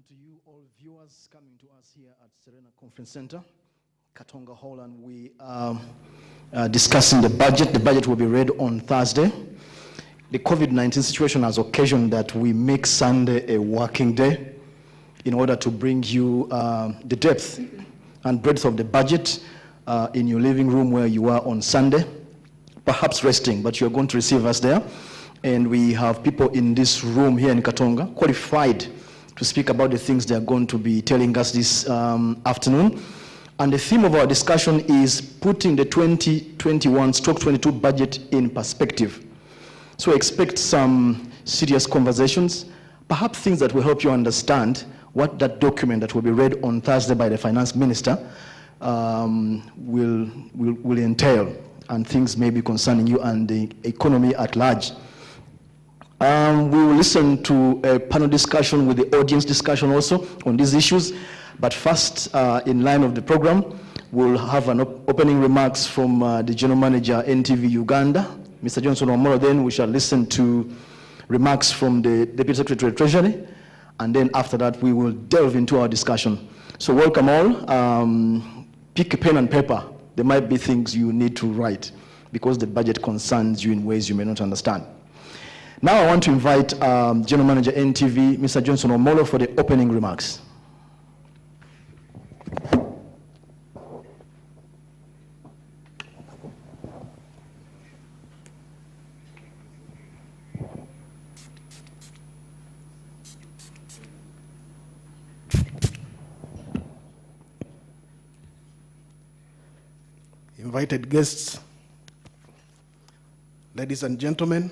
welcome to you all viewers coming to us here at Serena Conference Center, Katonga Hall, and we are discussing the budget. The budget will be read on Thursday. The COVID-19 situation has occasioned that we make Sunday a working day in order to bring you the depth and breadth of the budget in your living room where you are on Sunday, perhaps resting, but you're going to receive us there. And we have people in this room here in Katonga qualified to speak about the things they are going to be telling us this afternoon. And the theme of our discussion is putting the 2021/22 budget in perspective. So expect some serious conversations, perhaps things that will help you understand what that document that will be read on Thursday by the Finance Minister will entail, and things maybe concerning you and the economy at large. We will listen to a panel discussion with the audience discussion also on these issues. But first, in line of the program, we'll have an opening remarks from the General Manager, NTV Uganda, Mr. Johnson Omoro. Then we shall listen to remarks from the Deputy Secretary of Treasury. And then after that, we will delve into our discussion. So welcome all. Pick a pen and paper. There might be things you need to write because the budget concerns you in ways you may not understand. Now I want to invite General Manager NTV, Mr. Johnson Omolo, for the opening remarks. Invited guests, ladies and gentlemen,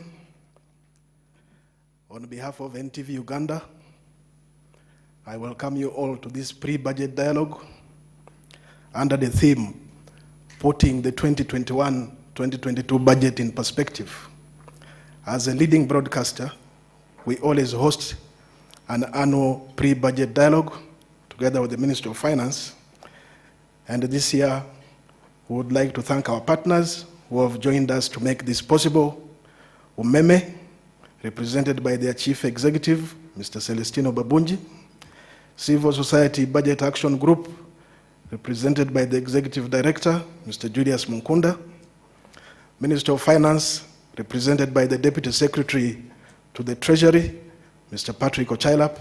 on behalf of NTV Uganda, I welcome you all to this pre-budget dialogue under the theme, putting the 2021-2022 budget in perspective. As a leading broadcaster, we always host an annual pre-budget dialogue together with the Ministry of Finance. And this year, we would like to thank our partners who have joined us to make this possible. UMEME, represented by their Chief Executive, Mr. Celestino Babunji. Civil Society Budget Action Group, represented by the Executive Director, Mr. Julius Munkunda. Minister of Finance, represented by the Deputy Secretary to the Treasury, Mr. Patrick Ochailap.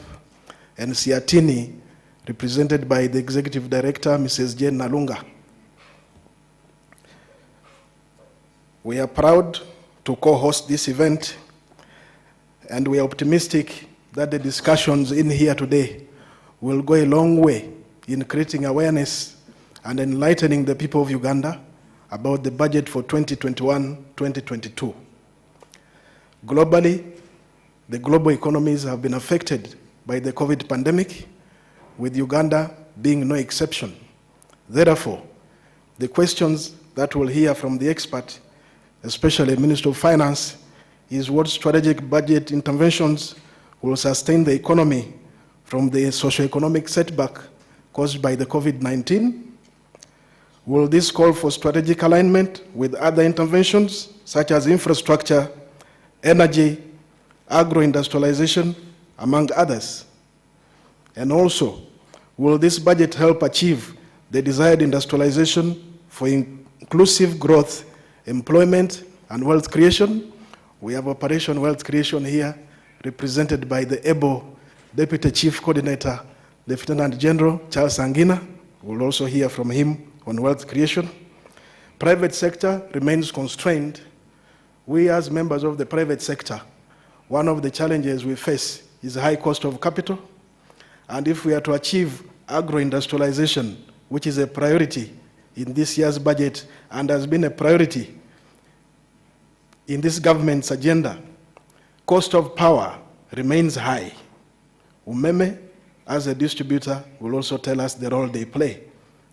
And Siatini, represented by the Executive Director, Mrs. Jane Nalunga. We are proud to co-host this event, and we are optimistic that the discussions in here today will go a long way in creating awareness and enlightening the people of Uganda about the budget for 2021-2022. Globally, the global economies have been affected by the COVID pandemic, with Uganda being no exception. Therefore, the questions that we'll hear from the expert, especially Minister of Finance, is what strategic budget interventions will sustain the economy from the socio-economic setback caused by the COVID-19? Will this call for strategic alignment with other interventions such as infrastructure, energy, agro-industrialization, among others? And also, will this budget help achieve the desired industrialization for inclusive growth, employment, and wealth creation? We have Operation Wealth Creation here, represented by the able Deputy Chief Coordinator, Lieutenant General Charles Angina. We'll also hear from him on wealth creation. Private sector remains constrained. We as members of the private sector, one of the challenges we face is the high cost of capital. And if we are to achieve agro-industrialization, which is a priority in this year's budget and has been a priority in this government's agenda, cost of power remains high. UMEME, as a distributor, will also tell us the role they play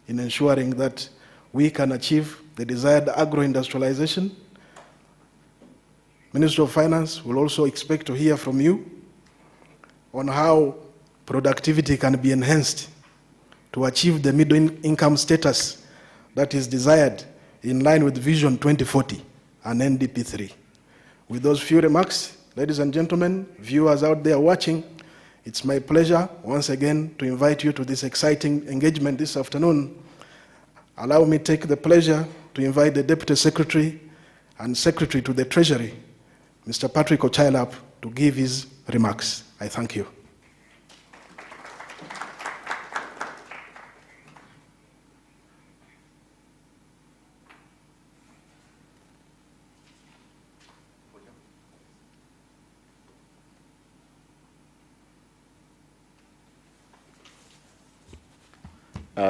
in ensuring that we can achieve the desired agro-industrialization. Minister of Finance will also expect to hear from you on how productivity can be enhanced to achieve the middle income status that is desired in line with Vision 2040 and NDP 3. With those few remarks, ladies and gentlemen, viewers out there watching, It's my pleasure once again to invite you to this exciting engagement this afternoon. Allow me to take the pleasure to invite the Deputy Secretary and Secretary to the Treasury, Mr. Patrick Ochailap, to give his remarks. I thank you.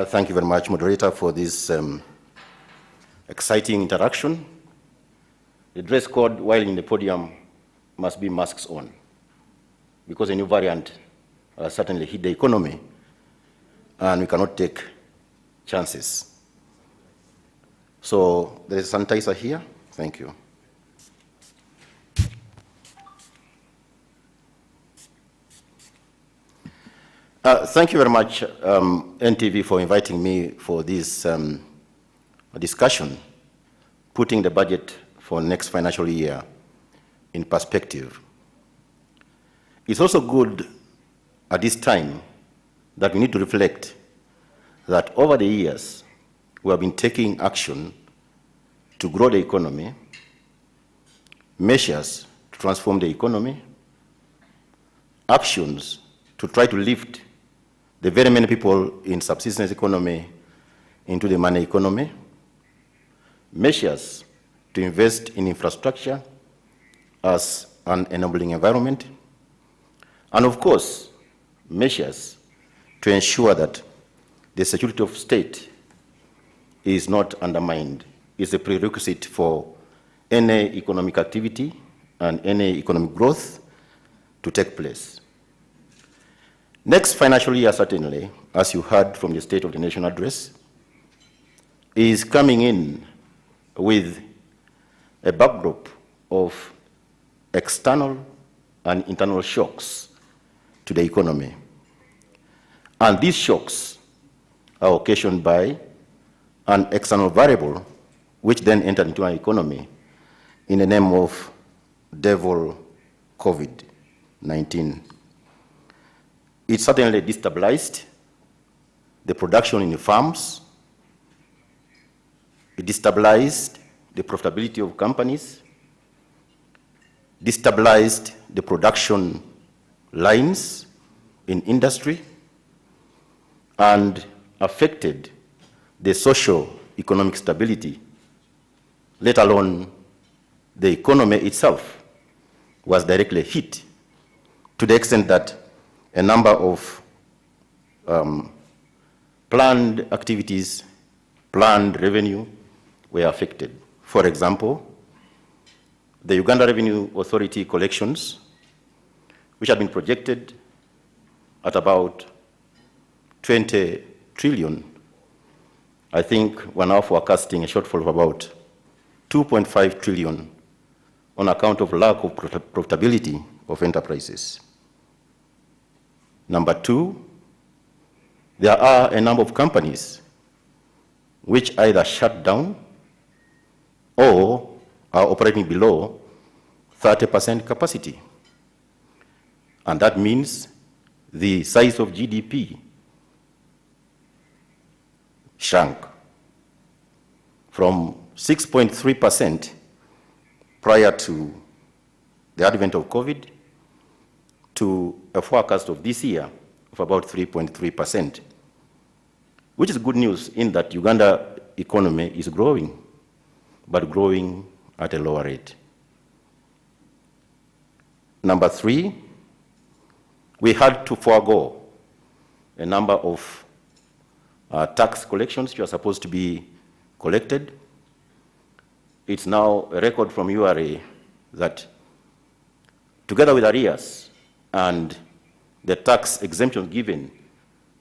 Thank you very much, Moderator, for this exciting interaction. The dress code while in the podium must be masks on, because a new variant certainly hit the economy, and we cannot take chances. So there is a sanitizer here. Thank you. Thank you very much, NTV, for inviting me for this discussion, putting the budget for next financial year in perspective. It's also good at this time that we need to reflect that over the years, we have been taking action to grow the economy, measures to transform the economy, actions to try to lift the very many people in subsistence economy into the money economy, measures to invest in infrastructure as an enabling environment, and of course, measures to ensure that the security of state is not undermined. It's a prerequisite for any economic activity and any economic growth to take place. Next financial year, certainly, as you heard from the State of the Nation address, is coming in with a backdrop of external and internal shocks to the economy. And these shocks are occasioned by an external variable which then entered into our economy in the name of devil COVID-19. It certainly destabilized the production in the farms. It destabilized the profitability of companies, destabilized the production lines in industry, and affected the socio-economic stability, let alone the economy itself was directly hit to the extent that a number of planned activities, planned revenue were affected. For example, the Uganda Revenue Authority collections, which had been projected at about 20 trillion, I think we're now forecasting a shortfall of about 2.5 trillion on account of lack of profitability of enterprises. Number two, there are a number of companies which either shut down or are operating below 30% capacity. And that means the size of GDP shrunk from 6.3% prior to the advent of COVID to a forecast of this year of about 3.3%, which is good news in that Uganda economy is growing, but growing at a lower rate. Number three, we had to forego a number of tax collections which are supposed to be collected. It's now a record from URA that together with arrears and the tax exemption given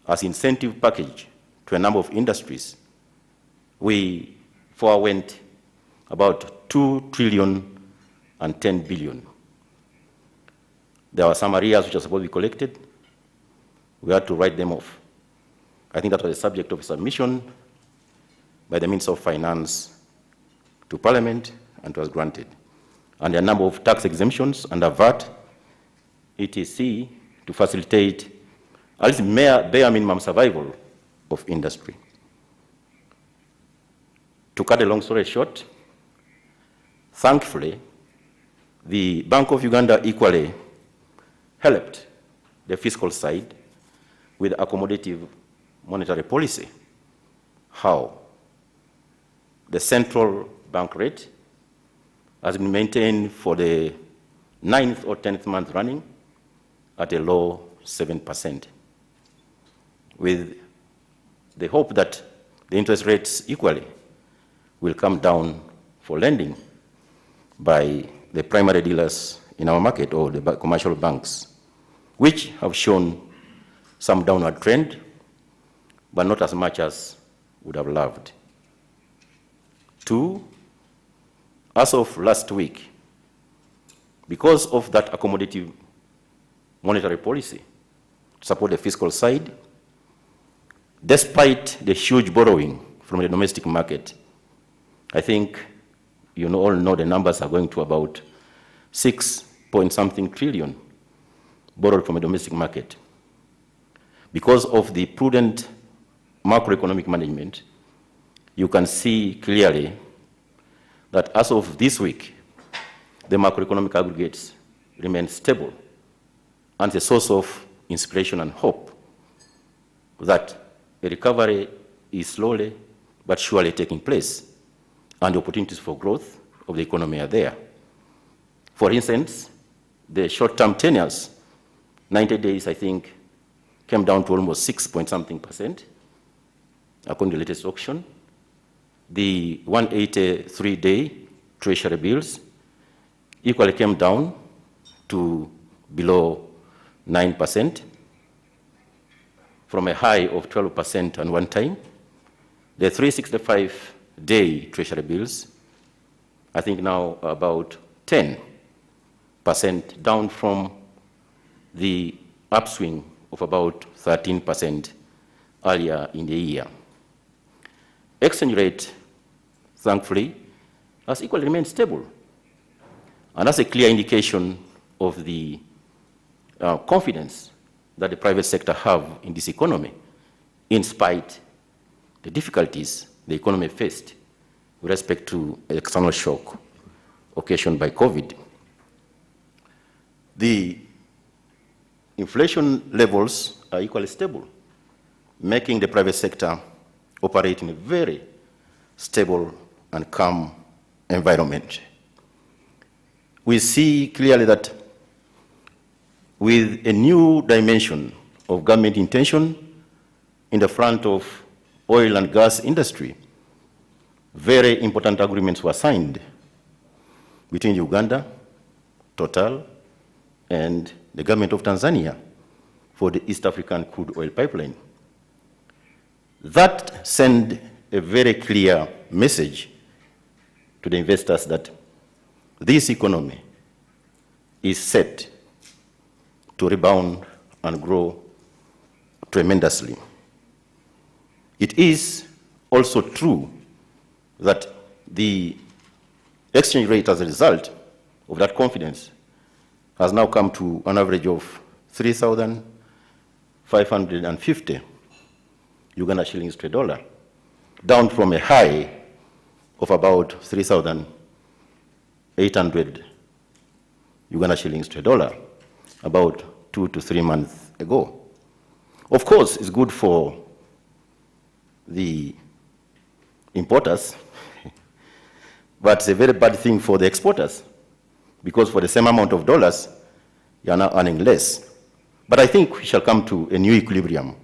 as incentive package to a number of industries, we forewent about 2 trillion and 10 billion. There were some arrears which are supposed to be collected. We had to write them off. I think that was the subject of a submission by the Minister of Finance to Parliament, and it was granted. And a number of tax exemptions under VAT, ETC, to facilitate at least bare minimum survival of industry. To cut a long story short, thankfully, the Bank of Uganda equally helped the fiscal side with accommodative monetary policy. How? The central bank rate has been maintained for the 9th or 10th month running at a low 7%, with the hope that the interest rates equally will come down for lending by the primary dealers in our market or the commercial banks, which have shown some downward trend, but not as much as would have loved. 2, as of last week, because of that accommodative monetary policy to support the fiscal side, despite the huge borrowing from the domestic market, I think you all know the numbers are going to about 6-point-something trillion borrowed from the domestic market. Because of the prudent macroeconomic management, you can see clearly that as of this week, the macroeconomic aggregates remain stable and a source of inspiration and hope that a recovery is slowly but surely taking place and the opportunities for growth of the economy are there. For instance, the short-term tenures, 90 days, I think, came down to almost 6-point-something%, according to the latest auction. The 183-day treasury bills equally came down to below 9%, from a high of 12% at one time. The 365-day treasury bills, I think now about 10%, down from the upswing of about 13% earlier in the year. Exchange rate, thankfully, has equally remained stable. And that's a clear indication of the confidence that the private sector have in this economy, in spite the difficulties the economy faced with respect to external shock occasioned by COVID. The inflation levels are equally stable, making the private sector operate in a very stable and calm environment. We see clearly that with a new dimension of government intention in the front of oil and gas industry, very important agreements were signed between Uganda, Total, and the government of Tanzania for the East African crude oil pipeline. That sent a very clear message to the investors that this economy is set to rebound and grow tremendously. It is also true that the exchange rate as a result of that confidence has now come to an average of 3,550 Uganda shillings to a dollar, down from a high of about 3,800 Uganda shillings to a dollar about 2 to 3 months ago. Of course, it's good for the importers, but it's a very bad thing for the exporters, because for the same amount of dollars, you are now earning less. But I think we shall come to a new equilibrium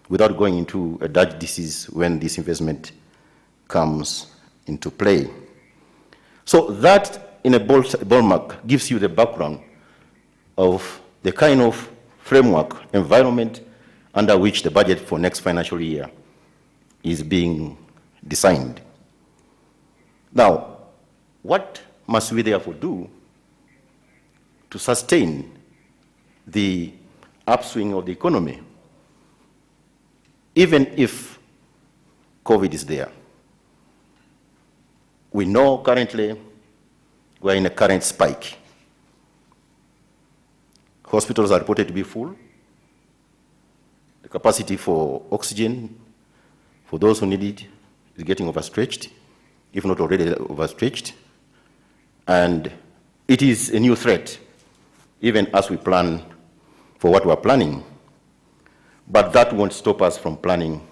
without going into a Dutch disease when this investment comes into play. So that, in a ballpark, gives you the background of the kind of framework, environment under which the budget for next financial year is being designed. Now, what must we therefore do to sustain the upswing of the economy, even if COVID is there? We know currently we're in a current spike. hospitals are reported to be full. The capacity for oxygen for those who need it is getting overstretched, if not already overstretched. And it is a new threat, even as we plan for what we're planning. But that won't stop us from planning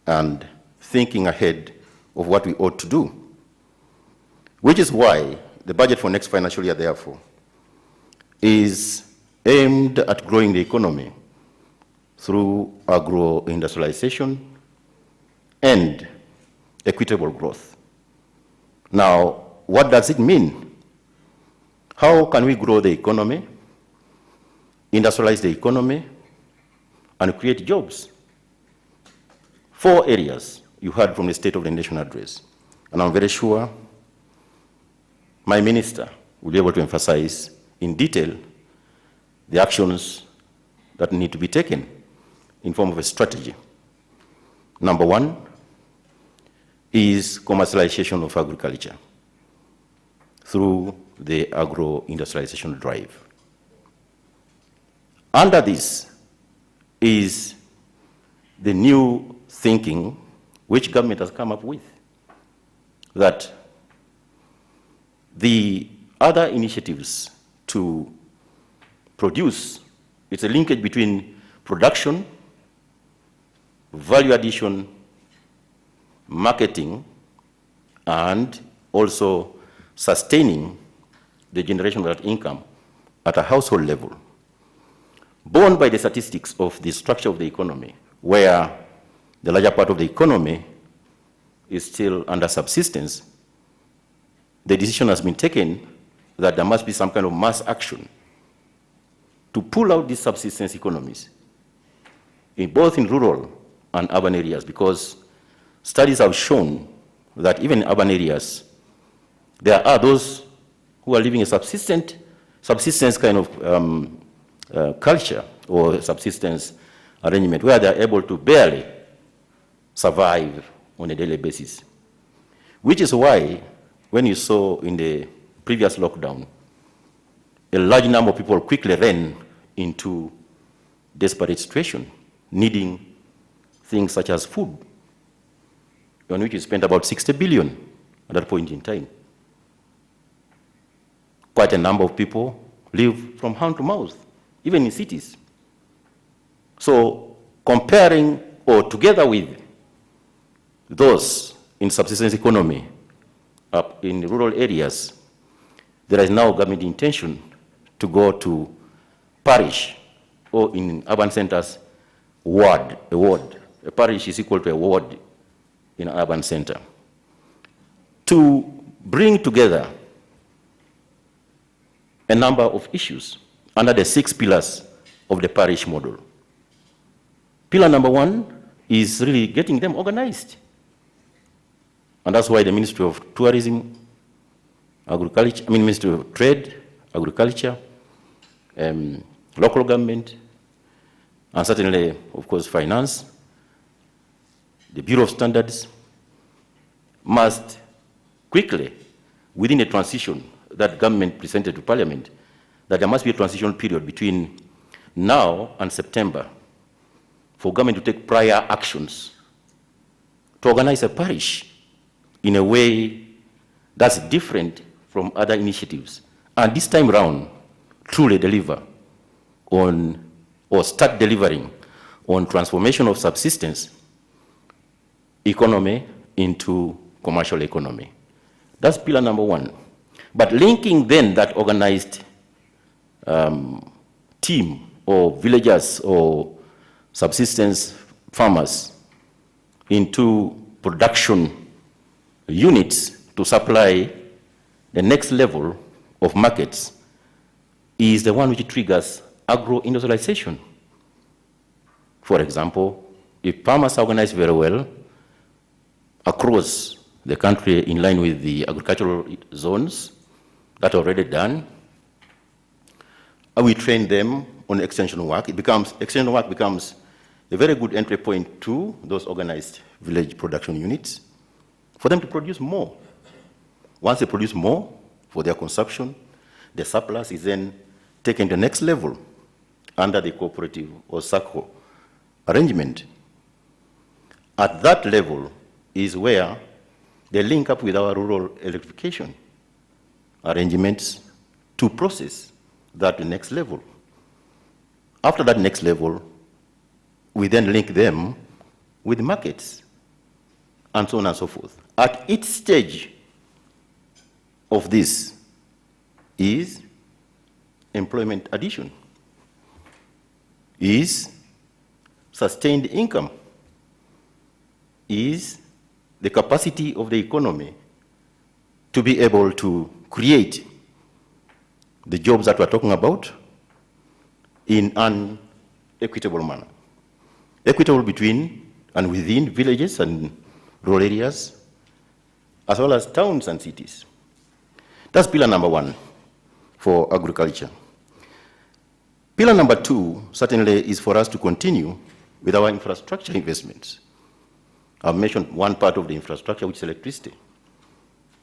and thinking ahead of what we ought to do, which is why the budget for next financial year, therefore, is aimed at growing the economy through agro-industrialization and equitable growth. Now, what does it mean? How can we grow the economy, industrialize the economy, and create jobs? 4 areas you heard from the State of the Nation address, and I'm very sure my minister will be able to emphasize in detail the actions that need to be taken in form of a strategy. Number 1 is commercialization of agriculture through the agro-industrialization drive. Under this is the new thinking which government has come up with, that the other initiatives to produce, it's a linkage between production, value addition, marketing, and also sustaining the generation of that income at a household level, borne by the statistics of the structure of the economy, where the larger part of the economy is still under subsistence. The decision has been taken that there must be some kind of mass action to pull out these subsistence economies, both in rural and urban areas, because studies have shown that even in urban areas, there are those who are living a subsistence kind of culture or subsistence arrangement, where they're able to barely survive on a daily basis. Which is why, when you saw in the previous lockdown, a large number of people quickly ran into desperate situation, needing things such as food, on which we spent about 60 billion at that point in time. Quite a number of people live from hand to mouth, even in cities. So comparing or together with those in subsistence economy up in rural areas, there is now government intention to go to parish, or in urban centers, ward, a ward. A parish is equal to a ward in an urban center, to bring together a number of issues under the 6 pillars of the parish model. Pillar number 1 is really getting them organized. And that's why the Ministry of Tourism, Agriculture, Ministry of Trade, Agriculture, local government, and certainly, of course, finance, the Bureau of Standards must quickly, within the transition that government presented to Parliament, that there must be a transition period between now and September for government to take prior actions to organize a parish in a way that's different from other initiatives. And this time round, truly deliver on, or start delivering on transformation of subsistence economy into commercial economy. That's pillar number 1. But linking then that organized team or villagers or subsistence farmers into production units to supply the next level of markets is the one which triggers agro-industrialization. For example, if farmers are organized very well across the country in line with the agricultural zones that are already done, and we train them on extension work, extension work becomes a very good entry point to those organized village production units for them to produce more. Once they produce more for their consumption, the surplus is then taken to the next level under the cooperative or SACCO arrangement. At that level is where they link up with our rural electrification arrangements to process that to the next level. After that next level, we then link them with markets and so on and so forth. At each stage of this is employment addition, is sustained income, is the capacity of the economy to be able to create the jobs that we're talking about in an equitable manner. Equitable between and within villages and rural areas, as well as towns and cities. That's pillar number one for agriculture. Pillar number two, certainly, is for us to continue with our infrastructure investments. I've mentioned one part of the infrastructure, which is electricity.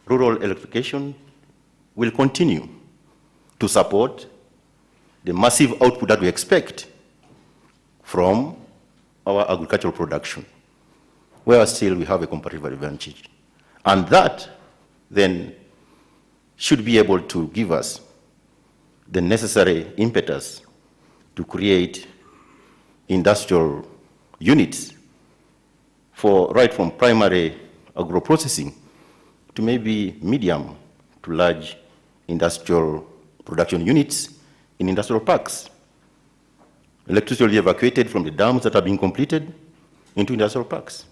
Rural electrification will continue to support the massive output that we expect from our agricultural production, where still we have a comparative advantage. And that then should be able to give us the necessary impetus to create industrial units for right from primary agro-processing to maybe medium to large industrial production units in industrial parks. Electricity will be evacuated from the dams that are being completed into industrial parks.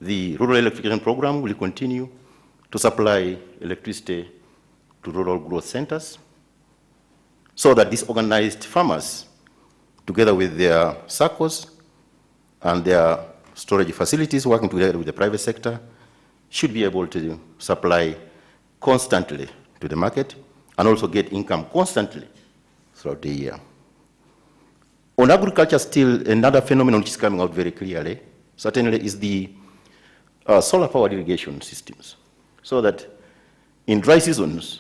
The rural electrification program will continue to supply electricity to rural growth centers so that these organized farmers, together with their SACCOs and their storage facilities working together with the private sector, should be able to supply constantly to the market and also get income constantly throughout the year. On agriculture, still another phenomenon which is coming out very clearly, certainly, is the solar-powered irrigation systems. So that in dry seasons,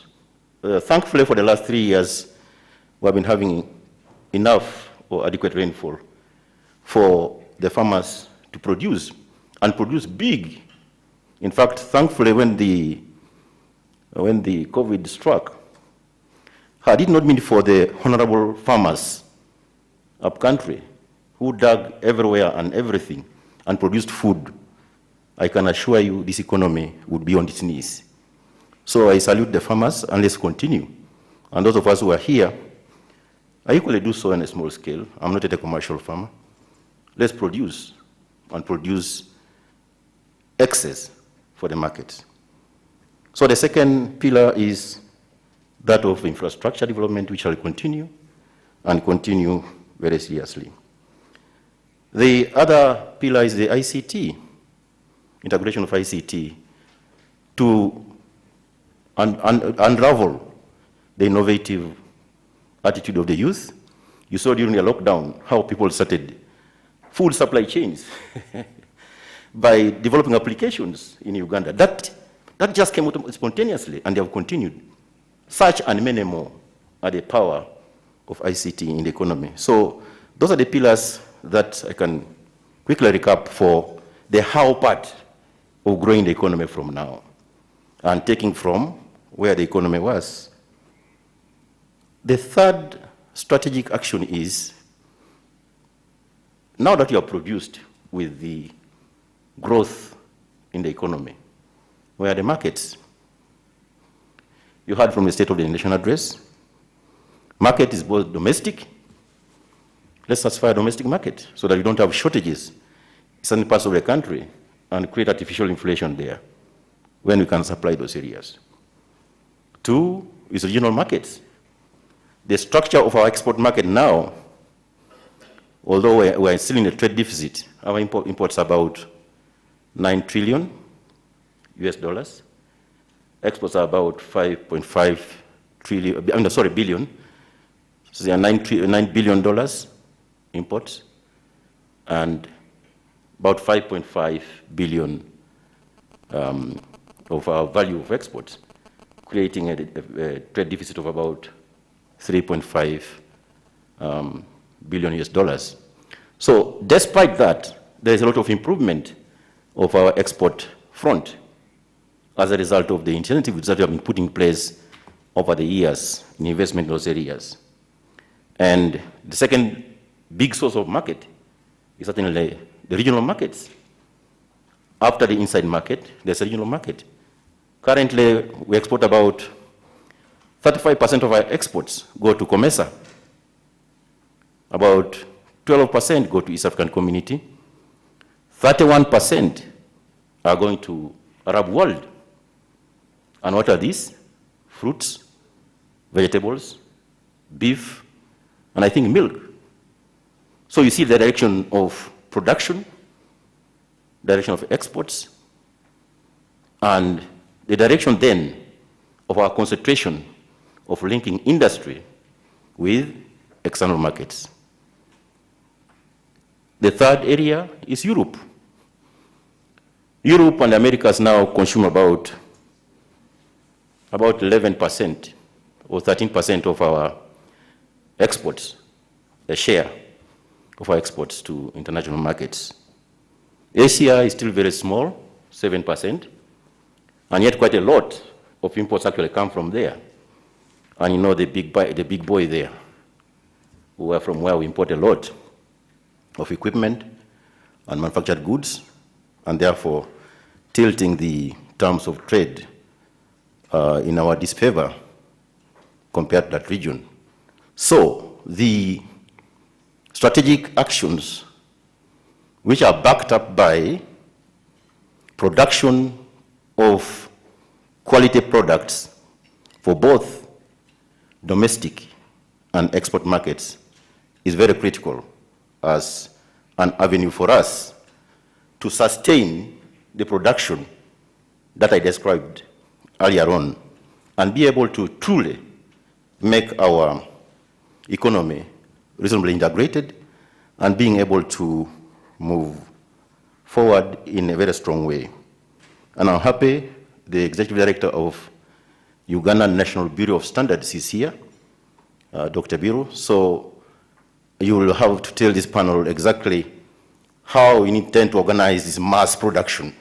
thankfully for the last 3 years, we have been having enough or adequate rainfall for the farmers to produce, and produce big. In fact, thankfully, when the COVID struck, had it not been for the honorable farmers up country who dug everywhere and everything and produced food, I can assure you this economy would be on its knees. So I salute the farmers, and let's continue. And those of us who are here, I equally do so on a small scale. I'm not a commercial farmer. Let's produce, and produce excess for the market. So the second pillar is that of infrastructure development, which shall continue, and continue very seriously. The other pillar is the ICT, integration of ICT, to unravel the innovative attitude of the youth. You saw during the lockdown how people started food supply chains by developing applications in Uganda. That just came out spontaneously, and they have continued. Such and many more are the power of ICT in the economy. So those are the pillars that I can quickly recap for the how part of growing the economy from now and taking from where the economy was. The third strategic action is, now that you are produced with the growth in the economy, where are the markets? You heard from the State of the Nation address. Market is both domestic. Let's satisfy a domestic market so that you don't have shortages in certain parts of the country and create artificial inflation there when we can supply those areas. Two is regional markets. The structure of our export market now, although we're still in a trade deficit, our imports are about 9 trillion US dollars. Exports are about 5.5 billion. So they are $9 billion imports and about 5.5 billion of our value of exports, creating a trade deficit of about 3.5 billion US dollars. So despite that, there is a lot of improvement of our export front as a result of the incentives that have been put in place over the years in investment in those areas. And the second big source of market is certainly the regional markets. After the inside market, there's a regional market. Currently, we export about 35% of our exports go to COMESA. About 12% go to East African Community. 31% are going to Arab world. And what are these? Fruits, vegetables, beef, and I think milk. So you see the direction of production, direction of exports, and the direction then of our concentration of linking industry with external markets. The third area is Europe. Europe and the Americas now consume about 11% or 13% of our exports, the share of our exports to international markets. Asia is still very small, 7%, and yet quite a lot of imports actually come from there. And you know the big boy there, who are from where we import a lot of equipment and manufactured goods, and therefore tilting the terms of trade in our disfavor compared to that region. So the strategic actions which are backed up by production of quality products for both domestic and export markets is very critical as an avenue for us to sustain the production that I described earlier on and be able to truly make our economy reasonably integrated and being able to move forward in a very strong way. And I'm happy the Executive Director of Uganda National Bureau of Standards is here, Dr. Biro. So you will have to tell this panel exactly how we intend to organize this mass production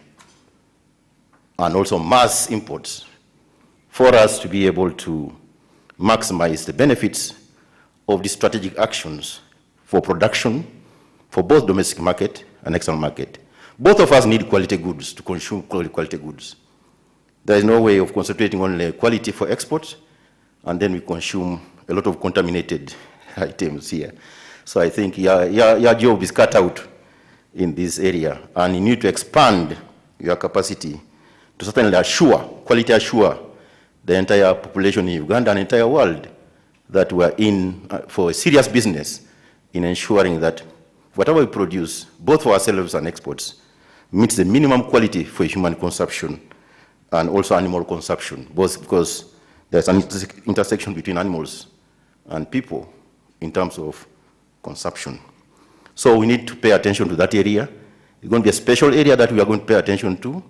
and also mass imports for us to be able to maximize the benefits of the strategic actions for production for both domestic market and external market. Both of us need quality goods to consume quality goods. There is no way of concentrating on quality for export and then we consume a lot of contaminated items here. So I think your job is cut out in this area and you need to expand your capacity to certainly quality assure the entire population in Uganda and the entire world that we're in for a serious business in ensuring that whatever we produce, both for ourselves and exports, meets the minimum quality for human consumption and also animal consumption, both because there's an intersection between animals and people in terms of consumption. So we need to pay attention to that area. It's going to be a special area that we are going to pay attention to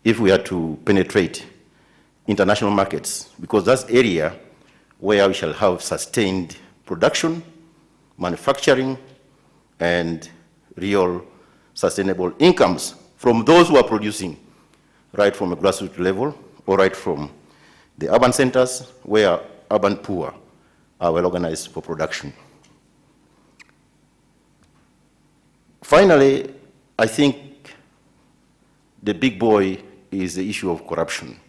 if we are to penetrate international markets, because that's the area where we shall have sustained production, manufacturing, and real sustainable incomes from those who are producing, right from a grassroots level or right from the urban centers where urban poor are well organized for production. Finally, I think the big boy is the issue of corruption.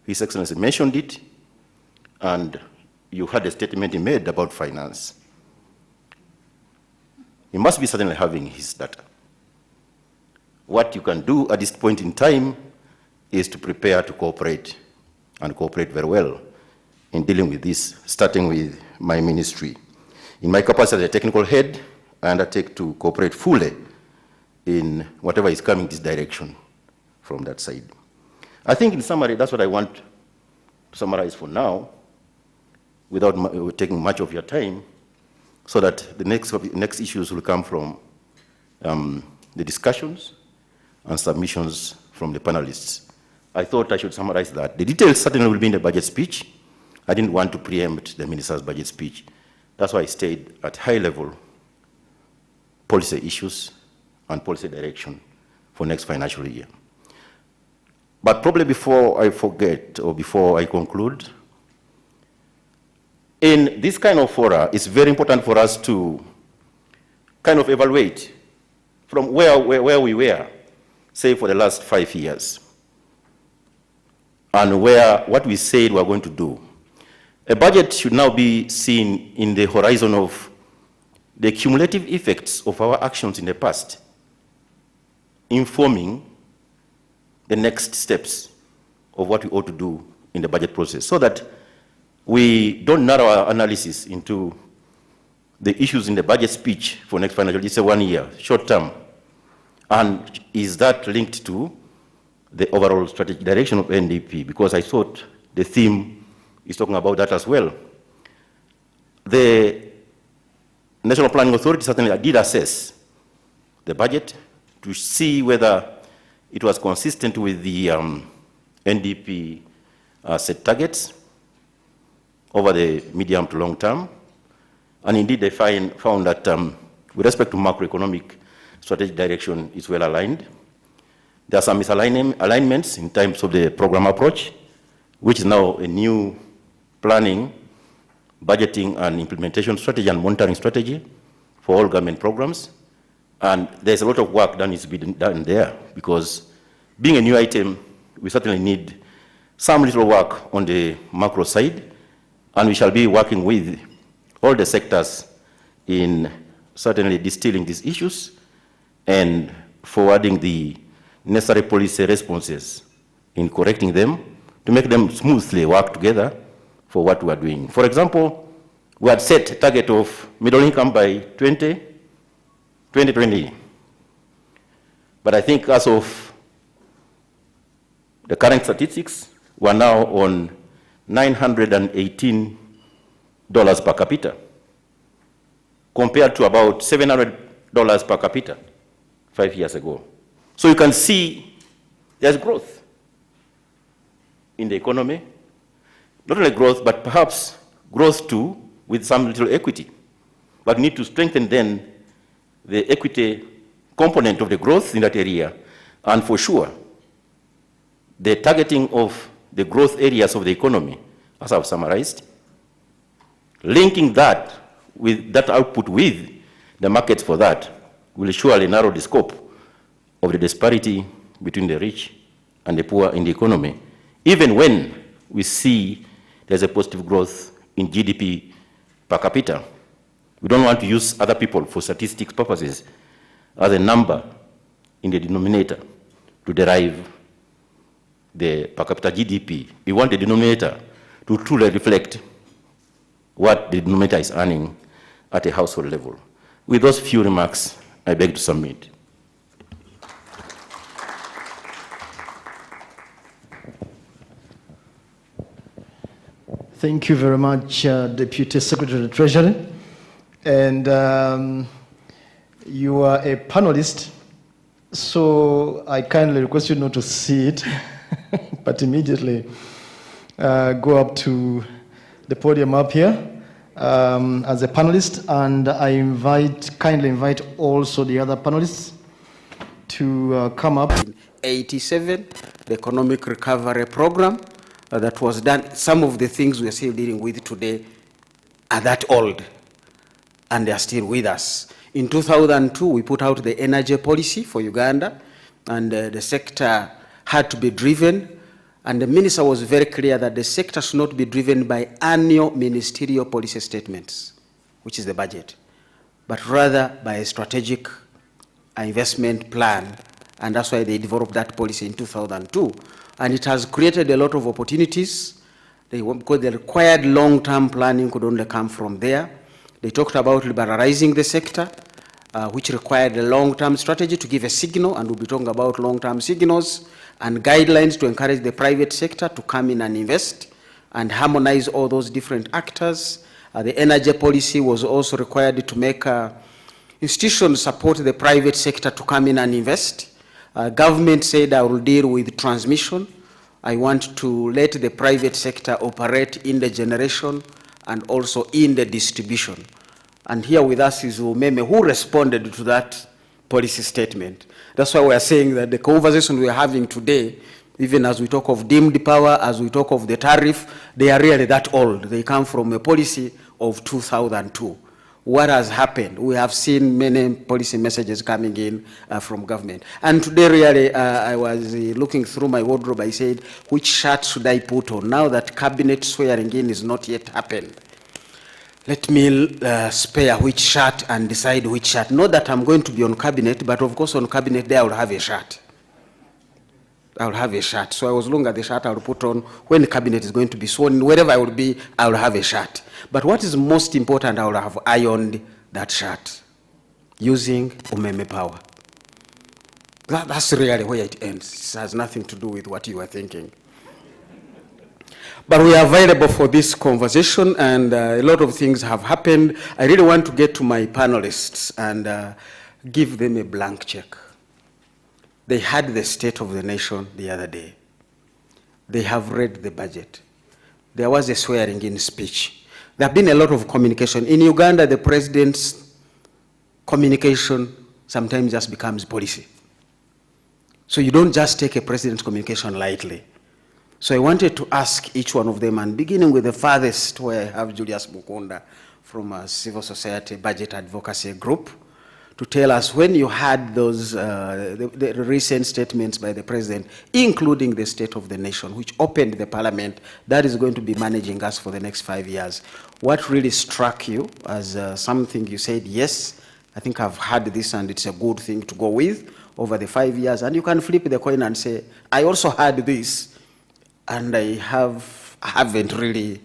His Excellency mentioned it, and you had a statement he made about finance. He must be certainly having his data. What you can do at this point in time is to prepare to cooperate, and cooperate very well in dealing with this, starting with my ministry. In my capacity as a technical head, I undertake to cooperate fully in whatever is coming this direction from that side. I think in summary, that's what I want to summarize for now, without taking much of your time, so that the next issues will come from the discussions and submissions from the panelists. I thought I should summarize that. The details certainly will be in the budget speech. I didn't want to preempt the minister's budget speech. That's why I stayed at high-level policy issues and policy direction for next financial year. But probably before I forget or before I conclude, in this kind of fora, it's very important for us to kind of evaluate from where we were, say, for the last 5 years, and what we said we are going to do. A budget should now be seen in the horizon of the cumulative effects of our actions in the past, informing the next steps of what we ought to do in the budget process, so that we don't narrow our analysis into the issues in the budget speech for next financial year. It's a 1 year, short term. And is that linked to the overall strategic direction of NDP? Because I thought the theme is talking about that as well. The National Planning Authority certainly did assess the budget to see whether it was consistent with the NDP set targets over the medium to long term. And indeed, they found that with respect to macroeconomic strategic direction, it's well aligned. There are some misalignments in terms of the program approach, which is now a new planning, budgeting, and implementation strategy and monitoring strategy for all government programs. And there's a lot of work that needs to be done there, because being a new item, we certainly need some little work on the macro side, and we shall be working with all the sectors in certainly distilling these issues and forwarding the necessary policy responses in correcting them to make them smoothly work together for what we are doing. For example, we had set a target of middle income by 2020. But I think as of the current statistics, we are now on $918 per capita, compared to about $700 per capita 5 years ago. So you can see there's growth in the economy. Not only growth, but perhaps growth too with some little equity. But we need to strengthen then the equity component of the growth in that area. And for sure, the targeting of the growth areas of the economy, as I've summarized, linking that with that output with the markets for that will surely narrow the scope of the disparity between the rich and the poor in the economy, even when we see there's a positive growth in GDP per capita. We don't want to use other people for statistics purposes as a number in the denominator to derive the per capita GDP. We want the denominator to truly reflect what the denominator is earning at a household level. With those few remarks, I beg to submit. Thank you very much, Deputy Secretary of the Treasury. And you are a panelist, so I kindly request you not to see it, but immediately go up to the podium up here as a panelist, and I kindly invite also the other panelists to come up. 87, the Economic Recovery Program that was done. Some of the things we are still dealing with today are that old, and they are still with us. In 2002, we put out the energy policy for Uganda, and the sector had to be driven, and the minister was very clear that the sector should not be driven by annual ministerial policy statements, which is the budget, but rather by a strategic investment plan, and that's why they developed that policy in 2002. And it has created a lot of opportunities, because the required long-term planning could only come from there. They talked about liberalizing the sector, which required a long-term strategy to give a signal, and we'll be talking about long-term signals and guidelines to encourage the private sector to come in and invest and harmonize all those different actors. The energy policy was also required to make institutions support the private sector to come in and invest. Government said I will deal with transmission I want to let the private sector operate in the generation and also in the distribution. And here with us is Umeme, who responded to that policy statement. That's why we are saying that the conversation we are having today, even as we talk of deemed power, as we talk of the tariff, they are really that old. They come from a policy of 2002. What has happened? We have seen many policy messages coming in from government. And today, really, I was looking through my wardrobe. I said, which shirt should I put on? Now that cabinet swearing in is not yet happened, let me spare which shirt and decide which shirt. Not that I'm going to be on cabinet, but of course on cabinet day I will have a shirt. I will have a shirt. So I was looking at the shirt I will put on when the cabinet is going to be sworn. Wherever I will be, I will have a shirt. But what is most important, I will have ironed that shirt using Umeme power. That's really where it ends. It has nothing to do with what you are thinking. But we are available for this conversation, and a lot of things have happened. I really want to get to my panelists and give them a blank check. They had the State of the Nation the other day. They have read the budget. There was a swearing-in speech. There have been a lot of communication. In Uganda, the president's communication sometimes just becomes policy. So you don't just take a president's communication lightly. So I wanted to ask each one of them, and beginning with the farthest, where I have Julius Mukunda from a civil society budget advocacy group, to tell us when you had those the recent statements by the president, including the State of the Nation, which opened the parliament, that is going to be managing us for the next 5 years. What really struck you as something you said, yes, I think I've had this and it's a good thing to go with over the 5 years, and you can flip the coin and say, I also had this, and I haven't really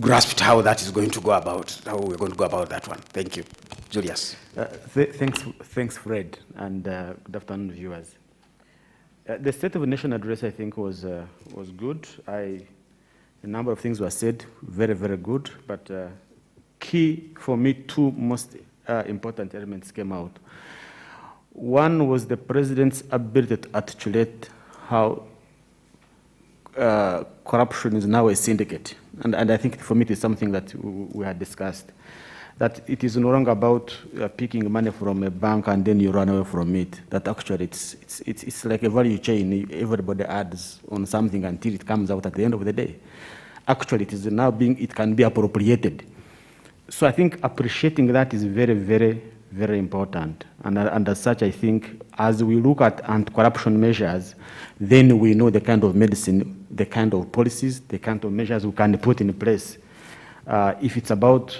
grasped how that is going to go about, how we're going to go about that one. Thank you. Julius. Thanks, Fred, and good afternoon, viewers. The State of the Nation address, I think, was good. A number of things were said, very, very good, but key for me, two most important elements came out. One was the president's ability to articulate how corruption is now a syndicate. And I think for me it is something that we had discussed, that it is no longer about picking money from a bank and then you run away from it, that actually it's like a value chain. Everybody adds on something until it comes out at the end of the day. Actually, it is now it can be appropriated. So I think appreciating that is very, very, very important. And as such, I think as we look at anti-corruption measures, then we know the kind of medicine, the kind of policies, the kind of measures we can put in place. If it's about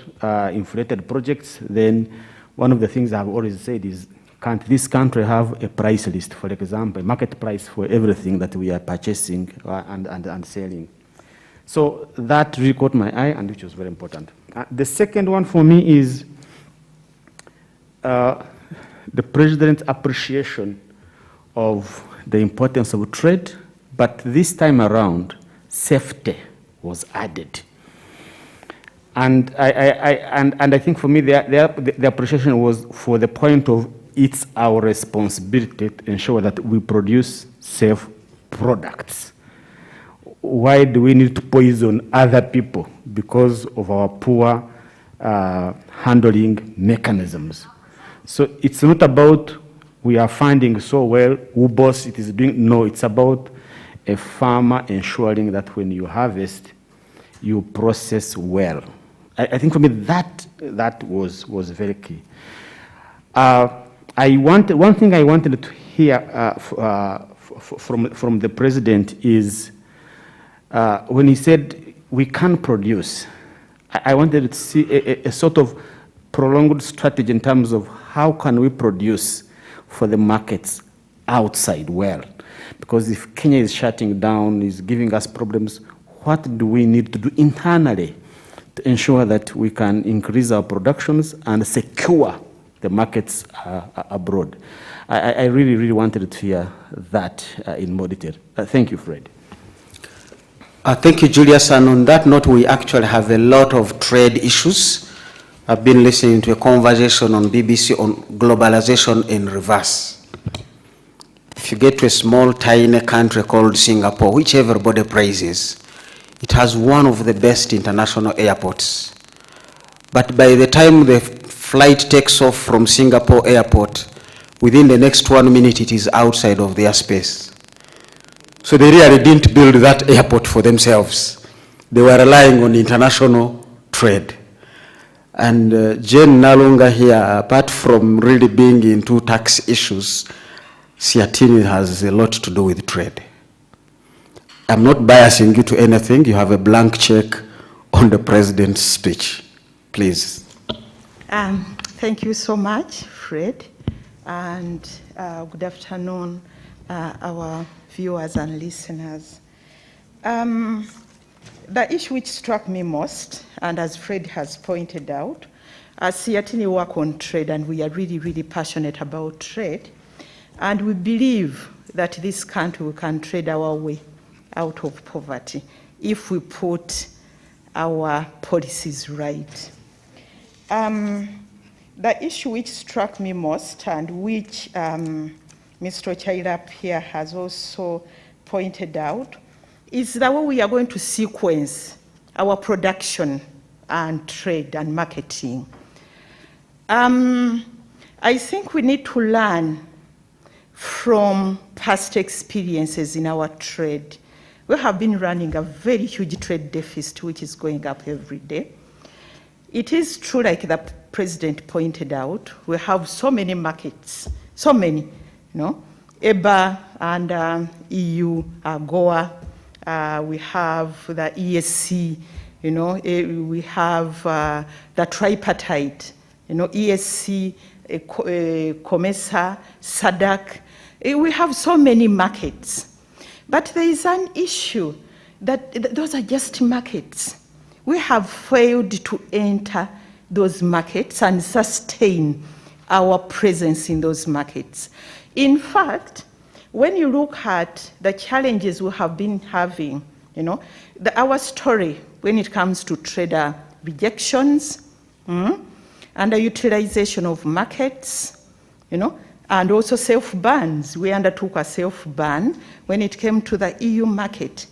inflated projects, then one of the things I've always said is, can't this country have a price list, for example, a market price for everything that we are purchasing and selling? So that really caught my eye, and which was very important. The second one for me is the president's appreciation of the importance of trade, but this time around, safety was added. And I think for me, the appreciation was for the point of it's our responsibility to ensure that we produce safe products. Why do we need to poison other people? Because of our poor handling mechanisms. So it's not about we are finding so well who boss it is doing. No, it's about a farmer ensuring that when you harvest, you process well. I think for me that was very key. One thing I wanted to hear from the president is when he said we can produce. I wanted to see a sort of prolonged strategy in terms of how can we produce for the markets outside well. Because if Kenya is shutting down, is giving us problems, what do we need to do internally to ensure that we can increase our productions and secure the markets abroad? I really, really wanted to hear that in more detail. Thank you, Fred. Thank you, Julius. And on that note, we actually have a lot of trade issues. I've been listening to a conversation on BBC on globalization in reverse. if you get to a small, tiny country called Singapore, which everybody praises, it has one of the best international airports. But by the time the flight takes off from Singapore airport, within the next 1 minute, it is outside of their space. So they really didn't build that airport for themselves. They were relying on international trade. And Jane Nalunga here, apart from really being into tax issues, Siatini has a lot to do with trade. I'm not biasing you to anything. You have a blank check on the president's speech. Please. Thank you so much, Fred. And good afternoon, our viewers and listeners. The issue which struck me most, and as Fred has pointed out, as Siatini work on trade, and we are really, really passionate about trade, and we believe that this country can trade our way out of poverty if we put our policies right. The issue which struck me most, and which Mr. Chairap here has also pointed out, is the way we are going to sequence our production and trade and marketing. I think we need to learn from past experiences in our trade. We have been running a very huge trade deficit, which is going up every day. It is true, like the president pointed out, we have so many markets, so many, EBA and EU, AGOA, we have the ESC, we have the tripartite, ESC, COMESA, SADC. We have so many markets. But there is an issue that those are just markets. We have failed to enter those markets and sustain our presence in those markets. In fact, when you look at the challenges we have been having, our story when it comes to trader rejections, underutilization of markets, and also self-bans. We undertook a self-ban when it came to the EU market.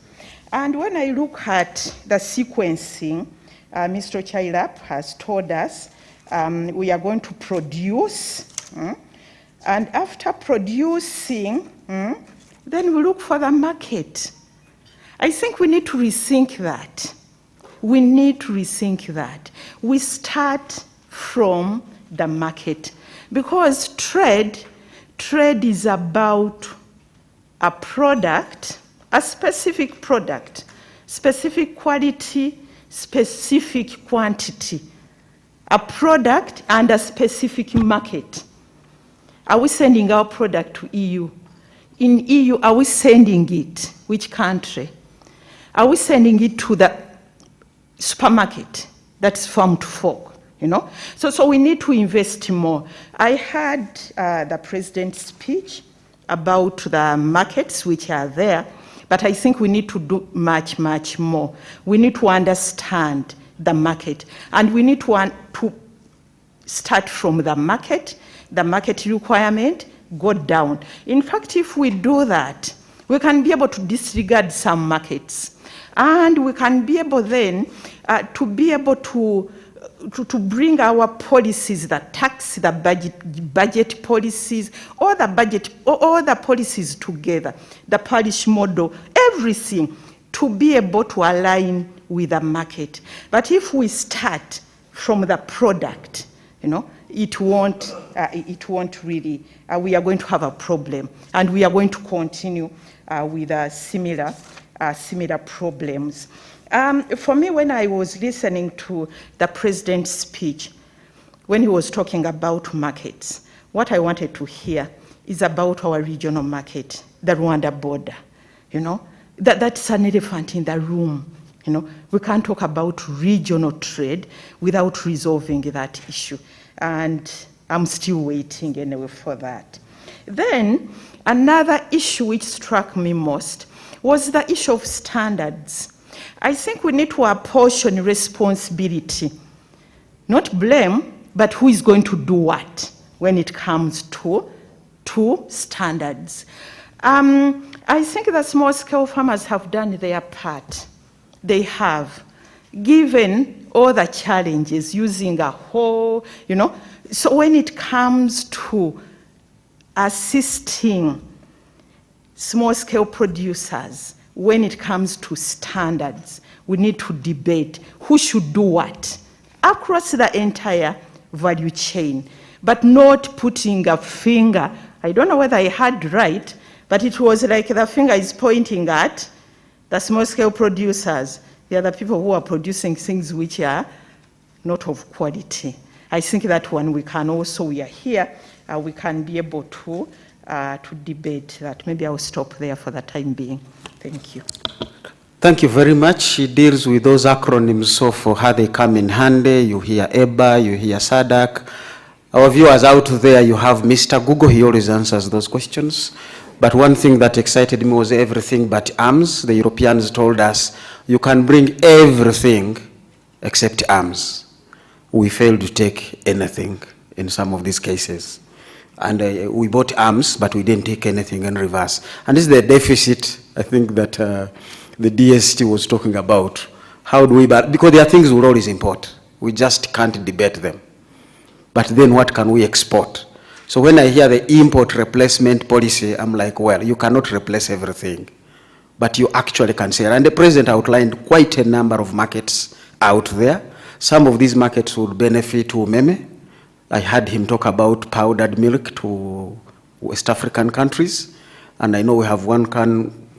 And when I look at the sequencing, Mr. Chairap has told us we are going to produce, and after producing, then we look for the market. I think we need to rethink that. We need to rethink that. We start from the market, because trade is about a product, a specific product, specific quality, specific quantity, a product and a specific market. Are we sending our product to EU? In EU, are we sending it? Which country? Are we sending it to the supermarket? That's farm to fork. So we need to invest more. I heard the president's speech about the markets which are there, but I think we need to do much, much more. We need to understand the market, and we need to start from the market requirement, go down. In fact, if we do that, we can be able to disregard some markets, and we can be able then to be able to bring our policies, the tax, the budget policies, all the policies together, the Polish model, everything, to be able to align with the market. But if we start from the product, it won't really, we are going to have a problem, and we are going to continue with similar problems. For me, when I was listening to the president's speech, when he was talking about markets, what I wanted to hear is about our regional market, the Rwanda border. That's an elephant in the room. We can't talk about regional trade without resolving that issue. And I'm still waiting anyway for that. Then, another issue which struck me most was the issue of standards. I think we need to apportion responsibility, not blame, but who is going to do what when it comes to standards. I think the small-scale farmers have done their part. They have, given all the challenges, using a whole, So when it comes to assisting small-scale producers, when it comes to standards, we need to debate who should do what across the entire value chain, but not putting a finger. I don't know whether I heard right, but it was like the finger is pointing at the small-scale producers. They are the people who are producing things which are not of quality. I think that one we can also, we are here, we can be able to debate that. Maybe I'll stop there for the time being. Thank you. Thank you very much. She deals with those acronyms so for how they come in handy. You hear EBA, you hear SADC. Our viewers out there, you have Mr. Google. He always answers those questions. But one thing that excited me was everything but arms. The Europeans told us, you can bring everything except arms. We failed to take anything in some of these cases. And we bought arms, but we didn't take anything in reverse. And this is the deficit, I think, that the DST was talking about. How do we, because there are things we'll always import. We just can't debate them. But then what can we export? So when I hear the import replacement policy, I'm like, well, you cannot replace everything. But you actually can say, and the president outlined quite a number of markets out there. Some of these markets would benefit Umeme. I heard him talk about powdered milk to West African countries. And I know we have one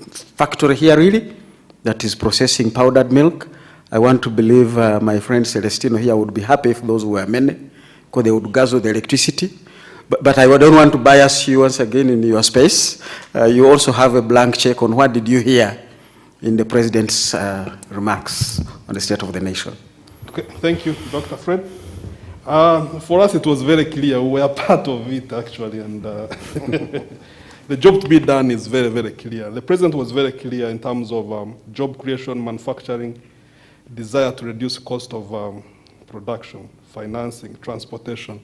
factory here really that is processing powdered milk. I want to believe my friend Celestino here would be happy if those were many, because they would guzzle the electricity. But I don't want to bias you once again in your space. You also have a blank check on what did you hear in the president's remarks on the state of the nation. Okay, thank you, Dr. Fred. For us, it was very clear. We were part of it, actually, and the job to be done is very, very clear. The president was very clear in terms of job creation, manufacturing, desire to reduce cost of production, financing, transportation,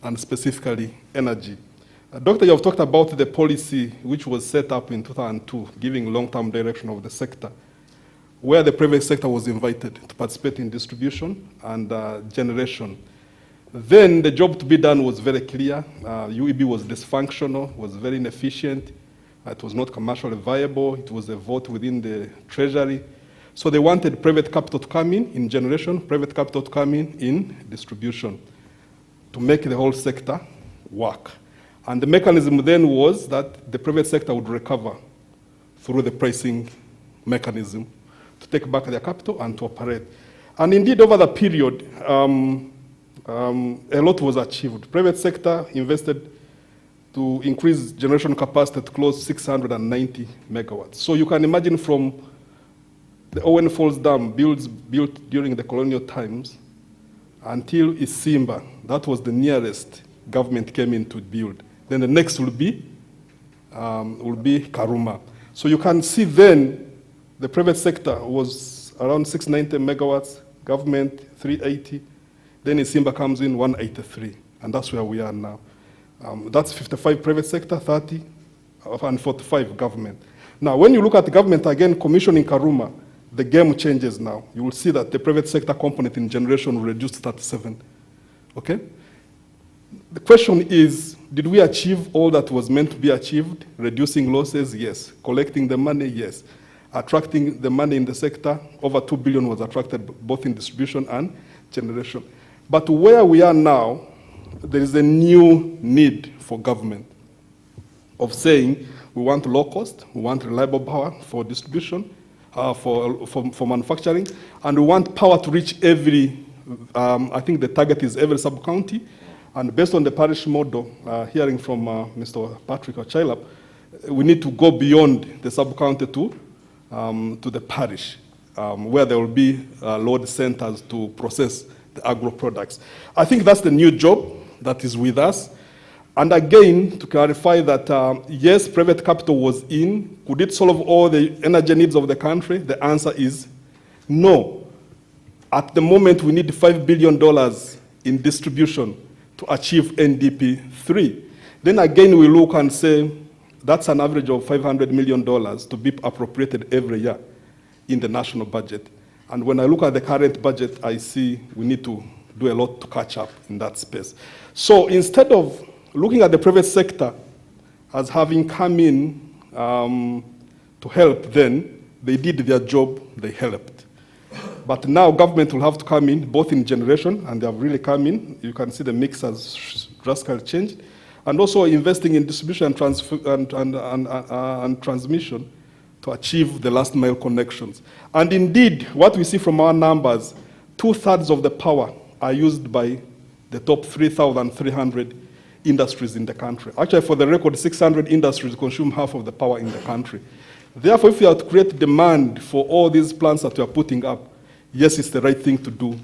and specifically energy. Doctor, you have talked about the policy which was set up in 2002, giving long-term direction of the sector, where the private sector was invited to participate in distribution and generation. Then the job to be done was very clear. UEB was dysfunctional, was very inefficient. It was not commercially viable. It was a vote within the treasury. So they wanted private capital to come in generation, private capital to come in distribution, to make the whole sector work. And the mechanism then was that the private sector would recover through the pricing mechanism to take back their capital and to operate. And indeed, over the period, a lot was achieved. Private sector invested to increase generation capacity to close 690 megawatts. So you can imagine from the Owen Falls Dam built during the colonial times until Isimba, that was the nearest government came in to build. Then the next will be Karuma. So you can see then the private sector was around 690 megawatts, government 380, then Isimba comes in 183, and that's where we are now. That's 55 private sector, 30, and 45 government. Now, when you look at the government, again, commissioning Karuma, the game changes now. You will see that the private sector component in generation will reduce to 37, okay? The question is, did we achieve all that was meant to be achieved? Reducing losses, yes. Collecting the money, yes. Attracting the money in the sector, over 2 billion was attracted both in distribution and generation. But where we are now, there is a new need for government of saying we want low cost, we want reliable power for distribution, for manufacturing, and we want power to reach every, I think the target is every sub-county. And based on the parish model, hearing from Mr. Patrick Ochailap, we need to go beyond the sub-county to the parish, where there will be load centers to process the agro products. I think that's the new job that is with us. And again, to clarify that, yes, private capital was in. Could it solve all the energy needs of the country? The answer is no. At the moment, we need $5 billion in distribution to achieve NDP 3. Then again, we look and say, that's an average of $500 million to be appropriated every year in the national budget. And when I look at the current budget, I see we need to do a lot to catch up in that space. So instead of looking at the private sector as having come in to help then, they did their job, they helped. But now government will have to come in, both in generation, and they have really come in. You can see the mix has drastically changed. And also investing in distribution and transmission to achieve the last mile connections. And indeed, what we see from our numbers, 2/3 of the power are used by the top 3,300 industries in the country. Actually, for the record, 600 industries consume half of the power in the country. Therefore, if we are to create demand for all these plants that we are putting up, yes, it's the right thing to do.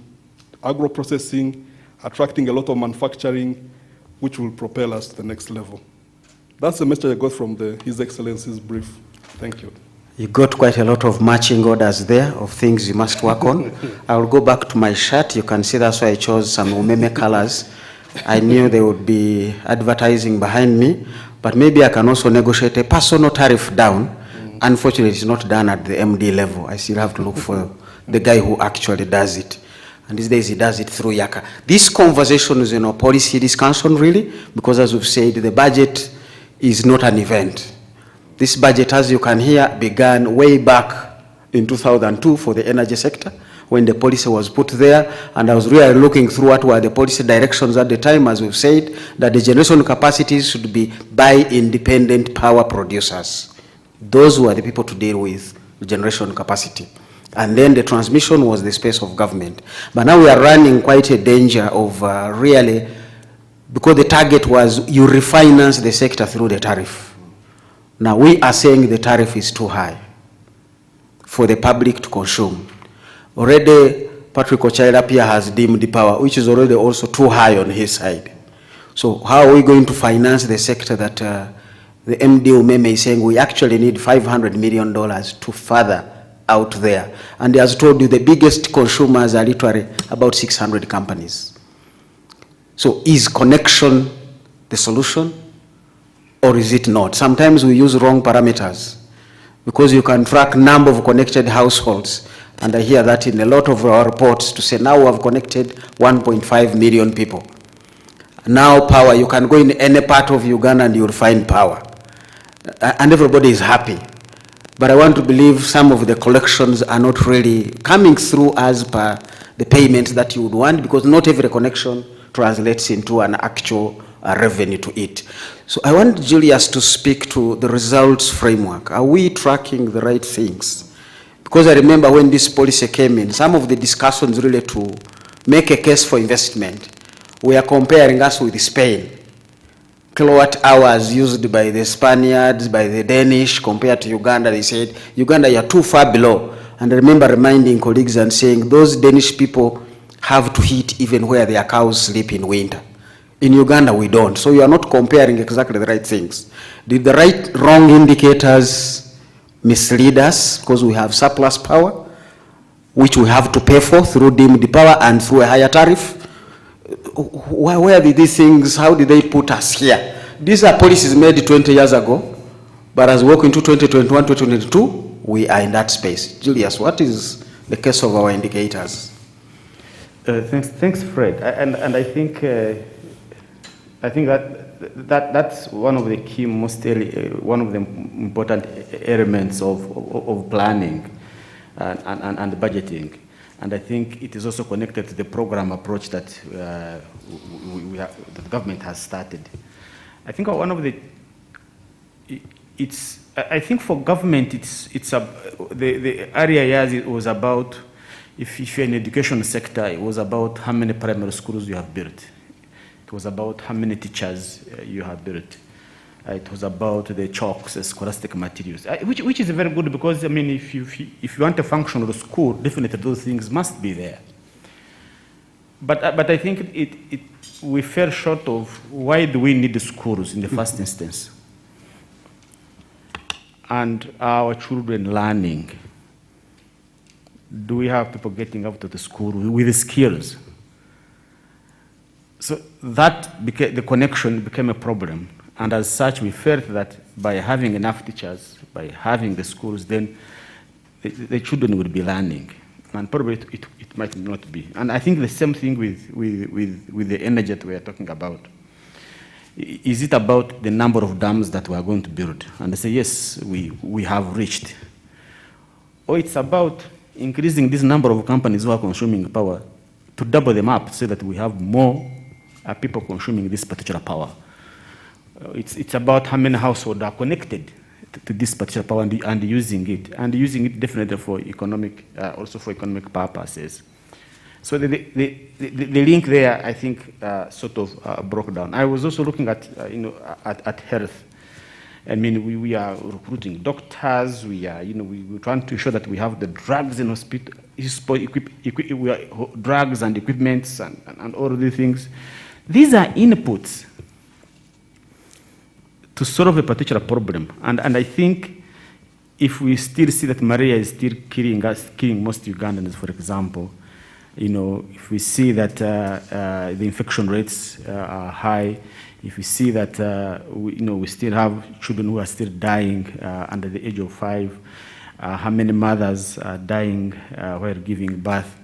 Agro-processing, attracting a lot of manufacturing, which will propel us to the next level. That's the message I got from His Excellency's brief. Thank you. You got quite a lot of marching orders there of things you must work on. I will go back to my shirt. You can see that's why I chose some umeme colors. I knew they would be advertising behind me, but maybe I can also negotiate a personal tariff down. Unfortunately, it's not done at the MD level. I still have to look for the guy who actually does it. And these days he does it through Yaka. This conversation is, policy discussion really, because as we've said, the budget is not an event. This budget, as you can hear, began way back in 2002 for the energy sector, when the policy was put there, and I was really looking through what were the policy directions at the time, as we've said, that the generation capacities should be by independent power producers. Those were the people to deal with the generation capacity. And then the transmission was the space of government. But now we are running quite a danger of really, because the target was you refinance the sector through the tariff. Now we are saying the tariff is too high for the public to consume. Already Patrick Ochaila has deemed the power, which is already also too high on his side. So how are we going to finance the sector that the MD Umeme is saying we actually need $500 million to further out there? And he has told you the biggest consumers are literally about 600 companies. So is connection the solution, or is it not? Sometimes we use wrong parameters, because you can track number of connected households, and I hear that in a lot of our reports to say now we have connected 1.5 million people. Now power, you can go in any part of Uganda and you'll find power. And everybody is happy. But I want to believe some of the collections are not really coming through as per the payments that you would want, because not every connection translates into an actual revenue to it. So I want Julius to speak to the results framework. Are we tracking the right things? Because I remember when this policy came in, some of the discussions really to make a case for investment, we are comparing us with Spain. Kilowatt hours used by the Spaniards, by the Danish, compared to Uganda, they said, Uganda, you're too far below. And I remember reminding colleagues and saying, those Danish people have to heat even where their cows sleep in winter. In Uganda, we don't. So you are not comparing exactly the right things. Did the wrong indicators mislead us because we have surplus power, which we have to pay for through deemed power and through a higher tariff? Where did these things, how did they put us here? These are policies made 20 years ago, but as we walk into 2021, 2022, we are in that space. Julius, what is the case of our indicators? Thanks, Fred. And I think that's one of the key, one of the important elements of planning and budgeting. And I think it is also connected to the program approach that the government has started. I think one of the, I think for government, the area it was about, if you're in the education sector, it was about how many primary schools you have built. It was about how many teachers you have built. It was about the chalks, scholastic materials, which is very good, because I mean, if you want a functional school, definitely those things must be there. But I think we fell short of why do we need the schools in the first instance, and our children learning. Do we have people getting out of the school with the skills? So that the connection became a problem. And as such, we felt that by having enough teachers, by having the schools, then the children would be learning. And probably it might not be. And I think the same thing with the energy that we are talking about. Is it about the number of dams that we are going to build? And they say, yes, we have reached. Or it's about increasing this number of companies who are consuming power to double them up so that we have more people consuming this particular power. It's about how many households are connected to this particular power and using it definitely for economic, also for economic purposes. So the link there, I think, sort of broke down. I was also looking at, at health. I mean, we are recruiting doctors. We're trying to ensure that we have the drugs in hospital, drugs and equipments and all of these things. These are inputs to solve a particular problem. And I think if we still see that malaria is still killing most Ugandans, for example, if we see that the infection rates are high, if we see that we still have children who are still dying under the age of 5, how many mothers are dying while giving birth,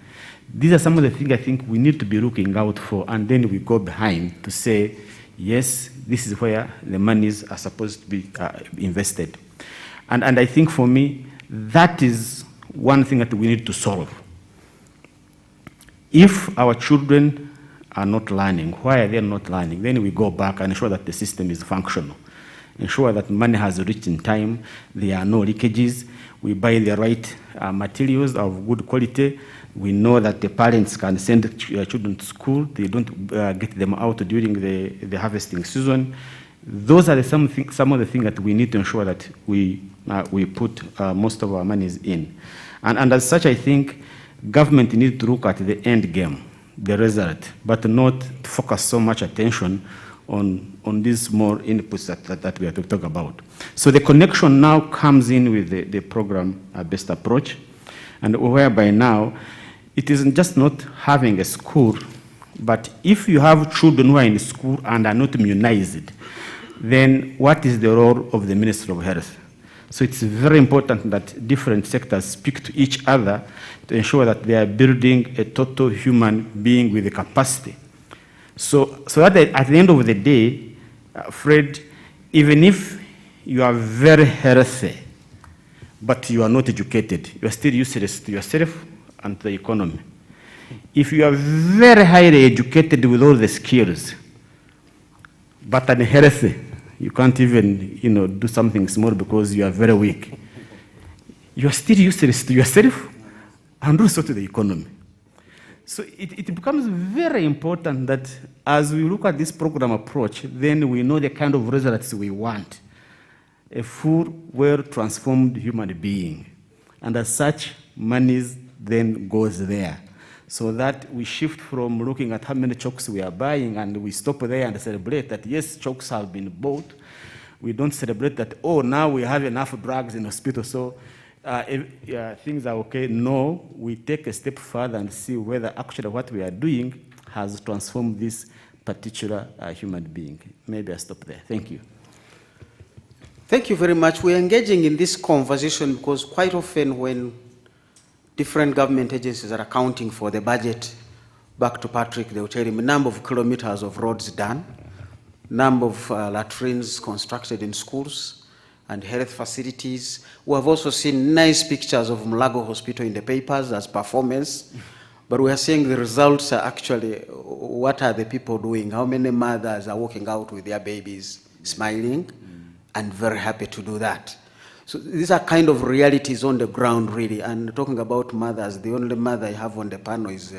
these are some of the things I think we need to be looking out for, and then we go behind to say, yes, this is where the monies are supposed to be invested. And I think for me, that is one thing that we need to solve. If our children are not learning, why are they not learning? Then we go back and ensure that the system is functional. Ensure that money has reached in time, there are no leakages, we buy the right materials of good quality. We know that the parents can send children to school. They don't get them out during the harvesting season. Those are some of the things that we need to ensure that we put most of our monies in. And as such, I think government needs to look at the end game, the result, but not focus so much attention on these more inputs that we are talking about. So the connection now comes in with the program-based approach, and whereby now it isn't just not having a school, but if you have children who are in school and are not immunized, then what is the role of the Ministry of Health? So it's very important that different sectors speak to each other to ensure that they are building a total human being with the capacity. So that at the end of the day, Fred, even if you are very healthy, but you are not educated, you are still useless to yourself and to the economy. If you are very highly educated with all the skills, but unhealthy, you can't even do something small because you are very weak, you are still useless to yourself and also to the economy. So it becomes very important that as we look at this program approach, then we know the kind of results we want. A full, well-transformed human being. And as such, money then goes there. So that we shift from looking at how many chokes we are buying and we stop there and celebrate that, yes, chokes have been bought. We don't celebrate that, oh, now we have enough drugs in hospital, so things are okay. No, we take a step further and see whether actually what we are doing has transformed this particular human being. Maybe I stop there. Thank you. Thank you very much. We're engaging in this conversation because quite often when different government agencies are accounting for the budget, back to Patrick, they will tell him a number of kilometers of roads done, number of latrines constructed in schools, and health facilities. We have also seen nice pictures of Mulago Hospital in the papers as performance, but we are seeing the results are actually, what are the people doing? How many mothers are walking out with their babies, smiling, and very happy to do that? So these are kind of realities on the ground, really. And talking about mothers, the only mother I have on the panel is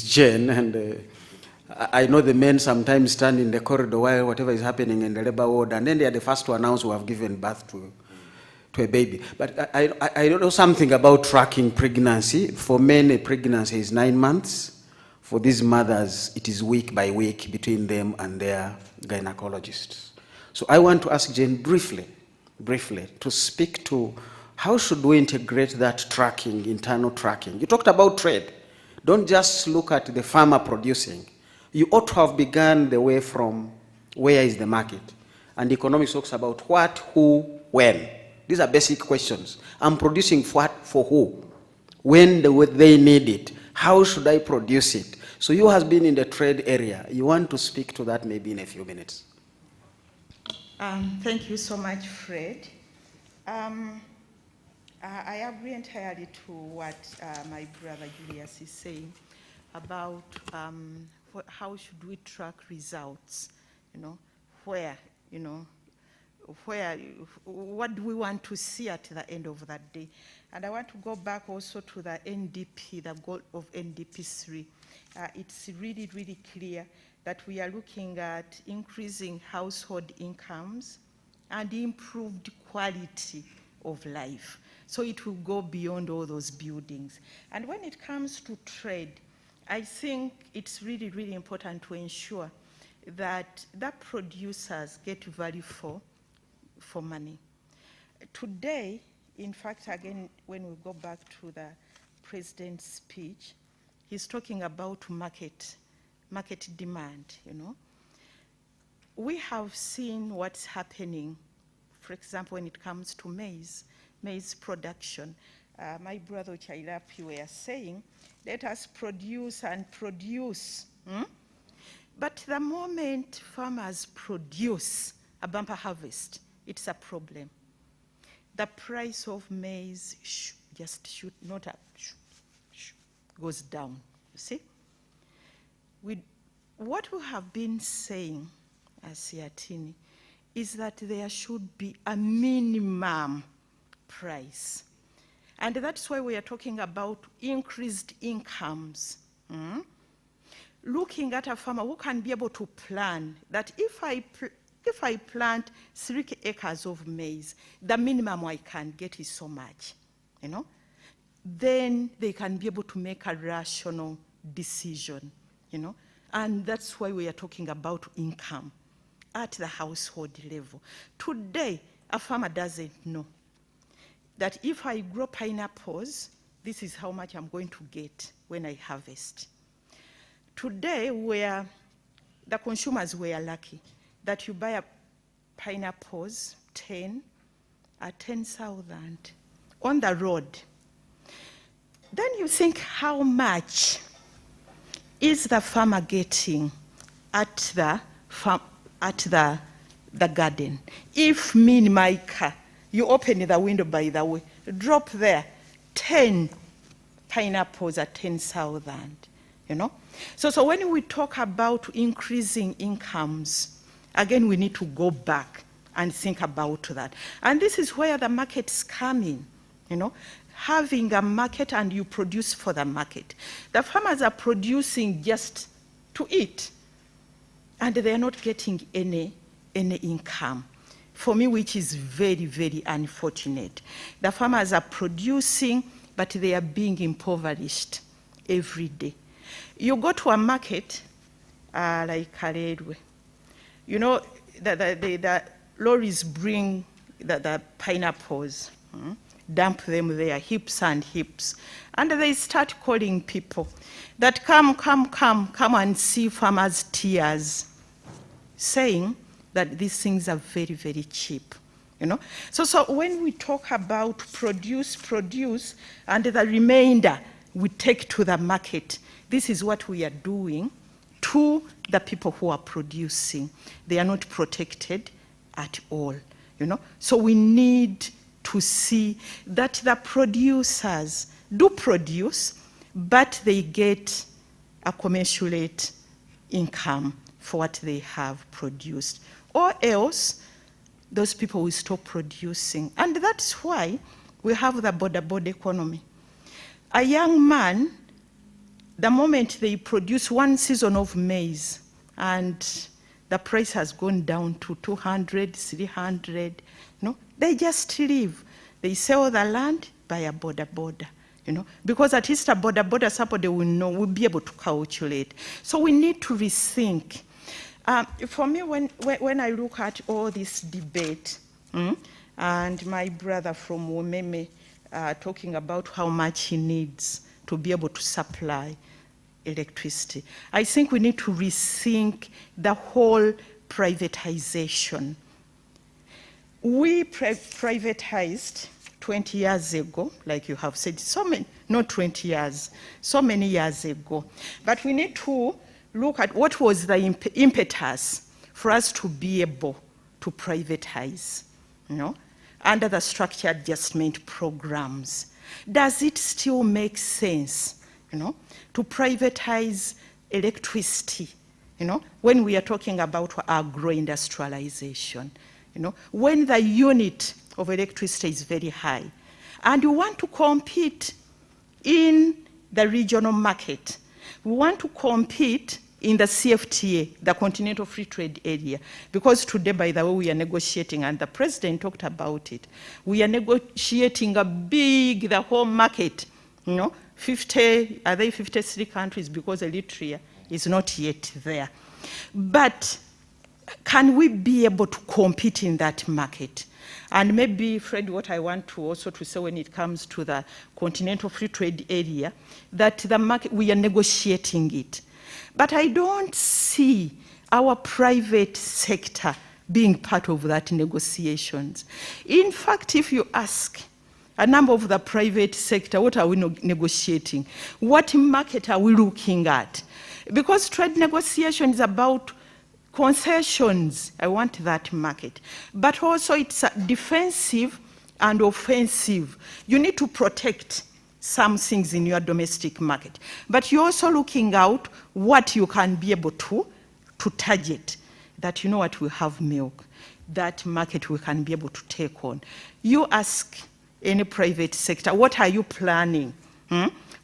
Jane, and I know the men sometimes stand in the corridor while whatever is happening in the labor ward, and then they are the first to announce who have given birth to a baby. But I know something about tracking pregnancy. For men, a pregnancy is 9 months. For these mothers, it is week by week between them and their gynecologists. So I want to ask Jane briefly, to speak to how should we integrate that tracking, internal tracking. You talked about trade. Don't just look at the farmer producing. You ought to have begun the way from where is the market? And economics talks about what, who, when. These are basic questions. I'm producing what, for who? When they need it? How should I produce it? So you has been in the trade area. You want to speak to that maybe in a few minutes. Thank you so much, Fred. I agree entirely to what my brother Julius is saying about how should we track results, what do we want to see at the end of that day? And I want to go back also to the NDP, the goal of NDP 3. It's really, really clear that we are looking at increasing household incomes and improved quality of life. So it will go beyond all those buildings. And when it comes to trade, I think it's really, really important to ensure that the producers get value for money. Today, in fact, again, when we go back to the president's speech, he's talking about market demand, We have seen what's happening, for example, when it comes to maize production. My brother Chailapi were saying, let us produce and produce. But the moment farmers produce a bumper harvest, it's a problem. The price of maize goes down, you see? What we have been saying as Siatini is that there should be a minimum price. And that's why we are talking about increased incomes. Looking at a farmer who can be able to plan that if I plant 3 acres of maize, the minimum I can get is so much, then they can be able to make a rational decision, And that's why we are talking about income at the household level. Today, a farmer doesn't know that if I grow pineapples, this is how much I'm going to get when I harvest. Today, where the consumers were lucky, that you buy pineapples, 10 at 10,000 on the road. Then you think, how much is the farmer getting at the garden? If me in my car, you open the window, by the way, drop there 10 pineapples at 10,000, So when we talk about increasing incomes, again, we need to go back and think about that. And this is where the markets come in, having a market and you produce for the market. The farmers are producing just to eat, and they are not getting any income. For me, which is very, very unfortunate. The farmers are producing, but they are being impoverished every day. You go to a market like Karedwe, the lorries bring the pineapples, dump them there, heaps and heaps. And they start calling people that come and see farmers' tears, saying that these things are very, very cheap. So when we talk about produce, and the remainder we take to the market, this is what we are doing to the people who are producing. They are not protected at all, So we need to see that the producers do produce, but they get a commensurate income for what they have produced. Or else, those people will stop producing. And that's why we have the border economy. A young man, the moment they produce one season of maize, and the price has gone down to 200, 300, they just leave. They sell the land, buy a border, because at least a border, somebody will be able to calculate. So we need to rethink. For me, when I look at all this debate, and my brother from Womeme talking about how much he needs to be able to supply electricity, I think we need to rethink the whole privatization. We privatized 20 years ago, like you have said, so many, not 20 years, so many years ago. But we need to look at what was the impetus for us to be able to privatize, you know, under the structure adjustment programs. Does it still make sense, you know, to privatize electricity, you know, when we are talking about agro-industrialization, you know, when the unit of electricity is very high, and you want to compete in the regional market, we want to compete in the CFTA, the Continental Free Trade Area, because today, by the way, we are negotiating, and the president talked about it, we are negotiating the whole market, you know, 53 countries, because Eritrea is not yet there. But can we be able to compete in that market? And maybe, Fred, what I want to also to say when it comes to the Continental Free Trade Area, that the market, we are negotiating it. But I don't see our private sector being part of that negotiations. In fact, if you ask a number of the private sector, what are we negotiating? What market are we looking at? Because trade negotiation is about concessions. I want that market. But also it's defensive and offensive. You need to protect some things in your domestic market. But you're also looking out what you can be able to target. That, you know what, we have milk. That market we can be able to take on. You ask any private sector, what are you planning?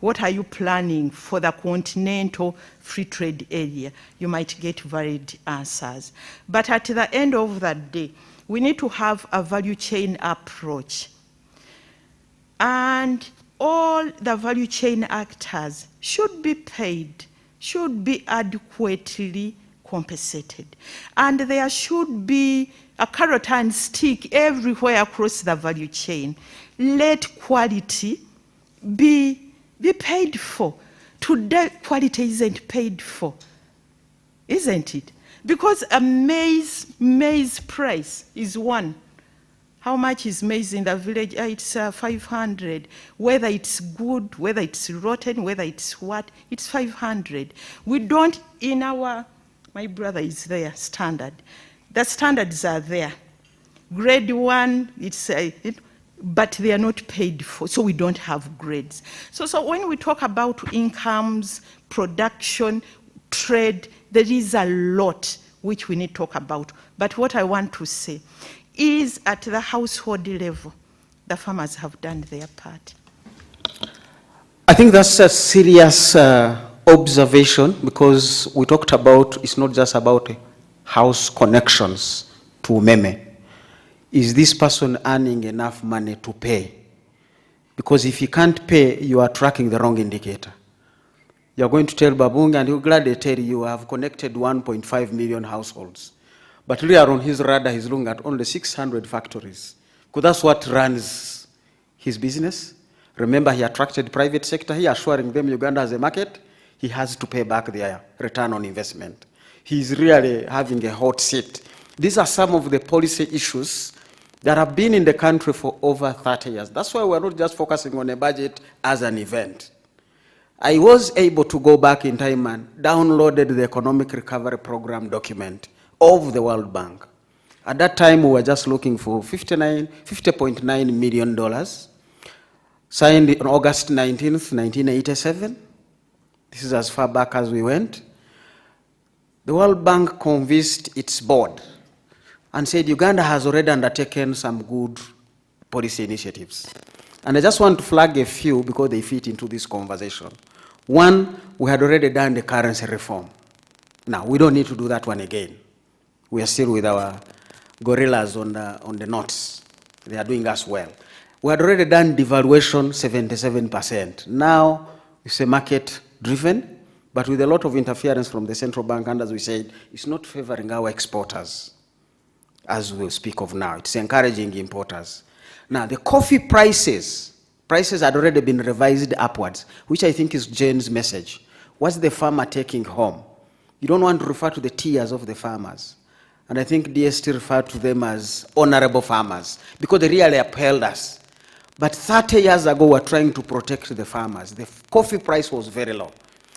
What are you planning for the Continental Free Trade Area? You might get varied answers. But at the end of the day, we need to have a value chain approach. And all the value chain actors should be paid, should be adequately compensated. And there should be a carrot and stick everywhere across the value chain. Let quality be paid for. Today, quality isn't paid for, isn't it? Because a maize price is one. How much is maize in the village? It's 500. Whether it's good, whether it's rotten, whether it's what, it's 500. We don't, in our, my brother is there, standard. The standards are there. Grade 1, it's, but they are not paid for, so we don't have grades. So when we talk about incomes, production, trade, there is a lot which we need to talk about. But what I want to say is at the household level, the farmers have done their part. I think that's a serious observation, because we talked about, it's not just about house connections to umeme. Is this person earning enough money to pay? Because if you can't pay, you are tracking the wrong indicator. You're going to tell Babunga, and he'll gladly tell you, I have connected 1.5 million households. But really on his radar, he's looking at only 600 factories. Because that's what runs his business. Remember, he attracted private sector. He assuring them Uganda has a market. He has to pay back their return on investment. He's really having a hot seat. These are some of the policy issues that have been in the country for over 30 years. That's why we're not just focusing on a budget as an event. I was able to go back in time and downloaded the Economic Recovery Program document of the World Bank. At that time, we were just looking for $50.9 million, signed on August 19th, 1987. This is as far back as we went. The World Bank convinced its board and said Uganda has already undertaken some good policy initiatives. And I just want to flag a few because they fit into this conversation. One, we had already done the currency reform. Now, we don't need to do that one again. We are still with our gorillas on the notes. They are doing us well. We had already done devaluation 77%. Now, it's a market-driven, but with a lot of interference from the central bank, and as we said, it's not favoring our exporters, as we'll speak of now. It's encouraging importers. Now, the coffee prices had already been revised upwards, which I think is Jane's message. What's the farmer taking home? You don't want to refer to the tears of the farmers. And I think DST referred to them as honorable farmers because they really upheld us. But 30 years ago, we were trying to protect the farmers. The coffee price was very low.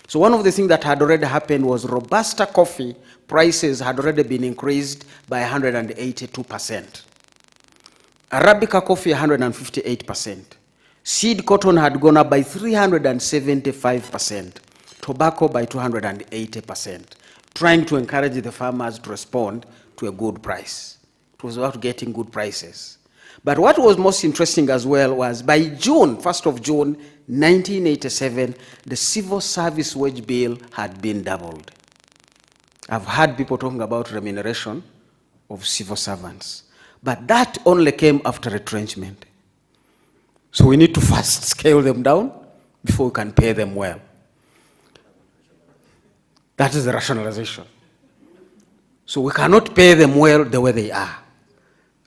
So one of the things that had already happened was Robusta coffee prices had already been increased by 182%. Arabica coffee, 158%. Seed cotton had gone up by 375%. Tobacco by 280%. Trying to encourage the farmers to respond to a good price. It was about getting good prices. But what was most interesting as well was by June, 1st of June, 1987, the civil service wage bill had been doubled. I've heard people talking about remuneration of civil servants, but that only came after retrenchment. So we need to first scale them down before we can pay them well. That is the rationalization. So we cannot pay them well the way they are.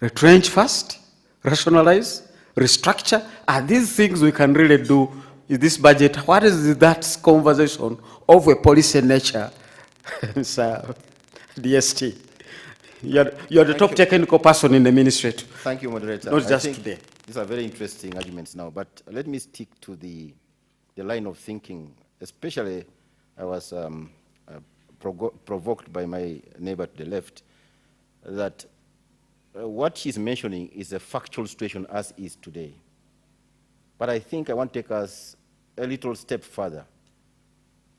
Retrench first, rationalize, restructure. Are these things we can really do in this budget? What is that conversation of a policy nature? Sir, DST. You're the top technical person in the ministry. Thank you, Moderator. Not I just think today. These are very interesting arguments now, but let me stick to the line of thinking. Especially, I was provoked by my neighbor to the left, that what he's mentioning is a factual situation as is today. But I think I want to take us a little step further.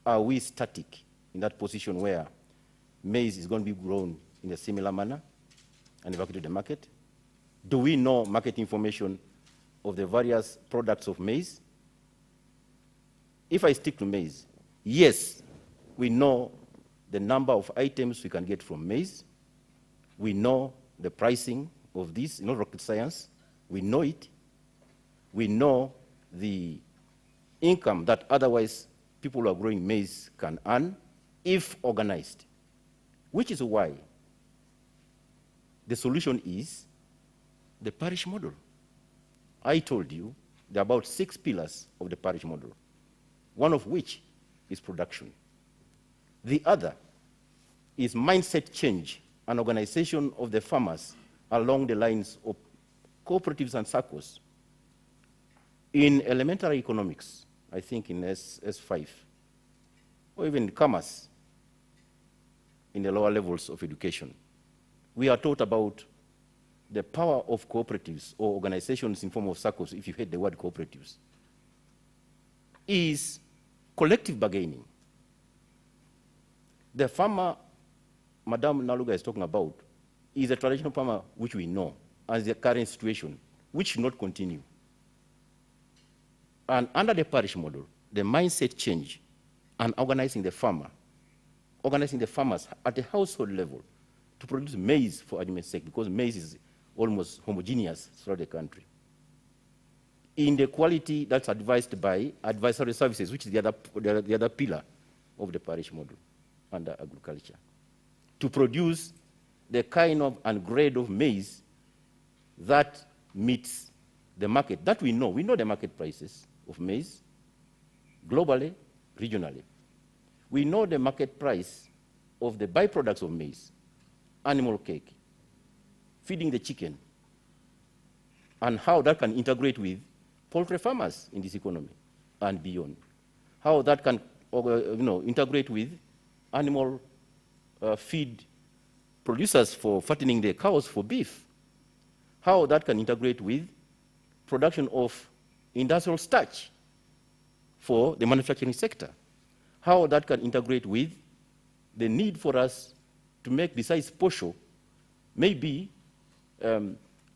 Are we static in that position where maize is going to be grown in a similar manner and evacuated to the market? Do we know market information of the various products of maize? If I stick to maize, yes, we know the number of items we can get from maize. We know the pricing of this, not rocket science. We know it. We know the income that otherwise people who are growing maize can earn if organized, which is why the solution is the parish model. I told you there are about 6 pillars of the parish model, one of which is production. The other is mindset change and organization of the farmers along the lines of cooperatives and circles. In elementary economics, I think in S5, or even commerce, in the lower levels of education, we are taught about the power of cooperatives or organizations in form of circles, if you hate the word cooperatives, is collective bargaining. The farmer Madam Naluga is talking about is a traditional farmer which we know as the current situation, which should not continue. And under the parish model, the mindset change and organizing the farmers at the household level to produce maize, for argument's sake, because maize is almost homogeneous throughout the country, in the quality that's advised by advisory services, which is the other pillar of the parish model under agriculture, to produce the kind of and grade of maize that meets the market, that we know. We know the market prices of maize, globally, regionally. We know the market price of the byproducts of maize, animal cake, feeding the chicken, and how that can integrate with poultry farmers in this economy and beyond. How that can integrate with animal feed producers for fattening their cows for beef. How that can integrate with production of industrial starch for the manufacturing sector. How that can integrate with the need for us to make, besides posho, maybe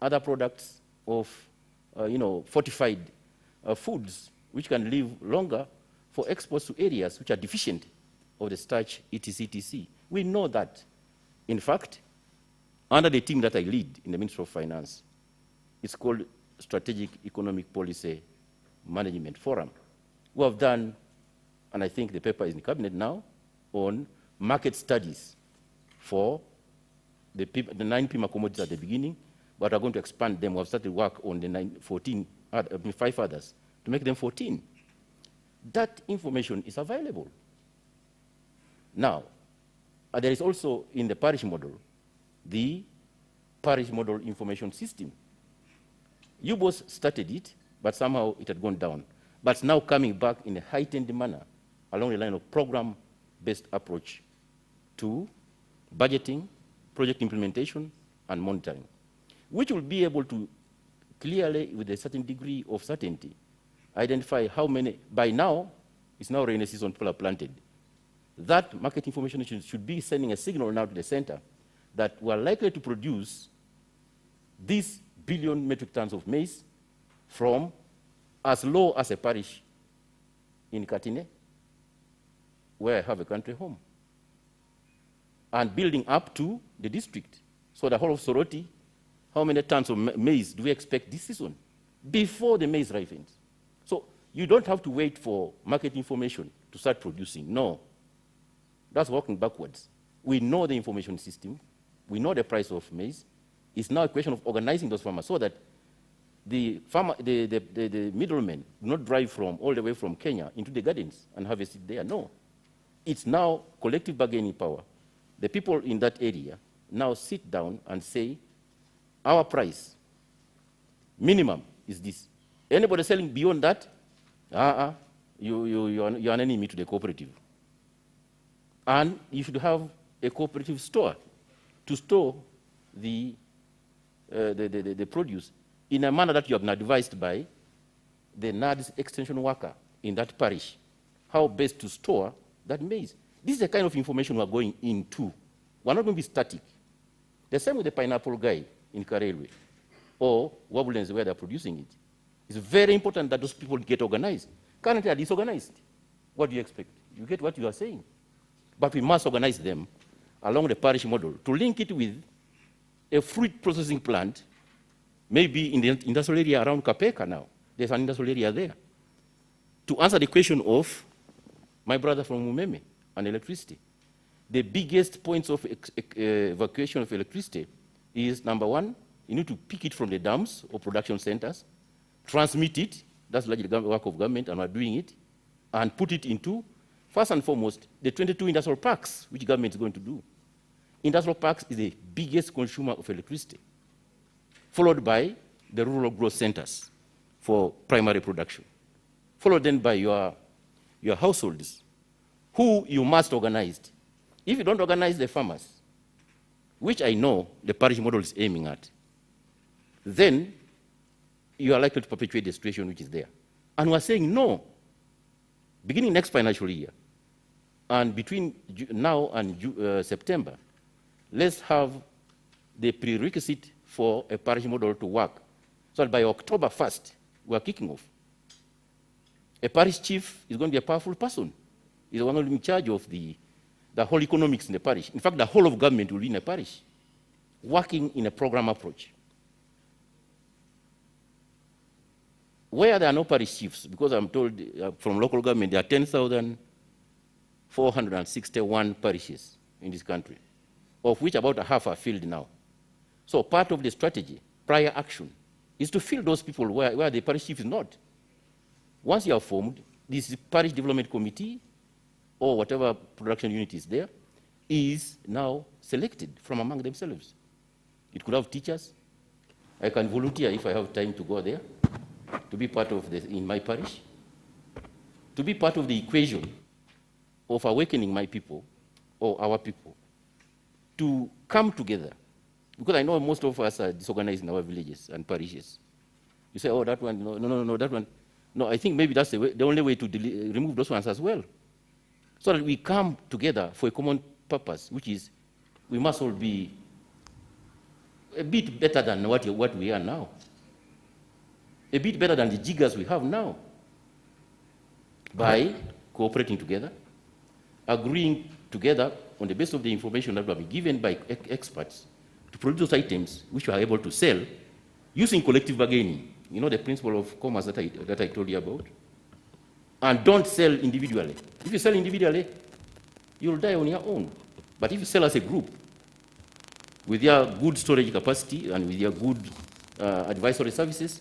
other products of fortified foods which can live longer for exports to areas which are deficient of the starch, etc., etc. We know that. In fact, under the team that I lead in the Ministry of Finance, it's called Strategic Economic Policy Management Forum. We have done, and I think the paper is in cabinet now, on market studies for the 9 PIMA commodities at the beginning, but we're going to expand them. We have started work on the 5 others to make them 14. That information is available. Now, there is also in the parish model the parish model information system. You both started it, but somehow it had gone down. But now coming back in a heightened manner along the line of program-based approach to budgeting, project implementation, and monitoring, which will be able to clearly, with a certain degree of certainty, identify how many, by now, it's now rainy season, people are planted. That market information should be sending a signal now to the center that we're likely to produce these billion metric tons of maize from as low as a parish in Katine, where I have a country home, and building up to the district. So the whole of Soroti, how many tons of maize do we expect this season before the maize ripens? So you don't have to wait for market information to start producing. No, that's working backwards. We know the information system. We know the price of maize. It's now a question of organizing those farmers so that the middlemen do not drive from all the way from Kenya into the gardens and harvest it there. No, it's now collective bargaining power. The people in that area now sit down and say, our price minimum is this. Anybody selling beyond that, you're an enemy to the cooperative. And you should have a cooperative store to store the produce in a manner that you have been advised by the NAD's extension worker in that parish, how best to store that maize. This is the kind of information we're going into. We're not going to be static. The same with the pineapple guy in Karelwe or Wabulenzi where they're producing it. It's very important that those people get organized. Currently, they are disorganized. What do you expect? You get what you are saying. But we must organize them along the parish model to link it with a fruit processing plant, maybe in the industrial area around Kapeka now. There's an industrial area there. To answer the question of my brother from Umeme and electricity, the biggest points of evacuation of electricity is, number one, you need to pick it from the dams or production centers, transmit it, that's largely the work of government, and we're doing it, and put it into, first and foremost, the 22 industrial parks, which government is going to do. Industrial parks is the biggest consumer of electricity, followed by the rural growth centers for primary production, followed then by your households, who you must organize. If you don't organize the farmers, which I know the parish model is aiming at, then you are likely to perpetuate the situation which is there. And we're saying no. Beginning next financial year, and between now and September, let's have the prerequisite for a parish model to work. So that by October 1st, we're kicking off. A parish chief is going to be a powerful person. He's the one in charge of the whole economics in the parish. In fact, the whole of government will be in a parish, working in a program approach. Where there are no parish chiefs, because I'm told from local government there are 10,461 parishes in this country, of which about half are filled now. So part of the strategy, prior action, is to fill those people where the parish chief is not. Once you are formed, this parish development committee or whatever production unit is there is now selected from among themselves. It could have teachers. I can volunteer if I have time to go there, to be part of in my parish, to be part of the equation of awakening my people or our people to come together. Because I know most of us are disorganized in our villages and parishes. You say, oh, that one, no, that one. No, I think maybe that's the only way to remove those ones as well. So that we come together for a common purpose, which is we must all be a bit better than what we are now. A bit better than the jiggers we have now. By cooperating together, agreeing together on the basis of the information that will be given by experts to produce those items which we are able to sell using collective bargaining. You know the principle of commerce that I told you about? And don't sell individually. If you sell individually, you'll die on your own. But if you sell as a group, with your good storage capacity and with your good advisory services,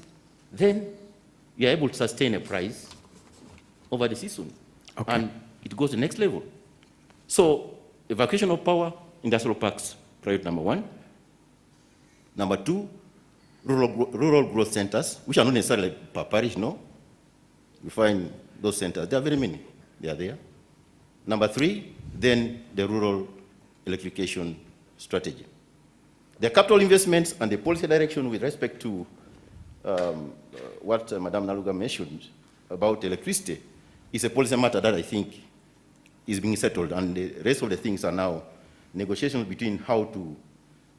then you're able to sustain a price over the season. Okay. And it goes to the next level. So, evacuation of power, industrial parks, priority number one. Number two, rural growth centers, which are not necessarily per parish, no. You find those centers, there are very many, they are there. Number three, then the rural electrification strategy. The capital investments and the policy direction with respect to what Madam Naluga mentioned about electricity is a policy matter that I think is being settled, and the rest of the things are now negotiations between how to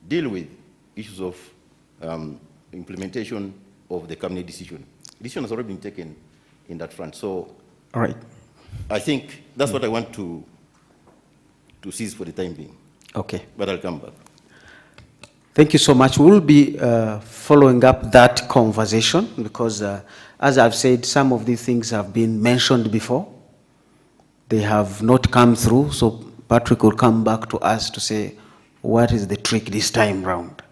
deal with issues of implementation of the cabinet decision. Decision has already been taken in that front. So, all right. I think that's what I want to seize for the time being. Okay. But I'll come back. Thank you so much. We'll be following up that conversation because, as I've said, some of these things have been mentioned before. They have not come through, so Patrick will come back to us to say, what is the trick this time round?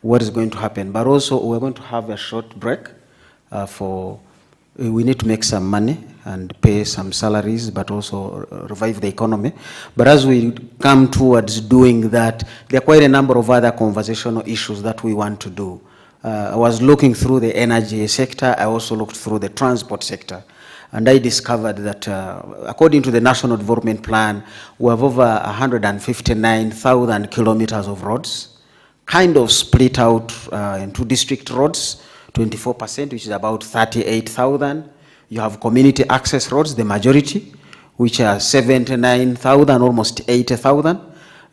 What is going to happen? But also, we're going to have a short break we need to make some money and pay some salaries, but also revive the economy. But as we come towards doing that, there are quite a number of other conversational issues that we want to do. I was looking through the energy sector. I also looked through the transport sector. And I discovered that according to the National Development Plan, we have over 159,000 kilometers of roads, kind of split out into district roads, 24%, which is about 38,000. You have community access roads, the majority, which are 79,000, almost 80,000.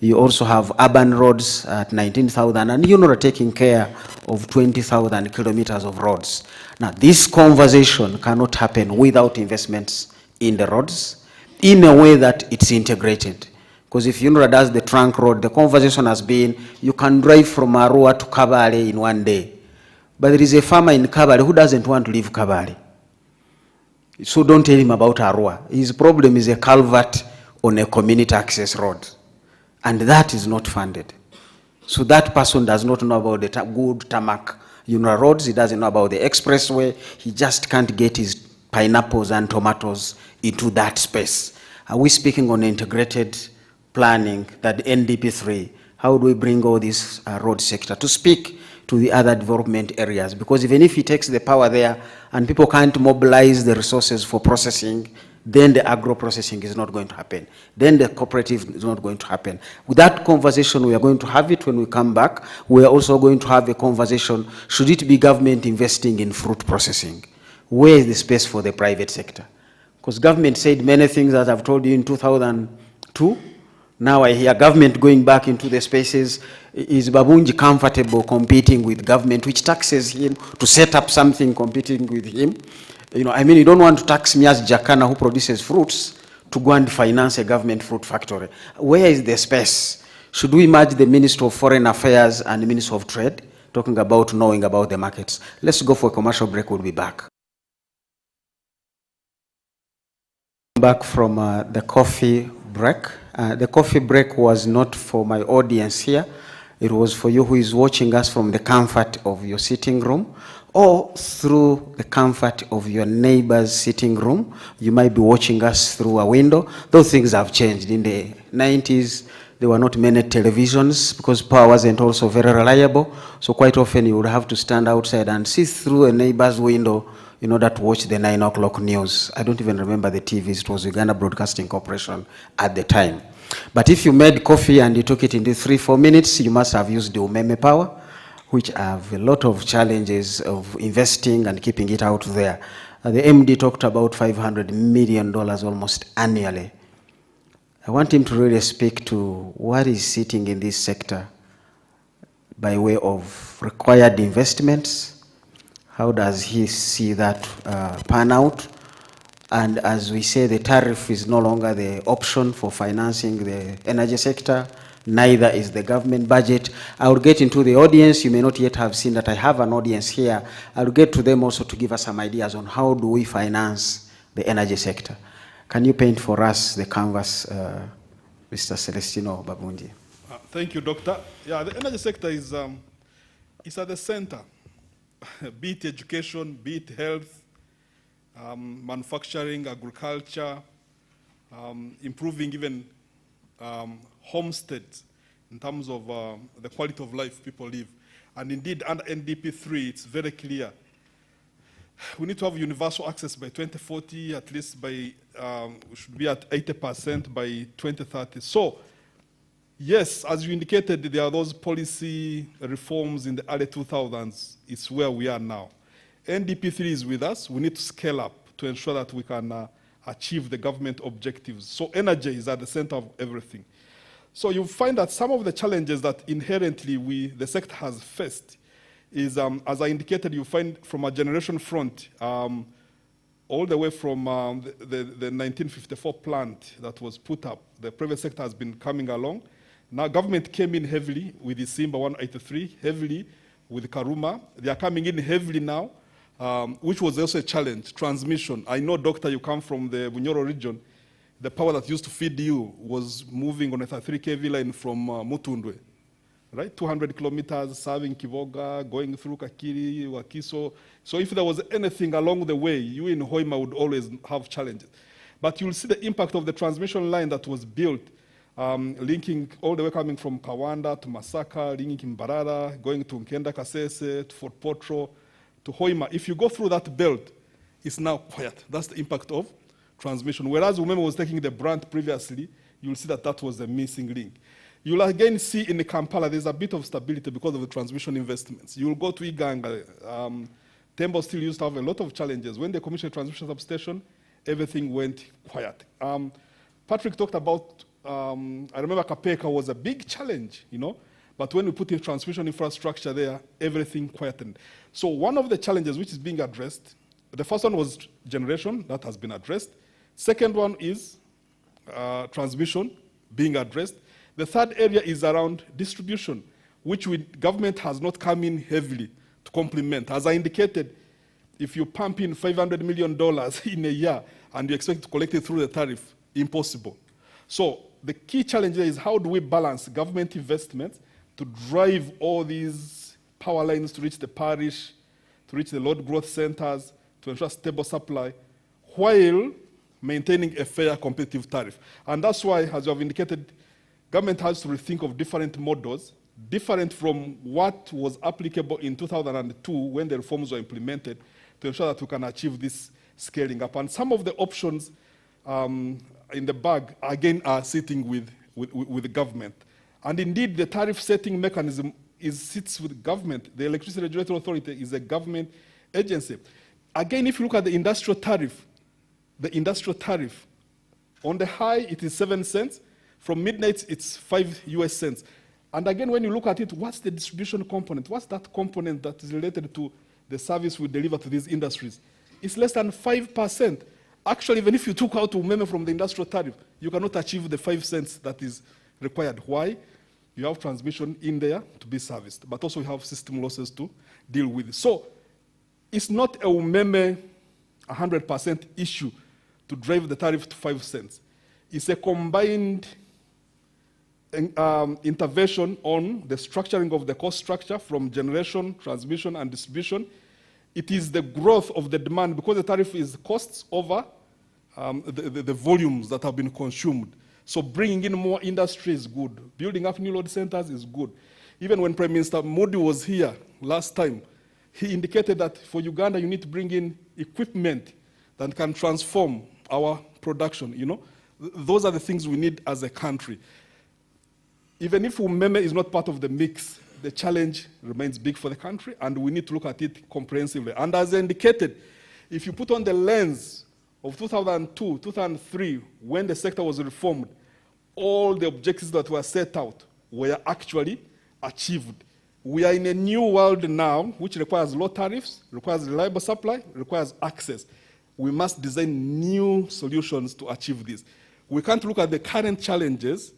You also have urban roads at 19,000, and you're taking care of 20,000 kilometers of roads. Now, this conversation cannot happen without investments in the roads in a way that it's integrated. Because if UNRA does the trunk road, the conversation has been, you can drive from Arua to Kabale in one day. But there is a farmer in Kabale who doesn't want to leave Kabale. So don't tell him about Arua. His problem is a culvert on a community access road. And that is not funded. So that person does not know about the good tarmac roads. He doesn't know about the expressway. He just can't get his pineapples and tomatoes into that space. Are we speaking on integrated planning, that NDP3? How do we bring all this road sector to speak to the other development areas? Because even if he takes the power there and people can't mobilize the resources for processing, then the agro-processing is not going to happen. Then the cooperative is not going to happen. With that conversation, we are going to have it when we come back. We are also going to have a conversation, should it be government investing in fruit processing? Where is the space for the private sector? Because government said many things, as I've told you, in 2002. Now I hear government going back into the spaces. Is Babunji comfortable competing with government, which taxes him to set up something competing with him? You don't want to tax me as Jakana who produces fruits to go and finance a government fruit factory. Where is the space? Should we merge the Minister of Foreign Affairs and the Minister of Trade, talking about knowing about the markets? Let's go for a commercial break. We'll be back. Back from the coffee break. The coffee break was not for my audience here. It was for you who is watching us from the comfort of your sitting room or through the comfort of your neighbor's sitting room. You might be watching us through a window. Those things have changed. In the 90s, there were not many televisions because power wasn't also very reliable. So quite often you would have to stand outside and see through a neighbor's window in order to watch the 9 o'clock news. I don't even remember the TVs. It was Uganda Broadcasting Corporation at the time. But if you made coffee and you took it in 3-4 minutes, you must have used the Umeme power, which have a lot of challenges of investing and keeping it out there. The MD talked about $500 million almost annually. I want him to really speak to what is sitting in this sector by way of required investments. How does he see that pan out? And as we say, the tariff is no longer the option for financing the energy sector. Neither is the government budget. I will get into the audience. You may not yet have seen that I have an audience here. I will get to them also to give us some ideas on how do we finance the energy sector. Can you paint for us the canvas, Mr. Celestino Babunji? Thank you, Doctor. Yeah, the energy sector is at the center, be it education, be it health, manufacturing, agriculture, improving even homesteads in terms of the quality of life people live. And indeed, under NDP 3, it's very clear. We need to have universal access by 2040, at least we should be at 80% by 2030. So, yes, as you indicated, there are those policy reforms in the early 2000s. It's where we are now. NDP 3 is with us. We need to scale up to ensure that we can achieve the government objectives. So energy is at the center of everything. So you find that some of the challenges that inherently the sector has faced is, as I indicated, you find from a generation front, all the way from the 1954 plant that was put up, the private sector has been coming along. Now government came in heavily with the Simba 183, heavily with Karuma. They are coming in heavily now, which was also a challenge. Transmission. I know, Doctor, you come from the Bunyoro region. The power that used to feed you was moving on a 33 kV line from Mutundwe, right? 200 kilometers, serving Kivoga, going through Kakiri, Wakiso. So if there was anything along the way, you in Hoima would always have challenges. But you'll see the impact of the transmission line that was built, linking all the way coming from Kawanda to Masaka, linking Mbarara, going to Nkenda Kasese, to Fort Potro, to Hoima. If you go through that belt, it's now quiet. That's the impact of transmission. Whereas Umeme was taking the brunt previously, you'll see that that was the missing link. You'll again see in the Kampala, there's a bit of stability because of the transmission investments. You'll go to Iganga. Tembo still used to have a lot of challenges. When they commissioned a transmission substation, everything went quiet. Patrick talked about, I remember Kapeka was a big challenge, but when we put in transmission infrastructure there, everything quietened. So one of the challenges which is being addressed, the first one was generation, that has been addressed. Second one is transmission being addressed. The third area is around distribution, which government has not come in heavily to complement. As I indicated, if you pump in $500 million in a year and you expect to collect it through the tariff, impossible. So the key challenge there is how do we balance government investments to drive all these power lines to reach the parish, to reach the load growth centers, to ensure stable supply, while maintaining a fair competitive tariff. And that's why, as you have indicated, government has to rethink of different models, different from what was applicable in 2002 when the reforms were implemented, to ensure that we can achieve this scaling up. And some of the options in the bag, again, are sitting with the government. And indeed, the tariff setting mechanism sits with government. The Electricity Regulatory Authority is a government agency. Again, if you look at the industrial tariff, on the high, it is 7 cents. From midnight, it's 5 US cents. And again, when you look at it, what's the distribution component? What's that component that is related to the service we deliver to these industries? It's less than 5%. Actually, even if you took out Umeme from the industrial tariff, you cannot achieve the 5 cents that is required. Why? You have transmission in there to be serviced, but also you have system losses to deal with. So it's not a Umeme 100% issue to drive the tariff to 5 cents. It's a combined intervention on the structuring of the cost structure from generation, transmission, and distribution. It is the growth of the demand, because the tariff is costs over the volumes that have been consumed. So bringing in more industry is good. Building up new load centers is good. Even when Prime Minister Modi was here last time, he indicated that for Uganda, you need to bring in equipment that can transform our production, Those are the things we need as a country. Even if Umeme is not part of the mix, the challenge remains big for the country, and we need to look at it comprehensively. And as indicated, if you put on the lens of 2002, 2003, when the sector was reformed, all the objectives that were set out were actually achieved. We are in a new world now, which requires low tariffs, requires reliable supply, requires access. We must design new solutions to achieve this. We can't look at the current challenges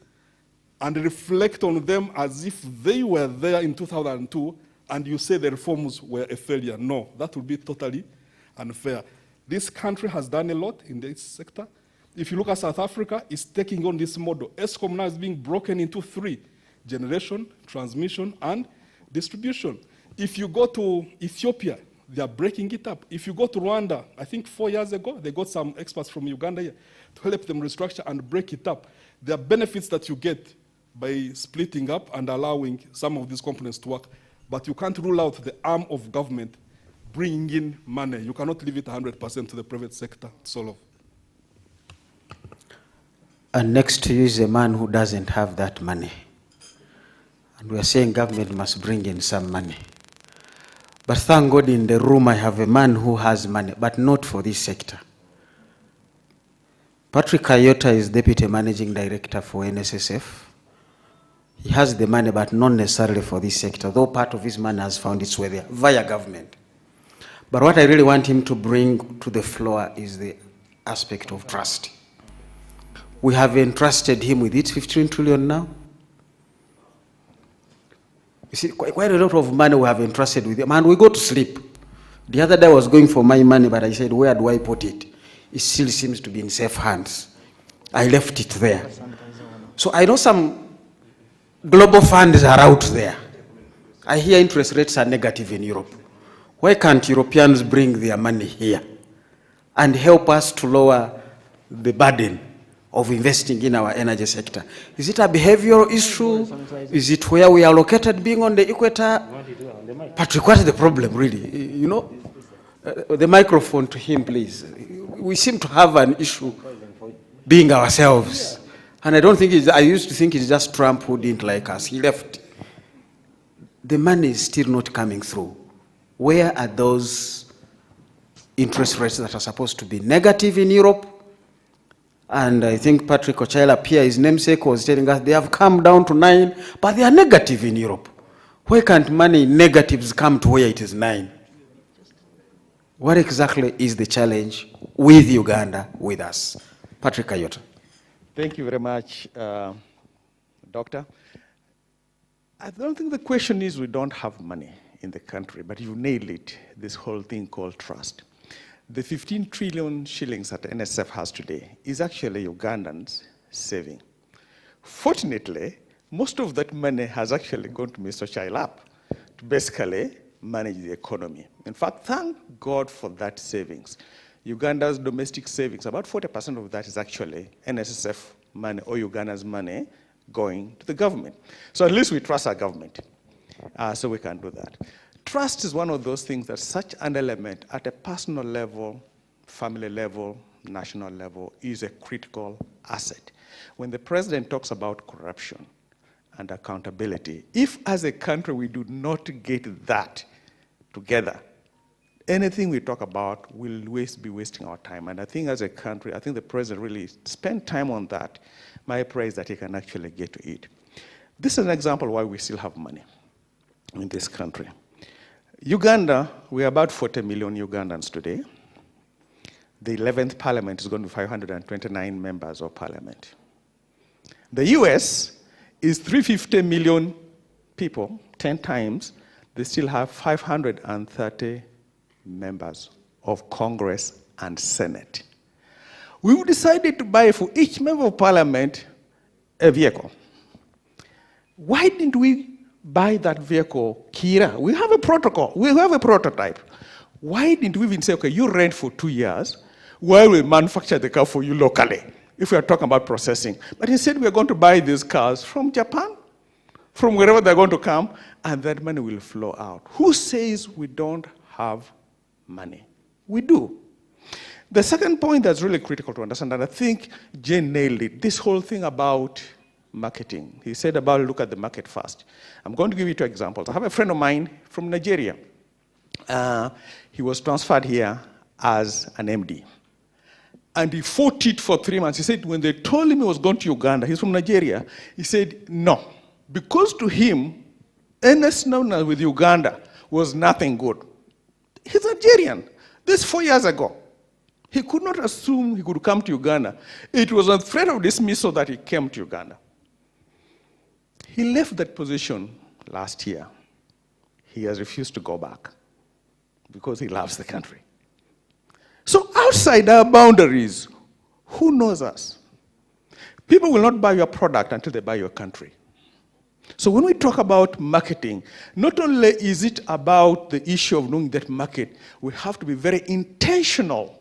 and reflect on them as if they were there in 2002 and you say the reforms were a failure. No, that would be totally unfair. This country has done a lot in this sector. If you look at South Africa, it's taking on this model. ESCOM now is being broken into 3: generation, transmission, and distribution. If you go to Ethiopia, they are breaking it up. If you go to Rwanda, I think 4 years ago, they got some experts from Uganda here to help them restructure and break it up. There are benefits that you get by splitting up and allowing some of these components to work. but you can't rule out the arm of government bringing in money. You cannot leave it 100% to the private sector to solve. And next to you is a man who doesn't have that money. And we are saying government must bring in some money. But thank God in the room I have a man who has money, but not for this sector. Patrick Kayota is Deputy Managing Director for NSSF. He has the money, but not necessarily for this sector, though part of his money has found its way there via government. But what I really want him to bring to the floor is the aspect of trust. We have entrusted him with it, 15 trillion now. You see, quite a lot of money we have entrusted with him, and we go to sleep. The other day I was going for my money, but I said, where do I put it? It still seems to be in safe hands. I left it there. So I know some global funds are out there. I hear interest rates are negative in Europe. Why can't Europeans bring their money here and help us to lower the burden of investing in our energy sector? Is it a behavioral issue? Is it where we are located being on the equator? Patrick, what is the problem really? You know, the microphone to him, please. We seem to have an issue being ourselves. And I don't think I used to think it's just Trump who didn't like us. He left. The money is still not coming through. Where are those interest rates that are supposed to be negative in Europe? And I think Patrick Ochaila, Pierre, his namesake, was telling us they have come down to 9, but they are negative in Europe. Why can't money negatives come to where it is 9? What exactly is the challenge with Uganda, with us? Patrick Kayota. Thank you very much, Doctor. I don't think the question is we don't have money in the country, but you nailed it, this whole thing called trust. The 15 trillion shillings that NSF has today is actually Ugandans saving. Fortunately, most of that money has actually gone to Mr. Chailap to basically manage the economy. In fact, thank God for that savings. Uganda's domestic savings, about 40% of that is actually NSSF money or Uganda's money going to the government. So at least we trust our government, so we can do that. Trust is one of those things that's such an element at a personal level, family level, national level, is a critical asset. When the president talks about corruption and accountability, if as a country we do not get that together, anything we talk about will be wasting our time. And I think as a country, I think the president really spent time on that. My prayer is that he can actually get to it. This is an example why we still have money in this country. Uganda, we are about 40 million Ugandans today. The 11th parliament is going to be 529 members of parliament. The US is 350 million people, 10 times. They still have 530 members of Congress and Senate. We decided to buy for each member of parliament a vehicle. Why didn't we buy that vehicle, Kira? We have a protocol, we have a prototype. Why didn't we even say, okay, you rent for 2 years while we manufacture the car for you locally, if we are talking about processing? But instead, we are going to buy these cars from Japan, from wherever they're going to come, and that money will flow out. Who says we don't have money? We do. The second point that's really critical to understand, and I think Jane nailed it, this whole thing about marketing. He said about look at the market first. I'm going to give you 2 examples. I have a friend of mine from Nigeria. He was transferred here as an MD. And he fought it for 3 months. He said when they told him he was going to Uganda, he's from Nigeria, he said no. Because to him, Ernest Nauna with Uganda was nothing good. He's Nigerian. This 4 years ago. He could not assume he could come to Uganda. It was a threat of dismissal that he came to Uganda. He left that position last year. He has refused to go back because he loves the country. So outside our boundaries, who knows us? People will not buy your product until they buy your country. So when we talk about marketing, not only is it about the issue of knowing that market, we have to be very intentional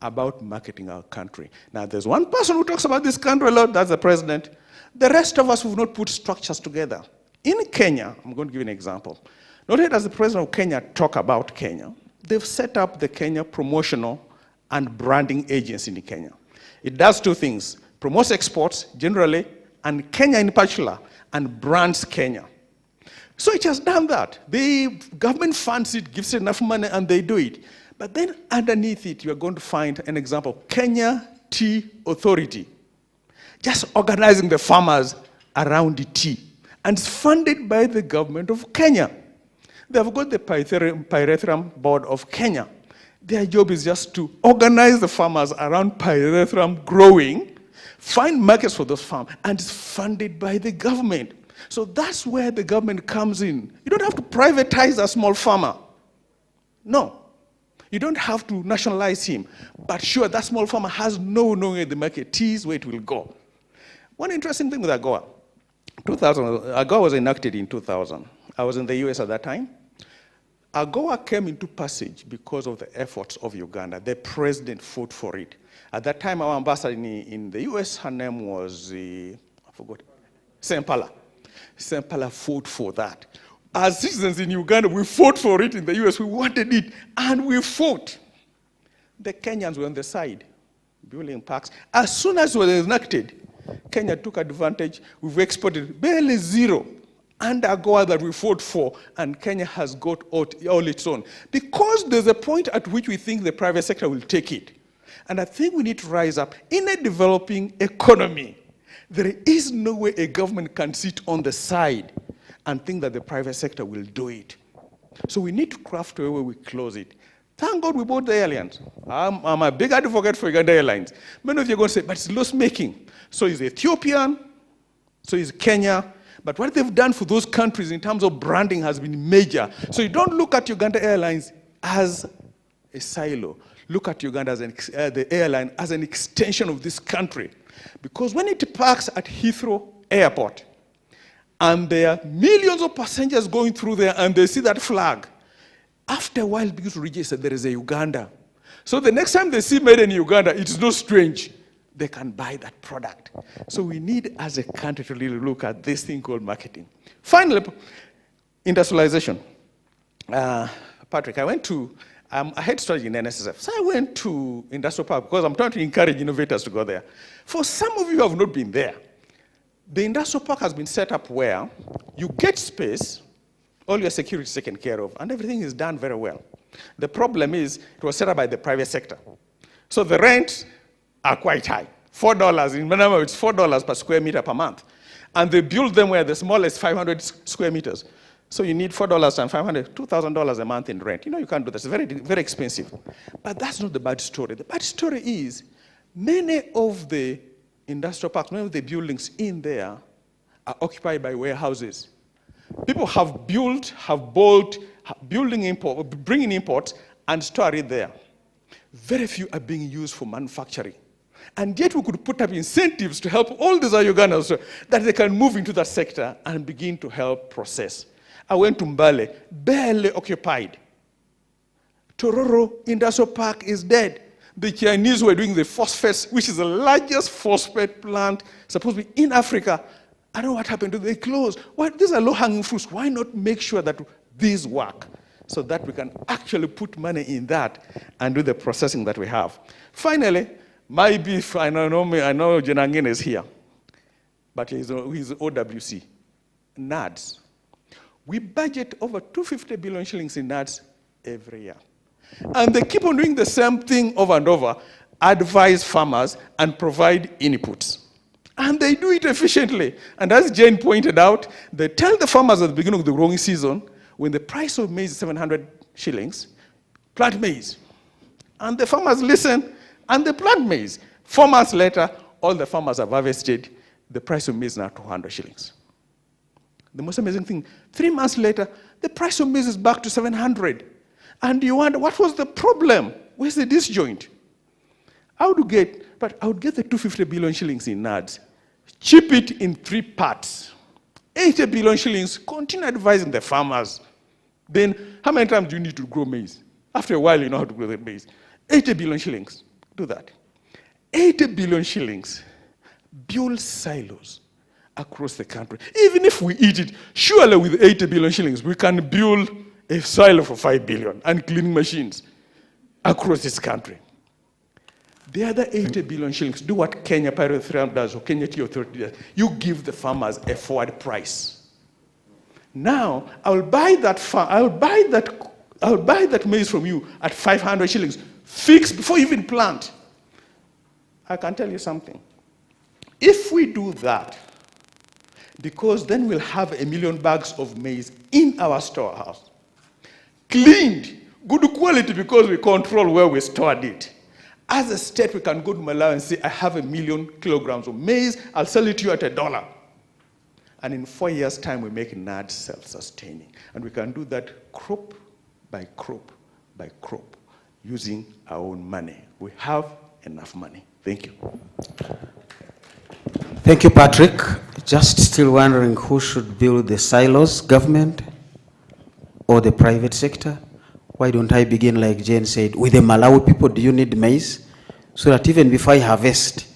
about marketing our country. Now, there's one person who talks about this country a lot, that's the president. The rest of us have not put structures together. In Kenya, I'm going to give you an example. Not only does the president of Kenya talk about Kenya, they've set up the Kenya Promotional and Branding Agency in Kenya. It does two things: promotes exports generally, and Kenya in particular, and brands Kenya. So it has done that. The government funds it, gives it enough money, and they do it. But then underneath it, you're going to find an example: Kenya Tea Authority, just organizing the farmers around the tea, and it's funded by the government of Kenya. They've got the Pyrethrum Board of Kenya. Their job is just to organize the farmers around pyrethrum growing, find markets for those farms, and it's funded by the government. So that's where the government comes in. You don't have to privatize a small farmer. No. You don't have to nationalize him. But sure, that small farmer has no where the market is, where it will go. One interesting thing with AGOA. AGOA was enacted in 2000. I was in the US at that time. AGOA came into passage because of the efforts of Uganda. The president fought for it. At that time, our ambassador in the US, her name was, I forgot, Sempala. Sempala fought for that. As citizens in Uganda, we fought for it in the US. We wanted it, and we fought. The Kenyans were on the side, building parks. As soon as it was enacted, Kenya took advantage. We've exported barely zero under AGOA that we fought for, and Kenya has got all its own. Because there's a point at which we think the private sector will take it. And I think we need to rise up. In a developing economy, there is no way a government can sit on the side and think that the private sector will do it. So we need to craft a way we close it. Thank God we bought the airlines. I'm a big advocate for Uganda Airlines. Many of you are going to say, but it's loss-making. So is Ethiopian, so is Kenya. But what they've done for those countries in terms of branding has been major. So you don't look at Uganda Airlines as a silo. Look at Uganda as the airline as an extension of this country. Because when it parks at Heathrow Airport, and there are millions of passengers going through there, and they see that flag, after a while, because register there is a Uganda. So the next time they see made in Uganda, it's not strange. They can buy that product. So we need, as a country, to really look at this thing called marketing. Finally, industrialization. Patrick, I had studied in NSSF. So I went to Industrial Park because I'm trying to encourage innovators to go there. For some of you who have not been there, the Industrial Park has been set up where you get space, all your security is taken care of, and everything is done very well. The problem is it was set up by the private sector. So the rents are quite high. $4, in Manama it's $4 per square meter per month. And they build them where the smallest 500 square meters. So you need $4 and $500, $2,000 a month in rent. You know you can't do this, it's very, very expensive. But that's not the bad story. The bad story is many of the industrial parks, many of the buildings in there are occupied by warehouses. People have bought, bringing imports and store it there. Very few are being used for manufacturing. And yet we could put up incentives to help all these Ugandans so that they can move into that sector and begin to help process. I went to Mbale, barely occupied. Tororo Industrial Park is dead. The Chinese were doing the phosphates, which is the largest phosphate plant supposed to be in Africa. I don't know what happened to them. They closed. Well, these are low-hanging fruits. Why not make sure that these work so that we can actually put money in that and do the processing that we have? Finally, my beef, I know Jenangin is here, but he's OWC, NADS. We budget over 250 billion shillings in NADS every year. And they keep on doing the same thing over and over, advise farmers and provide inputs. And they do it efficiently. And as Jane pointed out, they tell the farmers at the beginning of the growing season, when the price of maize is 700 shillings, plant maize. And the farmers listen, and they plant maize. 4 months later, all the farmers have harvested. The price of maize is now 200 shillings. The most amazing thing, 3 months later, the price of maize is back to 700. And you wonder, what was the problem? Where's the disjoint? I would get the 250 billion shillings in NADS, chip it in 3 parts. 80 billion shillings, continue advising the farmers. Then, how many times do you need to grow maize? After a while, you know how to grow the maize. 80 billion shillings, do that. 80 billion shillings, build silos, across the country. Even if we eat it, surely with 80 billion shillings, we can build a silo for 5 billion and cleaning machines across this country. The other 80 billion shillings, do what Kenya Pilot 300 does or Kenya Tea Authority does. You give the farmers a forward price. Now, I'll buy that maize from you at 500 shillings, fixed before you even plant. I can tell you something. If we do that, because then we'll have 1 million bags of maize in our storehouse, cleaned, good quality because we control where we stored it. As a state, we can go to Malawi and say, I have 1 million kilograms of maize, I'll sell it to you at $1. And in 4 years' time, we make NAD self-sustaining. And we can do that crop by crop by crop using our own money. We have enough money. Thank you. Thank you, Patrick. Just still wondering who should build the silos, government or the private sector? Why don't I begin like Jane said, with the Malawi people, do you need maize? So that even before I harvest,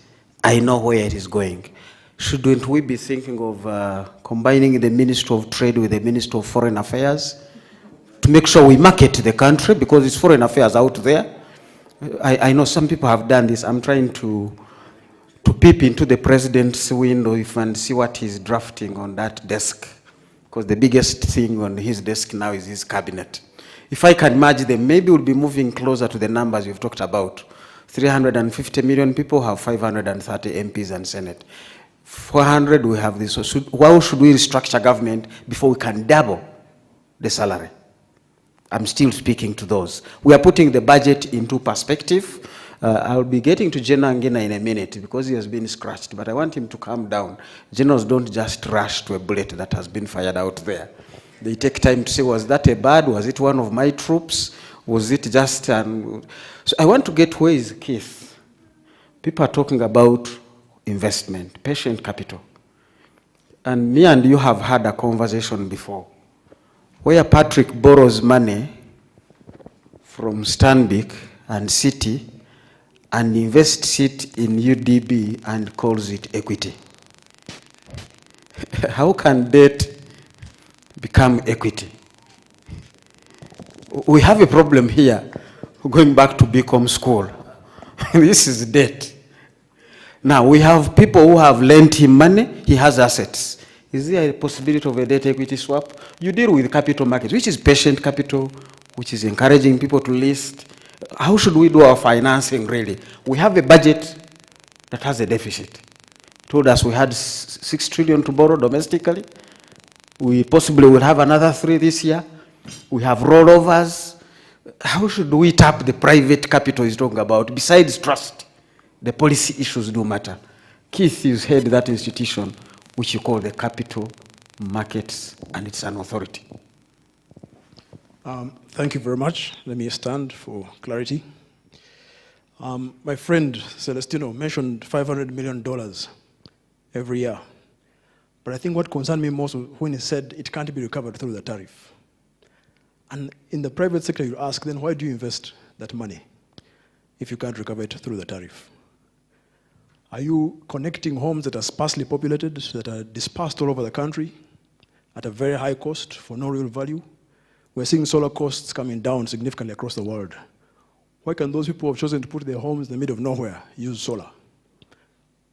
I know where it is going. Shouldn't we be thinking of combining the Ministry of Trade with the Ministry of Foreign Affairs to make sure we market the country, because it's foreign affairs out there? I know some people have done this. I'm trying to peep into the president's window and see what he's drafting on that desk, because the biggest thing on his desk now is his cabinet. If I can merge them, maybe we'll be moving closer to the numbers you've talked about. 350 million people have 530 MPs and Senate. 400, we have this. So how should we restructure government before we can double the salary? I'm still speaking to those. We are putting the budget into perspective. I'll be getting to General Ngina in a minute because he has been scratched, but I want him to calm down. Generals don't just rush to a bullet that has been fired out there. They take time to say, was that a bird? Was it one of my troops? Was it just So I want to get where is Keith. People are talking about investment, patient capital. And me and you have had a conversation before where Patrick borrows money from Stanbic and Citi and invests it in UDB and calls it equity. How can debt become equity? We have a problem here, going back to BCom school. This is debt. Now, we have people who have lent him money, he has assets. Is there a possibility of a debt equity swap? You deal with capital markets, which is patient capital, which is encouraging people to list. How should we do our financing, really? We have a budget that has a deficit. Told us we had 6 trillion to borrow domestically. We possibly will have another 3 this year. We have rollovers. How should we tap the private capital he's talking about? Besides trust, the policy issues do matter. Keith, you head that institution, which you call the Capital Markets, and it's an authority. Thank you very much. Let me stand for clarity. My friend Celestino mentioned $500 million every year. But I think what concerned me most was when he said it can't be recovered through the tariff. And in the private sector, you ask, then why do you invest that money if you can't recover it through the tariff? Are you connecting homes that are sparsely populated, that are dispersed all over the country at a very high cost for no real value? We're seeing solar costs coming down significantly across the world. Why can those people who have chosen to put their homes in the middle of nowhere use solar?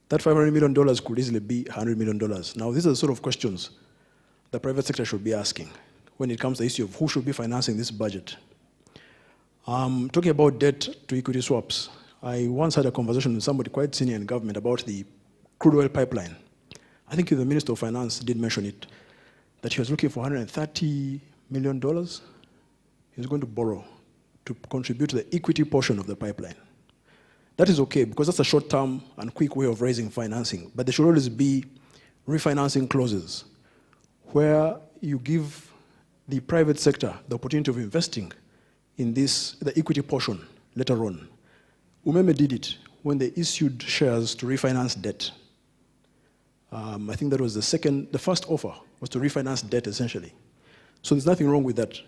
That $500 million could easily be $100 million. Now, these are the sort of questions the private sector should be asking when it comes to the issue of who should be financing this budget. Talking about debt to equity swaps, I once had a conversation with somebody quite senior in government about the crude oil pipeline. I think the Minister of Finance did mention it, that he was looking for $130 million. He was going to borrow to contribute to the equity portion of the pipeline. That is okay, because that's a short-term and quick way of raising financing. But there should always be refinancing clauses where you give the private sector the opportunity of investing in the equity portion later on. Umeme did it when they issued shares to refinance debt. I think that was the first offer was to refinance debt essentially. So there's nothing wrong with that,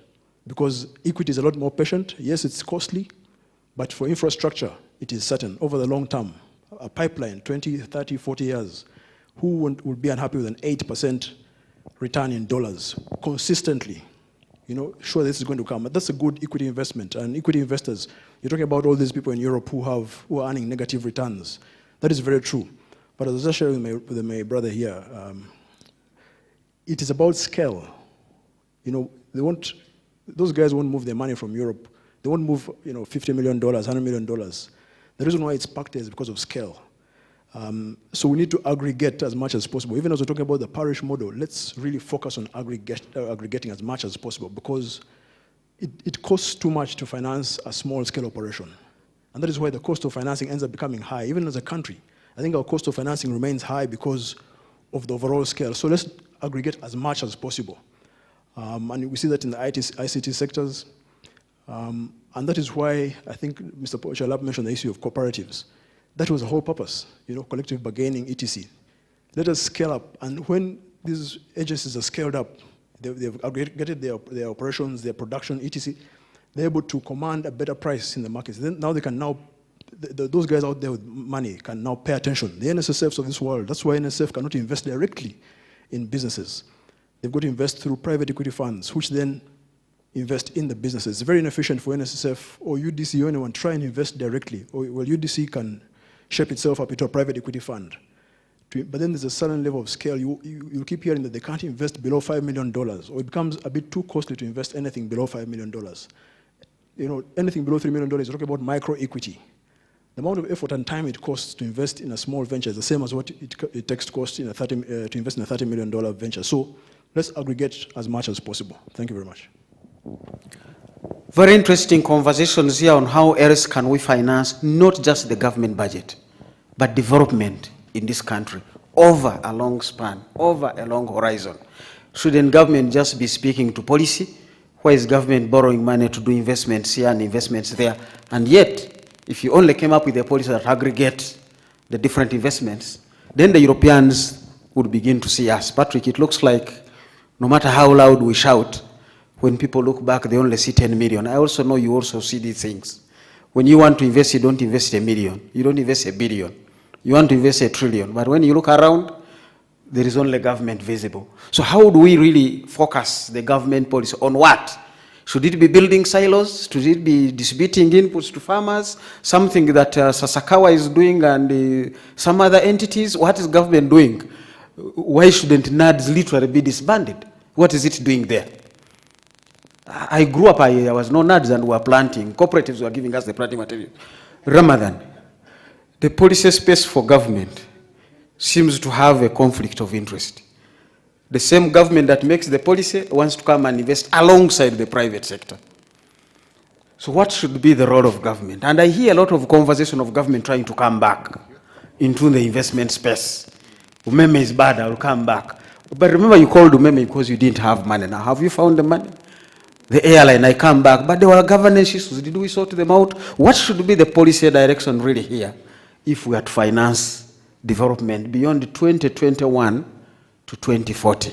because equity is a lot more patient. Yes, it's costly, but for infrastructure, it is certain over the long term. A pipeline, 20, 30, 40 years, would be unhappy with an 8% return in dollars consistently? You know, sure, this is going to come, but that's a good equity investment. And equity investors, you're talking about all these people in Europe who are earning negative returns. That is very true. But as I was just sharing with my brother here, it is about scale. You know, those guys won't move their money from Europe. They won't move, you know, $50 million, $100 million. The reason why it's parked there is because of scale. So we need to aggregate as much as possible. Even as we're talking about the parish model, let's really focus on aggregating as much as possible, because it costs too much to finance a small-scale operation. And that is why the cost of financing ends up becoming high, even as a country. I think our cost of financing remains high because of the overall scale. So let's aggregate as much as possible. And we see that in the ICT sectors. And that is why I think Mr. Chalap mentioned the issue of cooperatives. That was the whole purpose, you know, collective bargaining, etc. Let us scale up. And when these agencies are scaled up, they've aggregated their operations, their production, etc. They're able to command a better price in the markets. Then now they can those guys out there with money can now pay attention. The NSSFs of this world, that's why NSF cannot invest directly in businesses. They've got to invest through private equity funds, which then invest in the businesses. It's very inefficient for NSSF or UDC or anyone try and invest directly. Well, UDC can shape itself up into a private equity fund. But then there's a certain level of scale. You keep hearing that they can't invest below $5 million, or it becomes a bit too costly to invest anything below $5 million. You know, anything below $3 million, you're talking about micro equity. The amount of effort and time it costs to invest in a small venture is the same as what it takes to invest in a $30 million venture. So let's aggregate as much as possible. Thank you very much. Very interesting conversations here on how else can we finance not just the government budget, but development in this country over a long span, over a long horizon. Shouldn't government just be speaking to policy? Why is government borrowing money to do investments here and investments there? And yet, if you only came up with a policy that aggregates the different investments, then the Europeans would begin to see us. Patrick, it looks like no matter how loud we shout, when people look back, they only see 10 million. I also know you also see these things. When you want to invest, you don't invest $1 million. You don't invest $1 billion. You want to invest $1 trillion. But when you look around, there is only government visible. So how do we really focus the government policy on what? Should it be building silos? Should it be distributing inputs to farmers? Something that Sasakawa is doing and some other entities? What is government doing? Why shouldn't NADS literally be disbanded? What is it doing there? I grew up, I was no NADS and we were planting. Cooperatives were giving us the planting material. Ramadan, the policy space for government seems to have a conflict of interest. The same government that makes the policy wants to come and invest alongside the private sector. So what should be the role of government? And I hear a lot of conversation of government trying to come back into the investment space. Umeme is bad, I will come back. But remember, you called Umeme because you didn't have money. Now, have you found the money? The airline, I come back, but there were governance issues. Did we sort them out? What should be the policy direction really here if we are to finance development beyond 2021 to 2040?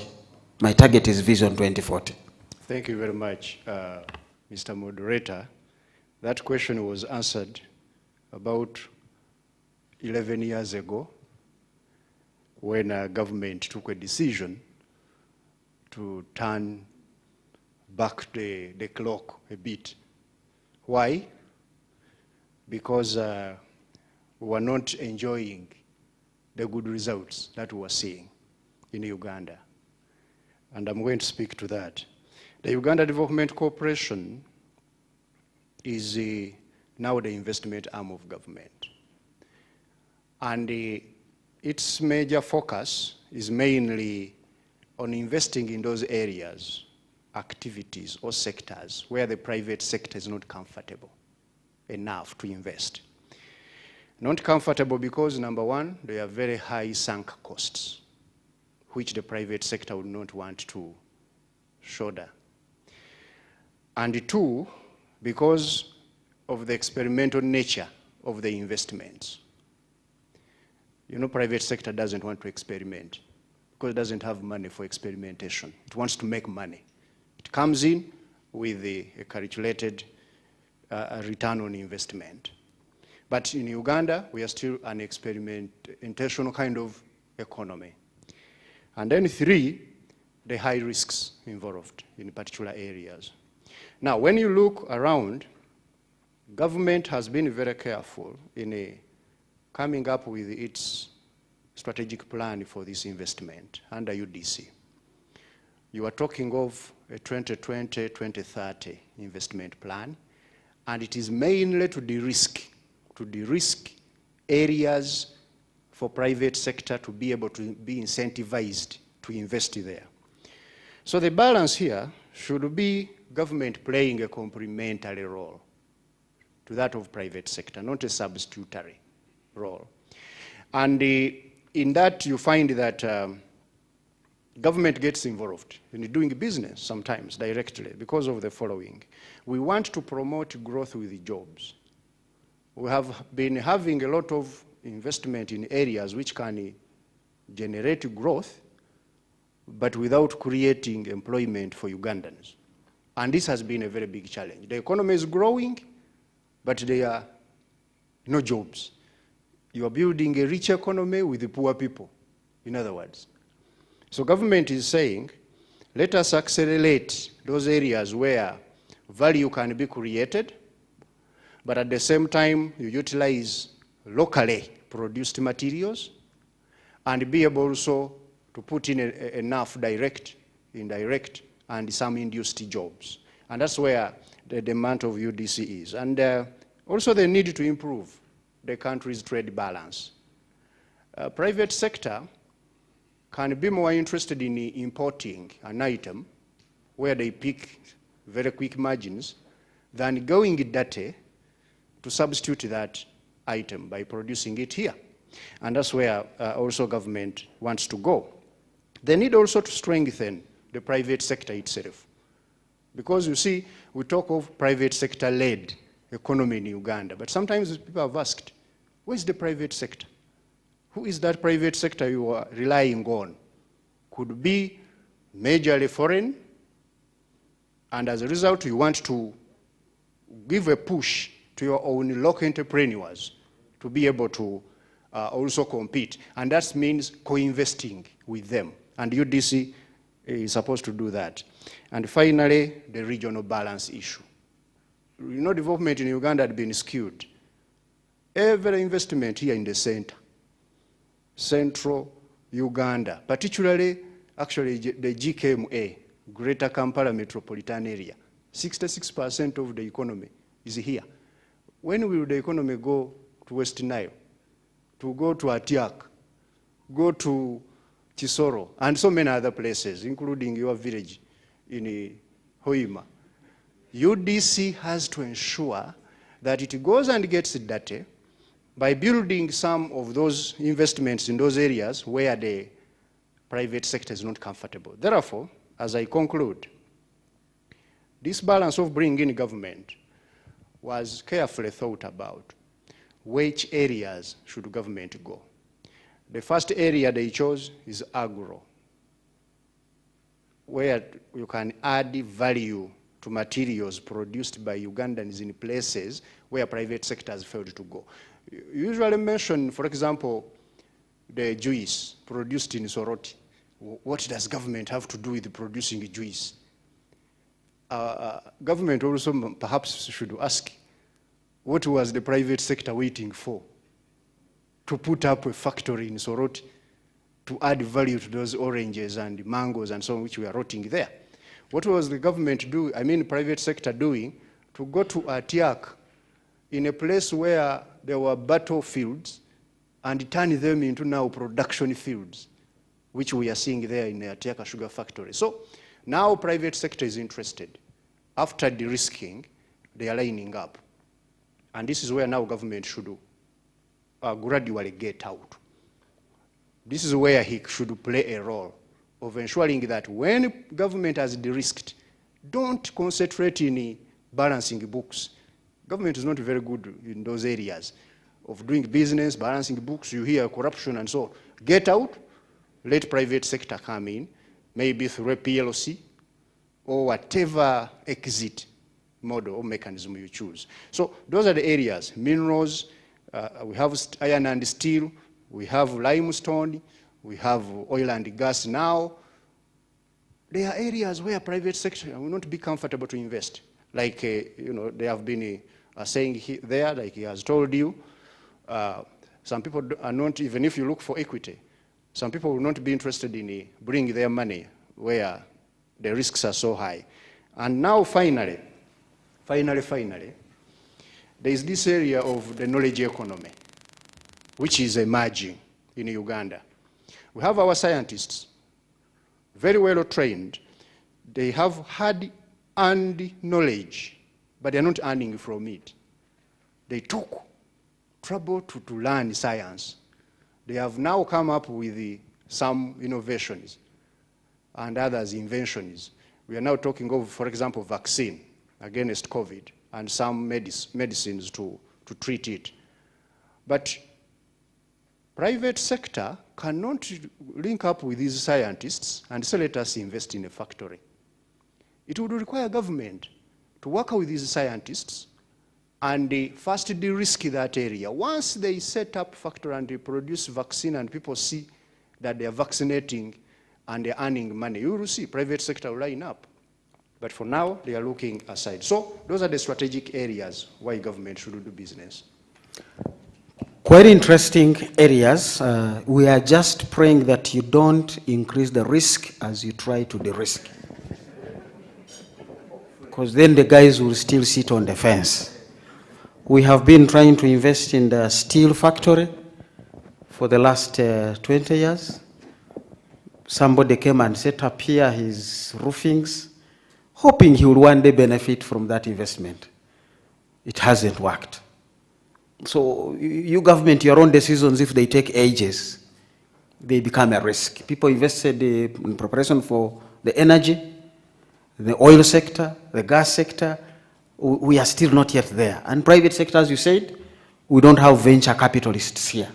My target is Vision 2040. Thank you very much, Mr. Moderator. That question was answered about 11 years ago when our government took a decision to turn back the clock a bit. Why? Because we were not enjoying the good results that we were seeing in Uganda. And I'm going to speak to that. The Uganda Development Corporation is now the investment arm of government. And its major focus is mainly on investing in those areas, activities or sectors where the private sector is not comfortable enough to invest. Not comfortable because, number one, they have very high sunk costs, which the private sector would not want to shoulder. And two, because of the experimental nature of the investments. You know, private sector doesn't want to experiment because it doesn't have money for experimentation. It wants to make money. It comes in with a calculated return on investment. But in Uganda, we are still an experimentation kind of economy. And then 3, the high risks involved in particular areas. Now, when you look around, government has been very careful in coming up with its strategic plan for this investment under UDC. You are talking of a 2020-2030 investment plan, and it is mainly to de-risk areas for private sector to be able to be incentivized to invest there. So the balance here should be government playing a complementary role to that of private sector, not a substitutory role. And in that you find that government gets involved in doing business sometimes directly because of the following. We want to promote growth with jobs. We have been having a lot of investment in areas which can generate growth, but without creating employment for Ugandans. And this has been a very big challenge. The economy is growing, but there are no jobs. You are building a rich economy with the poor people, in other words. So government is saying, let us accelerate those areas where value can be created, but at the same time, you utilize locally produced materials and be able also to put in enough direct, indirect, and some induced jobs. And that's where the demand of UDC is. And also the need to improve the country's trade balance. Private sector can be more interested in importing an item where they pick very quick margins than going dirty to substitute that item by producing it here. And that's where also government wants to go. They need also to strengthen the private sector itself. Because you see, we talk of private sector-led economy in Uganda, but sometimes people have asked, where's the private sector? Who is that private sector you are relying on? Could be majorly foreign, and as a result, you want to give a push to your own local entrepreneurs to be able to also compete. And that means co-investing with them. And UDC is supposed to do that. And finally, the regional balance issue. You know, development in Uganda had been skewed. Every investment here in the center, central Uganda, particularly actually the GKMA, Greater Kampala Metropolitan Area, 66% of the economy is here. When will the economy go to West Nile, to go to Atiak, go to Chisoro, and so many other places, including your village in Hoima? UDC has to ensure that it goes and gets dirty by building some of those investments in those areas where the private sector is not comfortable. Therefore, as I conclude, this balance of bringing in government was carefully thought about. Which areas should government go? The first area they chose is agro, where you can add value to materials produced by Ugandans in places where private sector has failed to go. You usually mention, for example, the juice produced in Soroti. What does government have to do with producing juice? Government also perhaps should ask, what was the private sector waiting for to put up a factory in Soroti to add value to those oranges and mangoes and so on, which we are rotting there? What was the government doing, private sector doing, to go to Atiak in a place where there were battlefields and turn them into now production fields, which we are seeing there in the Atiaka Sugar Factory. So now private sector is interested. After de-risking, they are lining up. And this is where now government should gradually get out. This is where he should play a role of ensuring that when government has de-risked, don't concentrate in balancing books. Government is not very good in those areas of doing business, balancing books. You hear corruption and so on. Get out, let private sector come in, maybe through a PLC or whatever exit model or mechanism you choose. So those are the areas. Minerals, we have iron and steel, we have limestone, we have oil and gas now. There are areas where private sector will not be comfortable to invest. Like, you know, they have been saying there, like he has told you, some people are not, even if you look for equity, some people will not be interested in bringing their money where the risks are so high. And now finally, there is this area of the knowledge economy, which is emerging in Uganda. We have our scientists, very well trained. They have had earned knowledge, but they're not earning from it. They took trouble to learn science. They have now come up with some innovations and others inventions. We are now talking of, for example, vaccine against COVID and some medicines to treat it. But private sector cannot link up with these scientists and say, let us invest in a factory. It would require government to work with these scientists and first de-risk that area. Once they set up factory and they produce vaccine and people see that they are vaccinating and they're earning money, you will see private sector will line up. But for now, they are looking aside. So those are the strategic areas why government should do business. Quite interesting areas. We are just praying that you don't increase the risk as you try to de-risk. Because then the guys will still sit on the fence. We have been trying to invest in the steel factory for the last 20 years. Somebody came and set up here his roofings, hoping he will one day benefit from that investment. It hasn't worked. So you government, your own decisions, if they take ages, they become a risk. People invested in preparation for the energy, the oil sector, the gas sector. We are still not yet there. And private sector, as you said, we don't have venture capitalists here.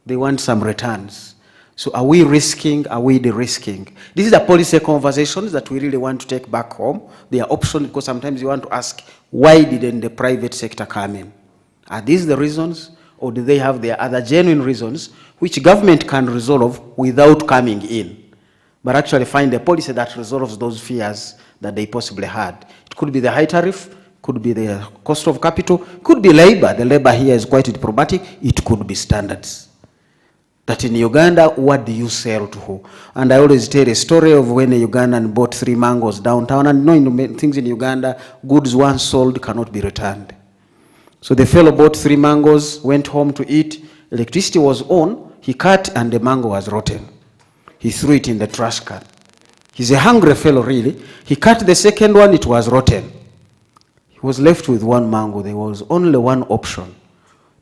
They want some returns. So are we risking, are we de-risking? This is the policy conversations that we really want to take back home. They are optional because sometimes you want to ask, why didn't the private sector come in? Are these the reasons, or do they have their other genuine reasons which government can resolve without coming in, but actually find a policy that resolves those fears that they possibly had? It could be the high tariff, could be the cost of capital, could be labor. The labor here is quite diplomatic. It could be standards. That in Uganda, what do you sell to who? And I always tell a story of when a Ugandan bought 3 mangoes downtown, and knowing things in Uganda, goods once sold cannot be returned. So the fellow bought 3 mangoes, went home to eat. Electricity was on. He cut and the mango was rotten. He threw it in the trash can. He's a hungry fellow, really. He cut the second one, it was rotten. He was left with 1 mango. There was only one option: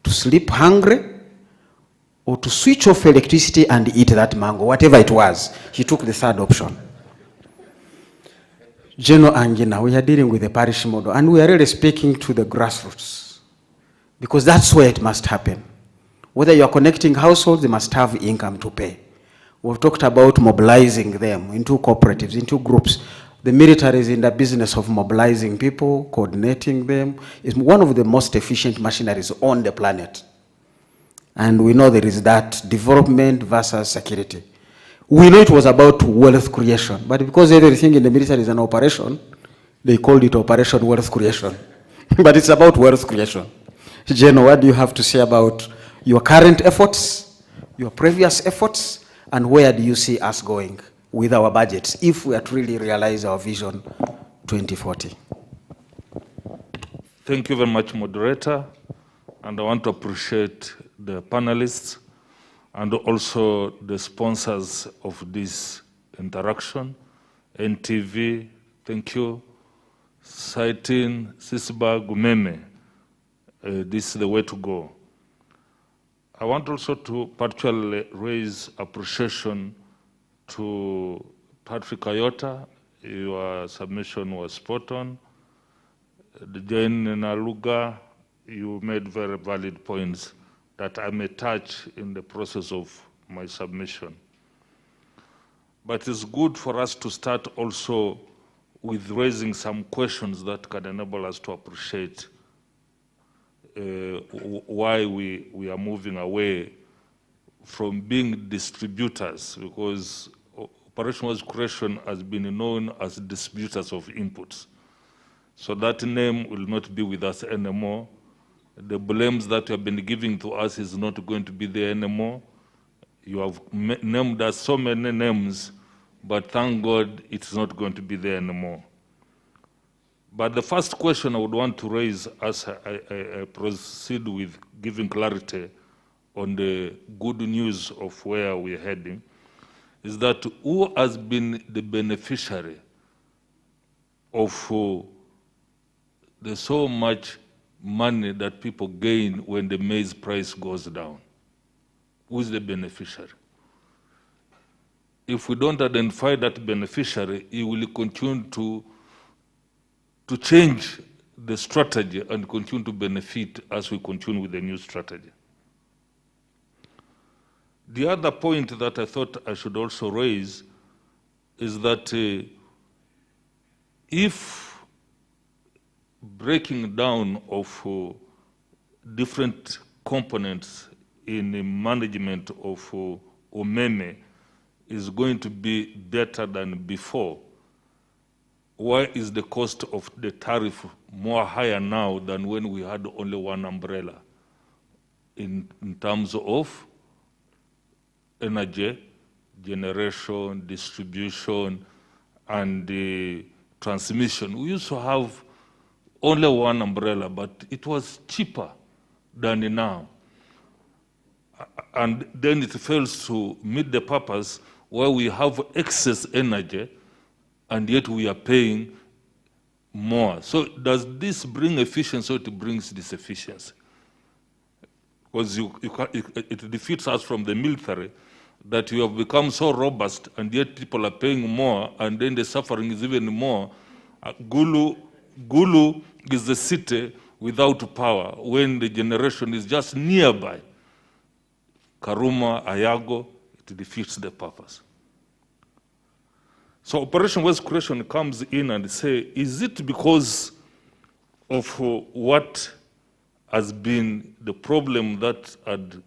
to sleep hungry or to switch off electricity and eat that mango, whatever it was. He took the third option. General Angina, we are dealing with a parish model, and we are really speaking to the grassroots, because that's where it must happen. Whether you are connecting households, they must have income to pay. We've talked about mobilizing them into cooperatives, into groups. The military is in the business of mobilizing people, coordinating them. It's one of the most efficient machineries on the planet. And we know there is that development versus security. We know it was about wealth creation, but because everything in the military is an operation, they called it Operation Wealth Creation. But it's about wealth creation. Jeno, what do you have to say about your current efforts, your previous efforts, and where do you see us going with our budgets if we are to really realize our vision 2040? Thank you very much, moderator. And I want to appreciate the panelists and also the sponsors of this interaction. NTV, thank you. Saitin, Sisba, Gumeme, this is the way to go. I want also to particularly raise appreciation to Patrick Ayota. Your submission was spot on. Jane Naluga, you made very valid points that I may touch in the process of my submission. But it's good for us to start also with raising some questions that can enable us to appreciate why we are moving away from being distributors, because Operation Wealth Creation has been known as distributors of inputs. So that name will not be with us anymore. The blames that you have been giving to us is not going to be there anymore. You have named us so many names, but thank God it's not going to be there anymore. But the first question I would want to raise as I proceed with giving clarity on the good news of where we're heading is that who has been the beneficiary of the so much money that people gain when the maize price goes down? Who is the beneficiary? If we don't identify that beneficiary, he will continue to change the strategy and continue to benefit as we continue with the new strategy. The other point that I thought I should also raise is that if breaking down of different components in the management of Umeme is going to be better than before, why is the cost of the tariff more higher now than when we had only one umbrella in terms of energy, generation, distribution, and transmission? We used to have only one umbrella, but it was cheaper than now. And then it fails to meet the purpose where we have excess energy and yet we are paying more. So does this bring efficiency or it brings this efficiency? Because it defeats us from the military that you have become so robust and yet people are paying more and then the suffering is even more. Gulu is the city without power when the generation is just nearby. Karuma, Ayago, it defeats the purpose. So Operation Wealth Creation comes in and say, is it because of what has been the problem that had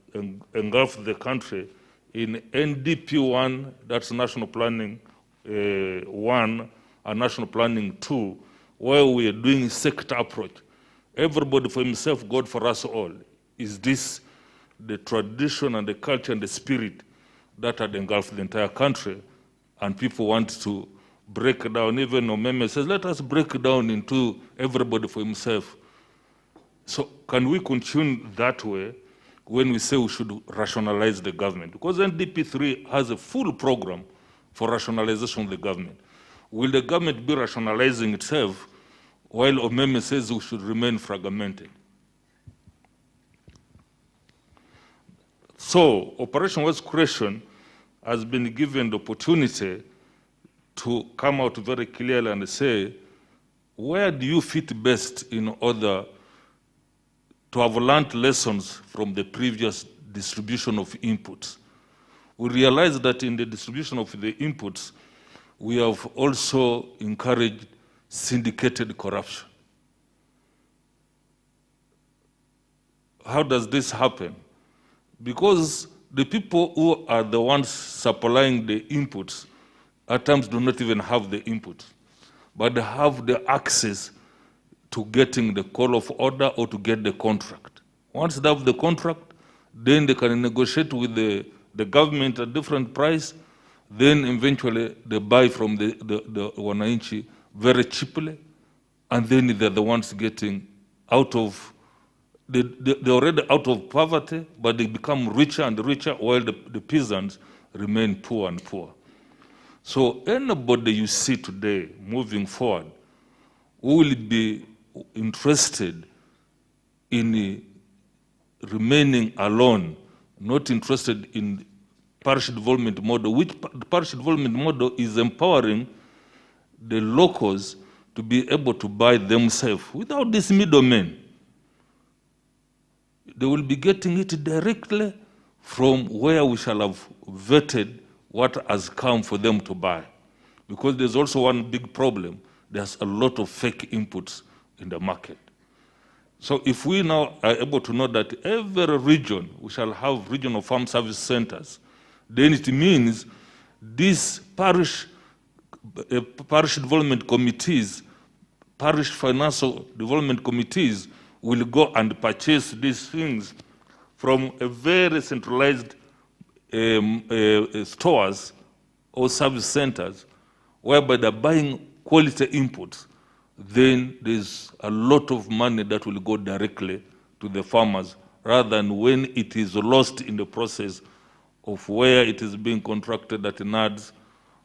engulfed the country in NDP 1, that's National Planning 1, and National Planning 2, where we are doing sector approach? Everybody for himself, God for us all. Is this the tradition and the culture and the spirit that had engulfed the entire country? And people want to break down. Even Umeme says, let us break down into everybody for himself. So can we continue that way when we say we should rationalize the government? Because NDP3 has a full program for rationalization of the government. Will the government be rationalizing itself while Umeme says we should remain fragmented? So Operation Wealth Creation has been given the opportunity to come out very clearly and say, where do you fit best in order to have learned lessons from the previous distribution of inputs? We realize that in the distribution of the inputs, we have also encouraged syndicated corruption. How does this happen? Because the people who are the ones supplying the inputs at times do not even have the inputs, but they have the access to getting the call of order or to get the contract. Once they have the contract, then they can negotiate with the government at different price, then eventually they buy from the wananchi very cheaply, and then they're the ones getting out of they're already out of poverty, but they become richer and richer while the peasants remain poor and poor. So anybody you see today moving forward who will be interested in remaining alone, not interested in parish development model, which parish development model is empowering the locals to be able to buy themselves without this middleman. They will be getting it directly from where we shall have vetted what has come for them to buy. Because there's also one big problem. There's a lot of fake inputs in the market. So if we now are able to know that every region, we shall have regional farm service centers, then it means these parish development committees, parish financial development committees will go and purchase these things from a very centralized stores or service centers, whereby they're buying quality inputs. Then there's a lot of money that will go directly to the farmers, rather than when it is lost in the process of where it is being contracted at NADS,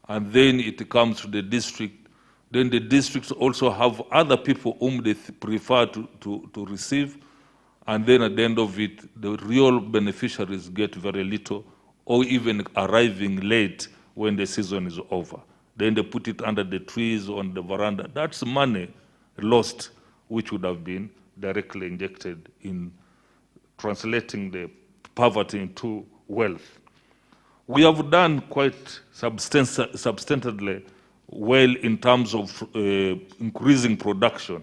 and then it comes to the district. Then the districts also have other people whom they prefer to receive, and then at the end of it, the real beneficiaries get very little, or even arriving late when the season is over. Then they put it under the trees on the veranda. That's money lost, which would have been directly injected in translating the poverty into wealth. We have done quite substantially well in terms of increasing production,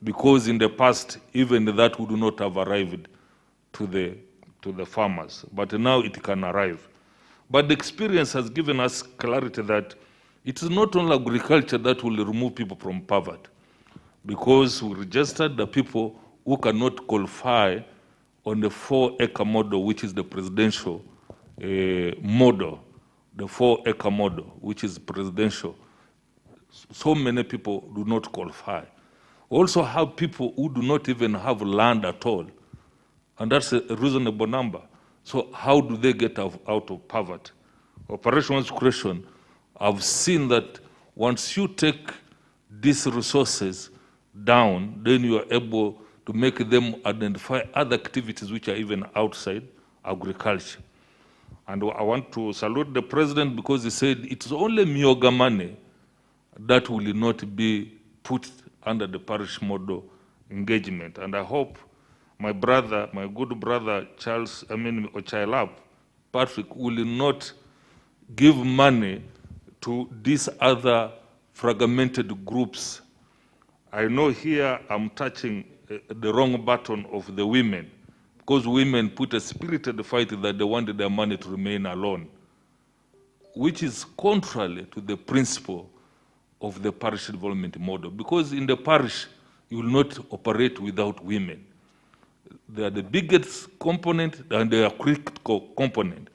because in the past, even that would not have arrived to the farmers. But now it can arrive. But the experience has given us clarity that it is not only agriculture that will remove people from poverty, because we registered the people who cannot qualify on the 4-acre model, which is the presidential model, the 4-acre model, which is presidential. So many people do not qualify. Also have people who do not even have land at all, and that's a reasonable number. So how do they get out of poverty? Operation One's Creation, I've seen that once you take these resources down, then you are able to make them identify other activities which are even outside agriculture. And I want to salute the president, because he said it's only Myoga money that will not be put under the parish model engagement. And I hope my brother, my good brother Ochailap, Patrick, will not give money to these other fragmented groups. I know here I'm touching the wrong button of the women, because women put a spirited fight that they wanted their money to remain alone, which is contrary to the principle of the parish development model. Because in the parish, you will not operate without women. They are the biggest component and they are critical component.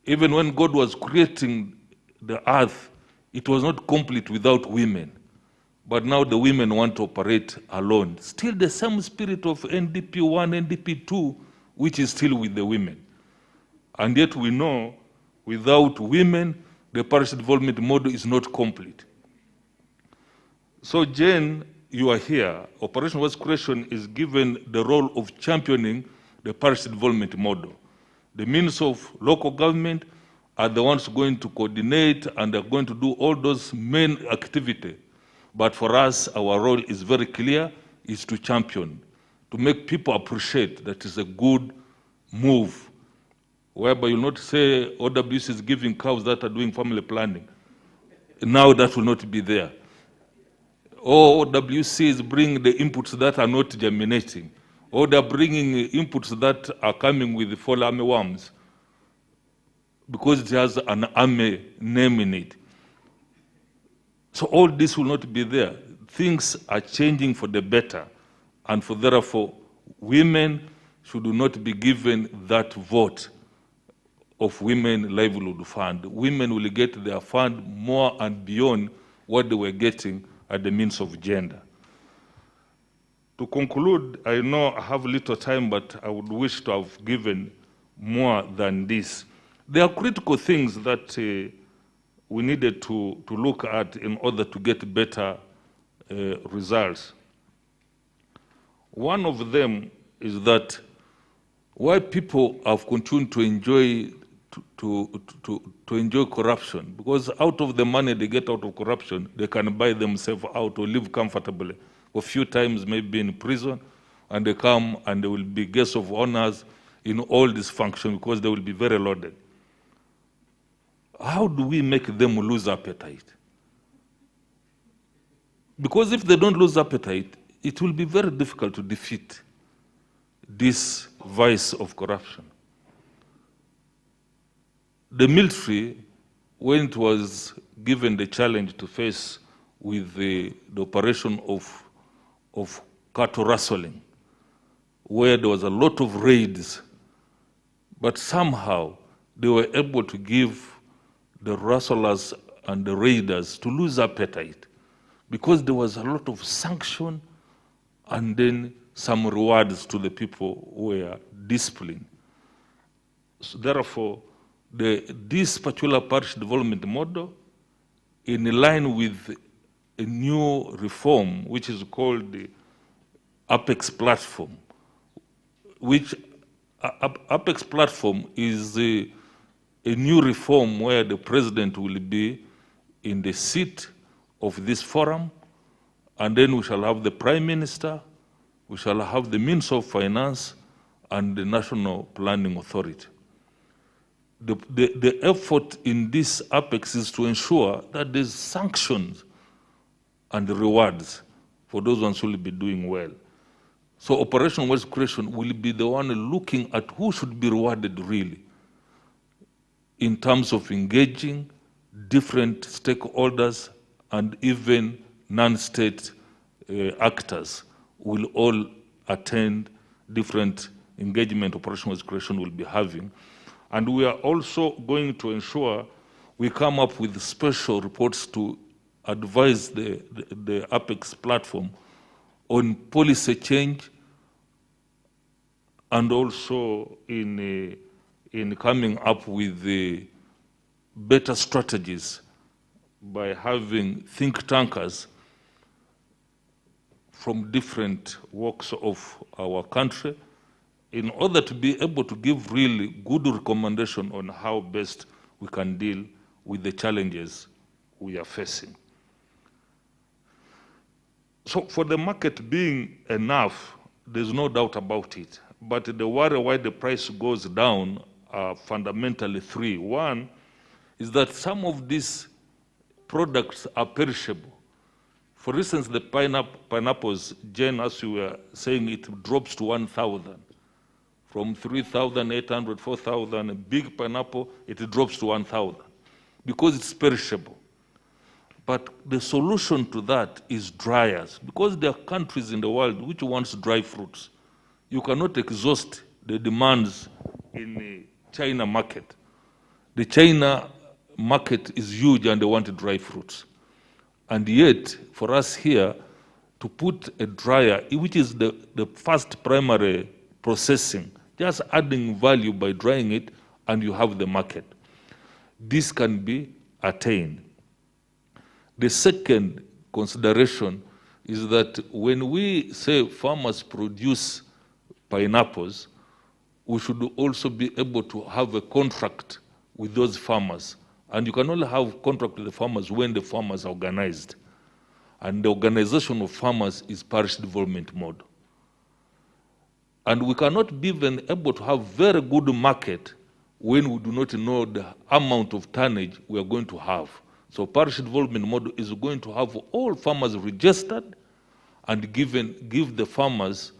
Even when God was creating the earth, it was not complete without women. But now the women want to operate alone. Still the same spirit of NDP 1, NDP 2, which is still with the women. And yet we know without women, the parish development model is not complete. So Jane, you are here. Operation One's Creation is given the role of championing the parish development model. The means of local government are the ones going to coordinate and are going to do all those main activities. But for us, our role is very clear, is to champion, to make people appreciate that it's a good move, whereby you'll not say OWC is giving cows that are doing family planning. Now that will not be there. Or OWC is bringing the inputs that are not germinating. Or they're bringing inputs that are coming with the fall army worms, because it has an army name in it. So all this will not be there. Things are changing for the better, and for therefore, women should not be given that vote of Women Livelihood Fund. Women will get their fund more and beyond what they were getting at the means of gender. To conclude, I know I have little time, but I would wish to have given more than this. There are critical things that we needed to look at in order to get better results. One of them is that why people have continued to enjoy enjoy corruption, because out of the money they get out of corruption, they can buy themselves out or live comfortably. A few times maybe in prison, and they come and they will be guests of honors in all this function because they will be very loaded. How do we make them lose appetite? Because if they don't lose appetite, it will be very difficult to defeat this vice of corruption. The military, when it was given the challenge to face with the operation of cattle rustling, where there was a lot of raids, but somehow they were able to give the rustlers and the raiders to lose appetite because there was a lot of sanction and then some rewards to the people who were disciplined. So therefore, this particular parish development model, in line with a new reform, which is called the Apex platform, which Apex platform is a new reform where the president will be in the seat of this forum, and then we shall have the prime minister, we shall have the Minister of Finance, and the National Planning Authority. The effort in this Apex is to ensure that there's sanctions and rewards for those ones who will be doing well. So Operation Wealth Creation will be the one looking at who should be rewarded really in terms of engaging different stakeholders and even non-state actors will all attend different engagement Operation Wealth Creation will be having. And we are also going to ensure we come up with special reports to advise the Apex platform on policy change and also in coming up with better strategies by having think tankers from different walks of our country in order to be able to give really good recommendation on how best we can deal with the challenges we are facing. So for the market being enough, there's no doubt about it. But the worry why the price goes down are fundamentally three. One is that some of these products are perishable. For instance, the pineapples, Jane, as you were saying, it drops to 1,000. From 3,800, 4,000, a big pineapple, it drops to 1,000 because it's perishable. But the solution to that is dryers, because there are countries in the world which wants dry fruits. You cannot exhaust the demands in the China market. The China market is huge and they want dry fruits. And yet, for us here, to put a dryer, which is the first primary processing, just adding value by drying it, and you have the market. This can be attained. The second consideration is that when we say farmers produce pineapples, we should also be able to have a contract with those farmers. And you can only have contract with the farmers when the farmers are organized. And the organization of farmers is parish development model. And we cannot be even able to have very good market when we do not know the amount of tonnage we are going to have. So parish development model is going to have all farmers registered and give the farmers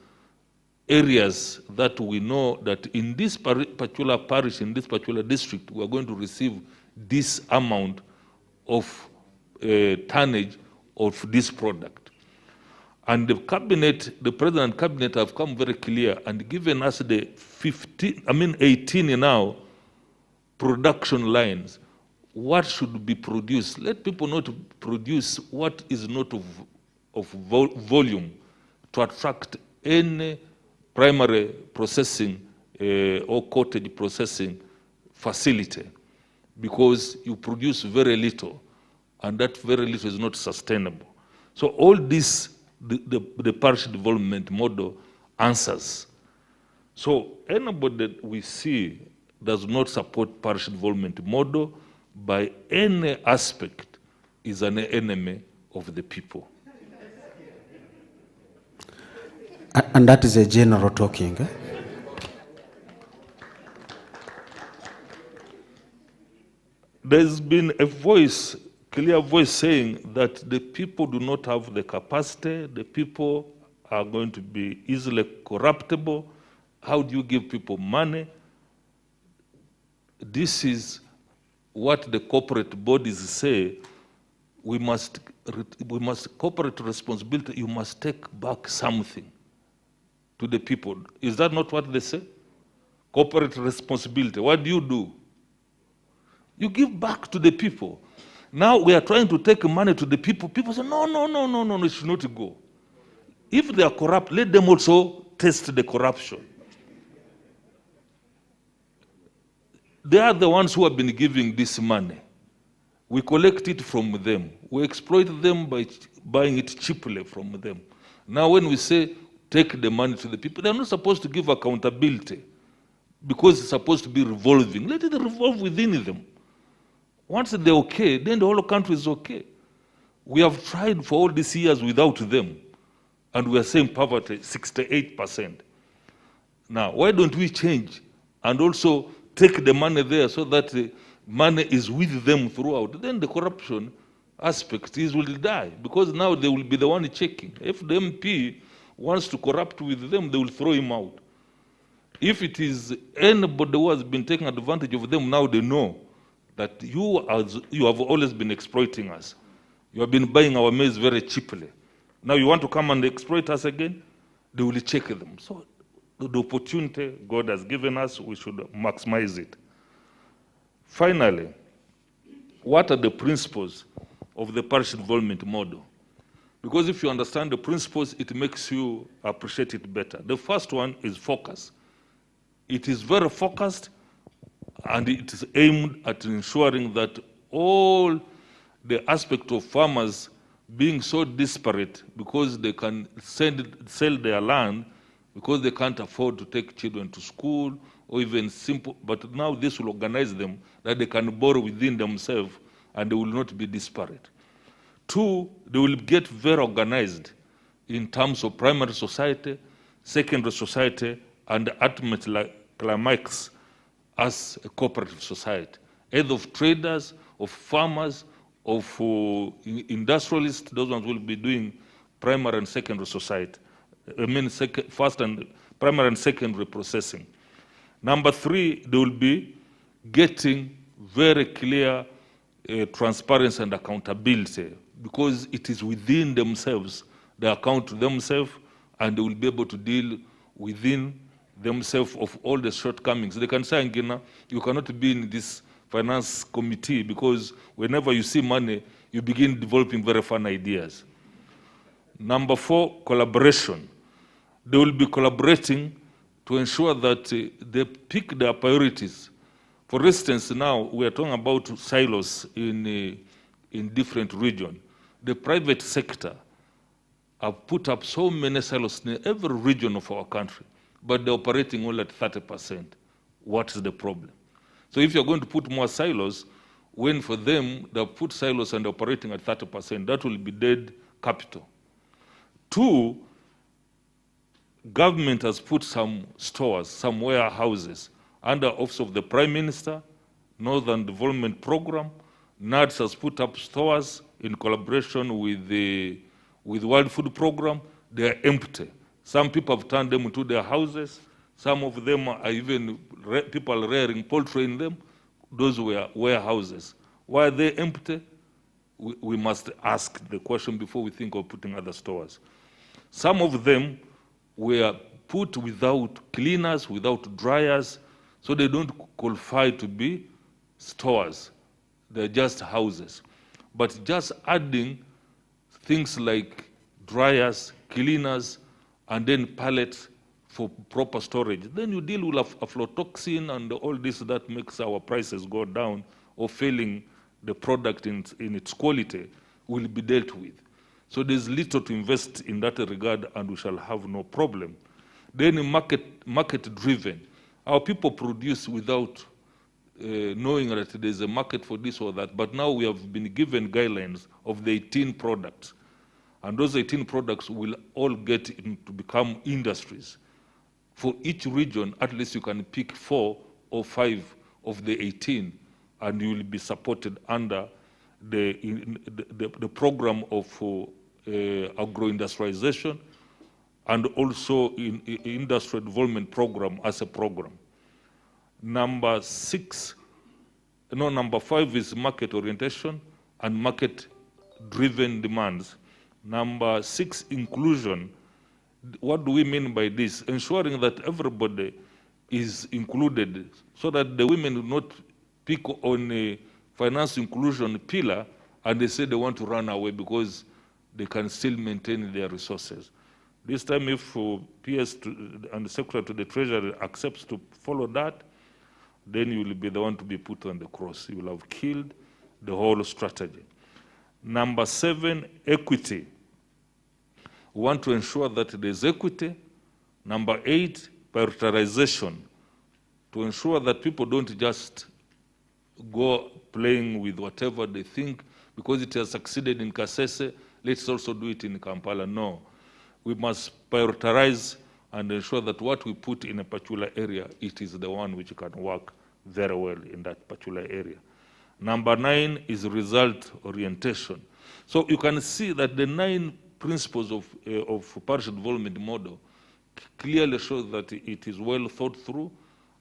areas that we know that in this particular parish, in this particular district, we are going to receive this amount of tonnage of this product. And the cabinet, the president and cabinet have come very clear and given us the 18 now production lines. What should be produced? Let people not produce what is not of volume to attract any primary processing or cottage processing facility, because you produce very little, and that very little is not sustainable. So all this, the parish development model answers. So anybody that we see does not support parish development model by any aspect is an enemy of the people. And that is a general talking. Eh? There's been a voice, clear voice saying that the people do not have the capacity, the people are going to be easily corruptible? How do you give people money? This is what the corporate bodies say. We must corporate responsibility, you must take back something to the people. Is that not what they say? Corporate responsibility, what do? You give back to the people. Now we are trying to take money to the people. People say, no, it should not go. If they are corrupt, let them also test the corruption. They are the ones who have been giving this money. We collect it from them. We exploit them by buying it cheaply from them. Now when we say take the money to the people, they're not supposed to give accountability because it's supposed to be revolving. Let it revolve within them. Once they're okay, then the whole country is okay. We have tried for all these years without them, and we are saying poverty, 68%. Now, why don't we change and also take the money there so that the money is with them throughout? Then the corruption aspect will die, because now they will be the one checking. If the MP wants to corrupt with them, they will throw him out. If it is anybody who has been taking advantage of them, now they know that you have always been exploiting us. You have been buying our maize very cheaply. Now you want to come and exploit us again? They will check them. So the opportunity God has given us, we should maximize it. Finally, what are the principles of the parish involvement model? Because if you understand the principles, it makes you appreciate it better. The first one is focus. It is very focused, and it is aimed at ensuring that all the aspect of farmers being so disparate because they can sell their land because they can't afford to take children to school or even simple, but now this will organize them that they can borrow within themselves and they will not be disparate. Two, they will get very organized in terms of primary society, secondary society, and ultimately climax as a cooperative society, either of traders, of farmers, of industrialists. Those ones will be doing primary and secondary society. I mean, primary and secondary processing. Number three, they will be getting very clear transparency and accountability, because it is within themselves. They account to themselves, and they will be able to deal within themselves of all the shortcomings. They can say, Angina, you cannot be in this finance committee because whenever you see money, you begin developing very fun ideas. Number four, collaboration. They will be collaborating to ensure that they pick their priorities. For instance, now we are talking about silos in different regions. The private sector have put up so many silos in every region of our country, but they're operating only at 30%. What is the problem? So if you're going to put more silos, when for them they've put silos and operating at 30%, that will be dead capital. Two, government has put some stores, some warehouses under Office of the Prime Minister, Northern Development Program. NADS has put up stores in collaboration with the World Food Program. They are empty. Some people have turned them into their houses. Some of them are even people rearing poultry in them. Those were warehouses. Why are they empty? We must ask the question before we think of putting other stores. Some of them were put without cleaners, without dryers, so they don't qualify to be stores. They're just houses. But just adding things like dryers, cleaners, and then pallets for proper storage, then you deal with aflatoxin and all this that makes our prices go down, or failing the product in its quality will be dealt with. So there's little to invest in that regard, and we shall have no problem. Then market-driven. Our people produce without knowing that there's a market for this or that, but now we have been given guidelines of the 18 products, and those 18 products will all get to become industries. For each region, at least you can pick 4 or 5 of the 18, and you will be supported under the program of agro-industrialization and also in industrial development program as a program. Number 5 is market orientation and market-driven demands. Number 6, inclusion. What do we mean by this? Ensuring that everybody is included so that the women do not pick on a finance inclusion pillar and they say they want to run away because they can still maintain their resources. This time, if PS and the Secretary to the Treasury accepts to follow that, then you will be the one to be put on the cross. You will have killed the whole strategy. Number 7, equity. We want to ensure that there's equity. Number 8, prioritization, to ensure that people don't just go playing with whatever they think because it has succeeded in Kasese, let's also do it in Kampala. No, we must prioritize and ensure that what we put in a particular area, it is the one which can work very well in that particular area. Number 9 is result orientation. So you can see that the 9 principles of parish development model clearly shows that it is well thought through,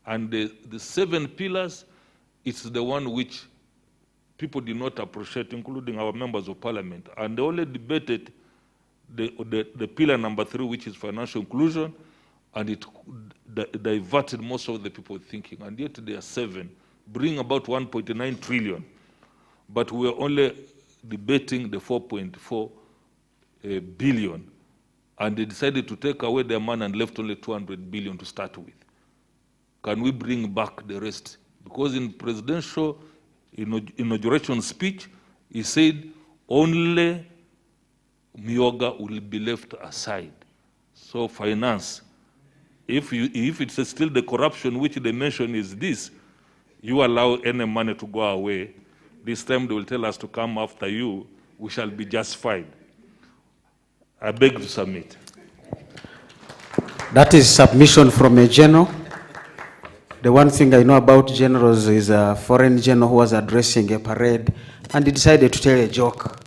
and the 7 pillars, it's the one which people did not appreciate, including our members of parliament. And they only debated the pillar number 3, which is financial inclusion, and it diverted most of the people thinking. And yet there are 7, bring about 1.9 trillion. But we are only debating the 4.4 billion. And they decided to take away their money and left only 200 billion to start with. Can we bring back the rest? Because in presidential inauguration speech, he said only Myoga will be left aside. So finance, if it's still the corruption which they mention is this, you allow any money to go away, this time they will tell us to come after you, we shall be justified. I beg to submit. That is submission from a general. The one thing I know about generals is a foreign general who was addressing a parade and he decided to tell a joke.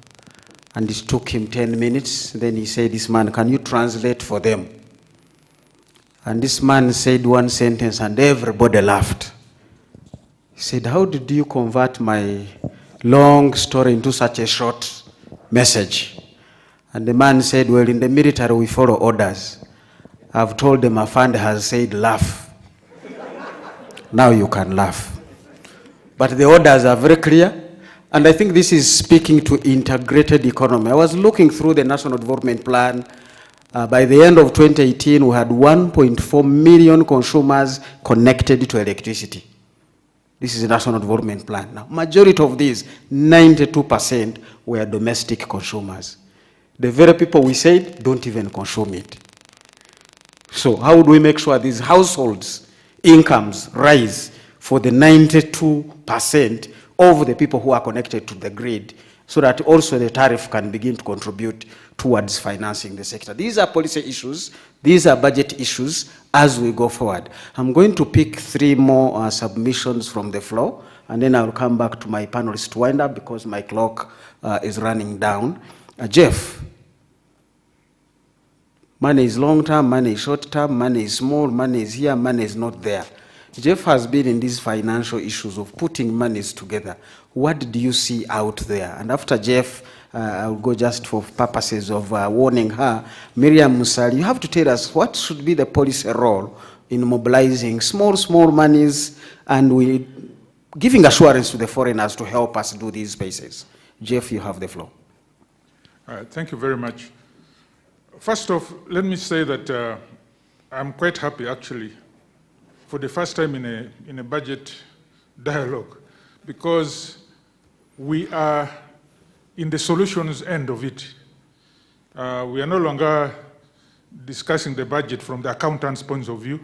And it took him 10 minutes. Then he said, this man, can you translate for them? And this man said one sentence and everybody laughed. He said, how did you convert my long story into such a short message? And the man said, well, in the military we follow orders. I've told them Afande has said laugh. Now you can laugh. But the orders are very clear. And I think this is speaking to integrated economy. I was looking through the National Development Plan. By the end of 2018, we had 1.4 million consumers connected to electricity. This is the National Development Plan. Now, majority of these, 92%, were domestic consumers. The very people we said don't even consume it. So how do we make sure these households' incomes rise for the 92% of the people who are connected to the grid, so that also the tariff can begin to contribute towards financing the sector? These are policy issues. These are budget issues as we go forward. I'm going to pick 3 more submissions from the floor, and then I'll come back to my panelists to wind up because my clock is running down. Jeff, money is long-term, money is short-term, money is small, money is here, money is not there. Jeff has been in these financial issues of putting monies together. What do you see out there? And after Jeff, I'll go just for purposes of warning her. Miriam Musali, you have to tell us what should be the policy role in mobilizing small monies and giving assurance to the foreigners to help us do these spaces. Jeff, you have the floor. All right, thank you very much. First off, let me say that I'm quite happy, actually, for the first time in a budget dialogue, because we are in the solutions end of it. We are no longer discussing the budget from the accountant's point of view,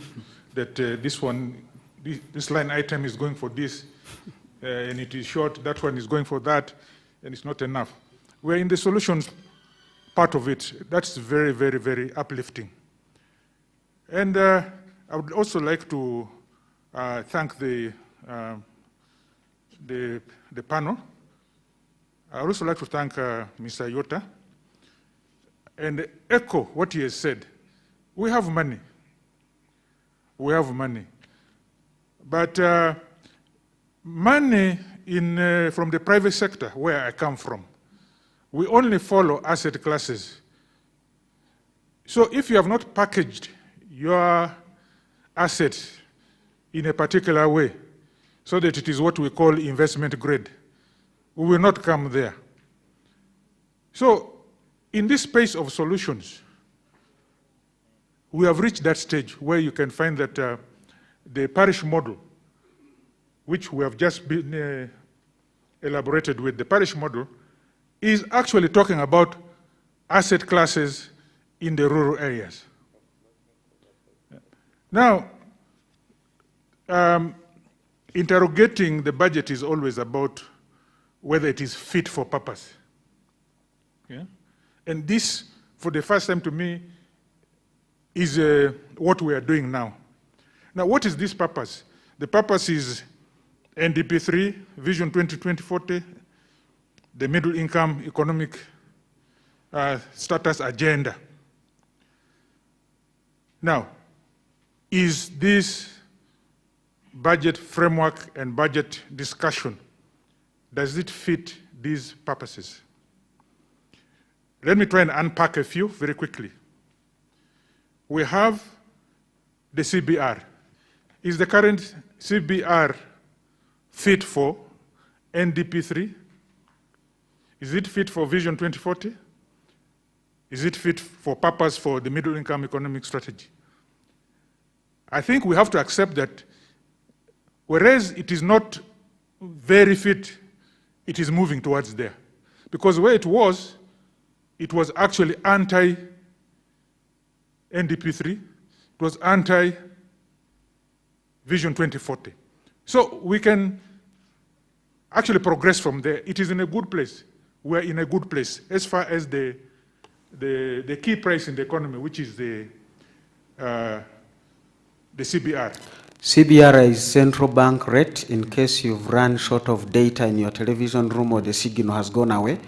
that this line item is going for this, and it is short, that one is going for that, and it's not enough. We're in the solutions part of it. That's very, very, very uplifting. And I would also like to thank the panel. I would also like to thank Mr. Yota and echo what he has said, We have money. We have money. But money from the private sector, where I come from, we only follow asset classes. So if you have not packaged your assets in a particular way, so that it is what we call investment grade, we will not come there. So in this space of solutions, we have reached that stage where you can find that the parish model, which we have just been elaborated with, the parish model, is actually talking about asset classes in the rural areas. Now, interrogating the budget is always about whether it is fit for purpose. Yeah? And this, for the first time to me, is what we are doing now. Now, what is this purpose? The purpose is NDP 3, Vision 2040, the Middle Income Economic Status Agenda. Now, is this budget framework and budget discussion, does it fit these purposes? Let me try and unpack a few very quickly. We have the CBR. Is the current CBR fit for NDP 3? Is it fit for Vision 2040? Is it fit for purpose for the Middle Income Economic Strategy? I think we have to accept that whereas it is not very fit, it is moving towards there. Because where it was actually anti-NDP 3, it was anti-Vision 2040. So we can actually progress from there. It is in a good place. We're in a good place as far as the key price in the economy, which is the CBR. CBR is central bank rate in case you've run short of data in your television room or the signal has gone away,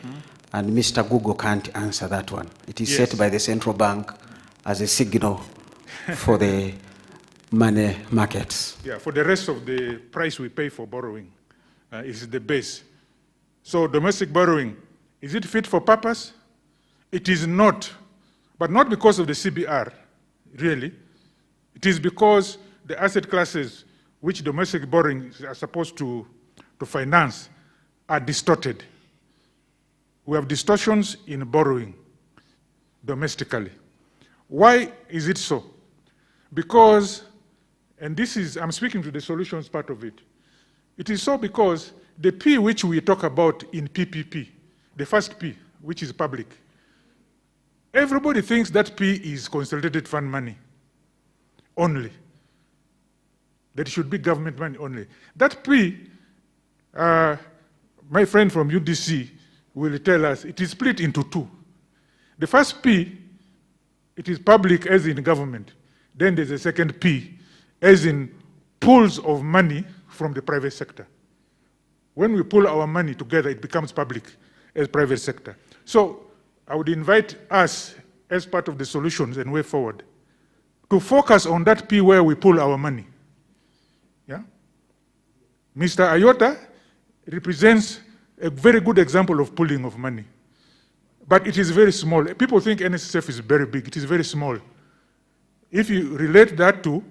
and Mr. Google can't answer that one. It is set by the central bank as a signal for the money markets. Yeah, for the rest of the price we pay for borrowing is the base. So domestic borrowing, is it fit for purpose? It is not, but not because of the CBR, really. It is because the asset classes which domestic borrowing are supposed to finance are distorted. We have distortions in borrowing domestically. Why is it so? Because, and this is, I'm speaking to the solutions part of it. It is so because the P which we talk about in PPP, the first P, which is public, everybody thinks that P is consolidated fund money only. That it should be government money only. That P, my friend from UDC will tell us, it is split into two. The first P, it is public as in government. Then there's a second P, as in pools of money from the private sector. When we pull our money together, it becomes public as private sector. So I would invite us, as part of the solutions and way forward, to focus on that P where we pull our money. Yeah? Mr. Ayota represents a very good example of pooling of money. But it is very small. People think NSSF is very big. It is very small. If you relate that to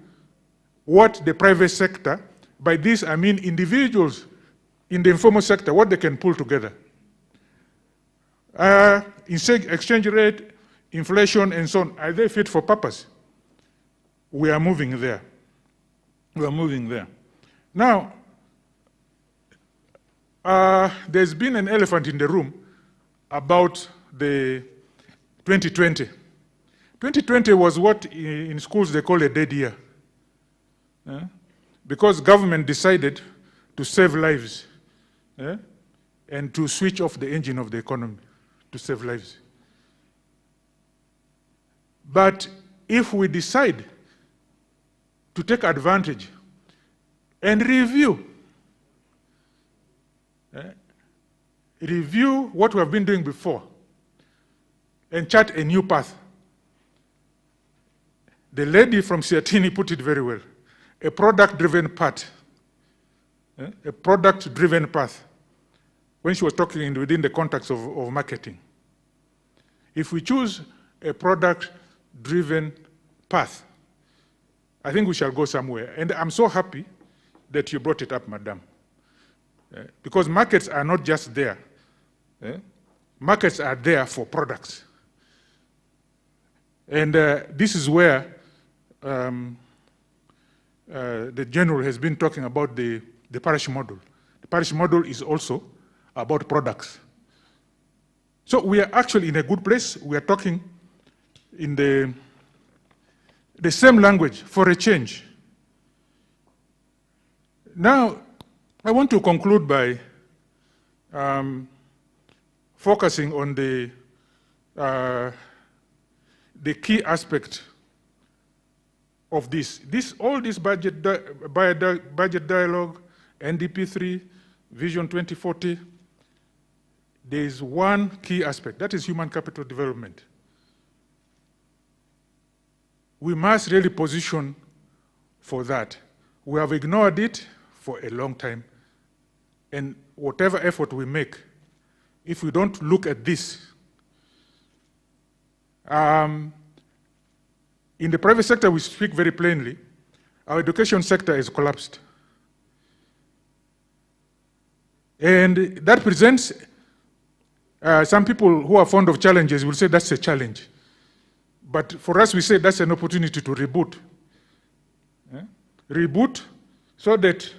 what the private sector, by this I mean individuals in the informal sector, what they can pull together. Exchange rate, inflation, and so on, are they fit for purpose? We are moving there. We are moving there. Now, there's been an elephant in the room about the 2020. 2020 was what in schools they call a dead year. Because government decided to save lives and to switch off the engine of the economy to save lives. But if we decide to take advantage and review what we have been doing before and chart a new path, The lady from Siatini put it very well. A product-driven path. A product-driven path. When she was talking within the context of marketing. If we choose a product-driven path, I think we shall go somewhere. And I'm so happy that you brought it up, Madam. Because markets are not just there. Markets are there for products. And this is where the General has been talking about the parish model. The parish model is also about products. So we are actually in a good place. We are talking in the same language for a change. Now, I want to conclude by focusing on the key aspect of this. All this budget dialogue, NDP3, Vision 2040, there is one key aspect, that is human capital development. We must really position for that. We have ignored it for a long time, and whatever effort we make, if we don't look at this, in the private sector, we speak very plainly, our education sector has collapsed. And that presents, some people who are fond of challenges will say that's a challenge. But for us, we say that's an opportunity to reboot. Reboot so that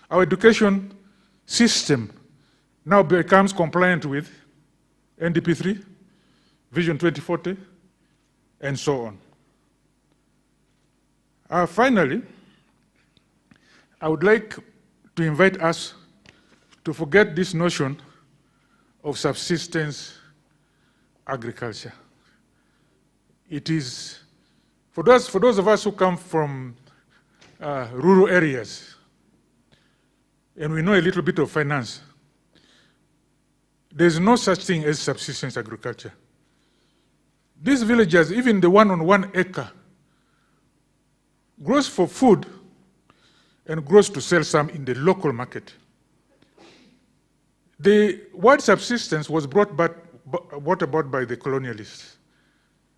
our education system now becomes compliant with NDP3, Vision 2040, and so on. Finally, I would like to invite us to forget this notion of subsistence agriculture. It is, for those of us who come from rural areas, and we know a little bit of finance, there's no such thing as subsistence agriculture. These villagers, even the one on 1 acre, grows for food and grows to sell some in the local market. The word subsistence was brought about by the colonialists.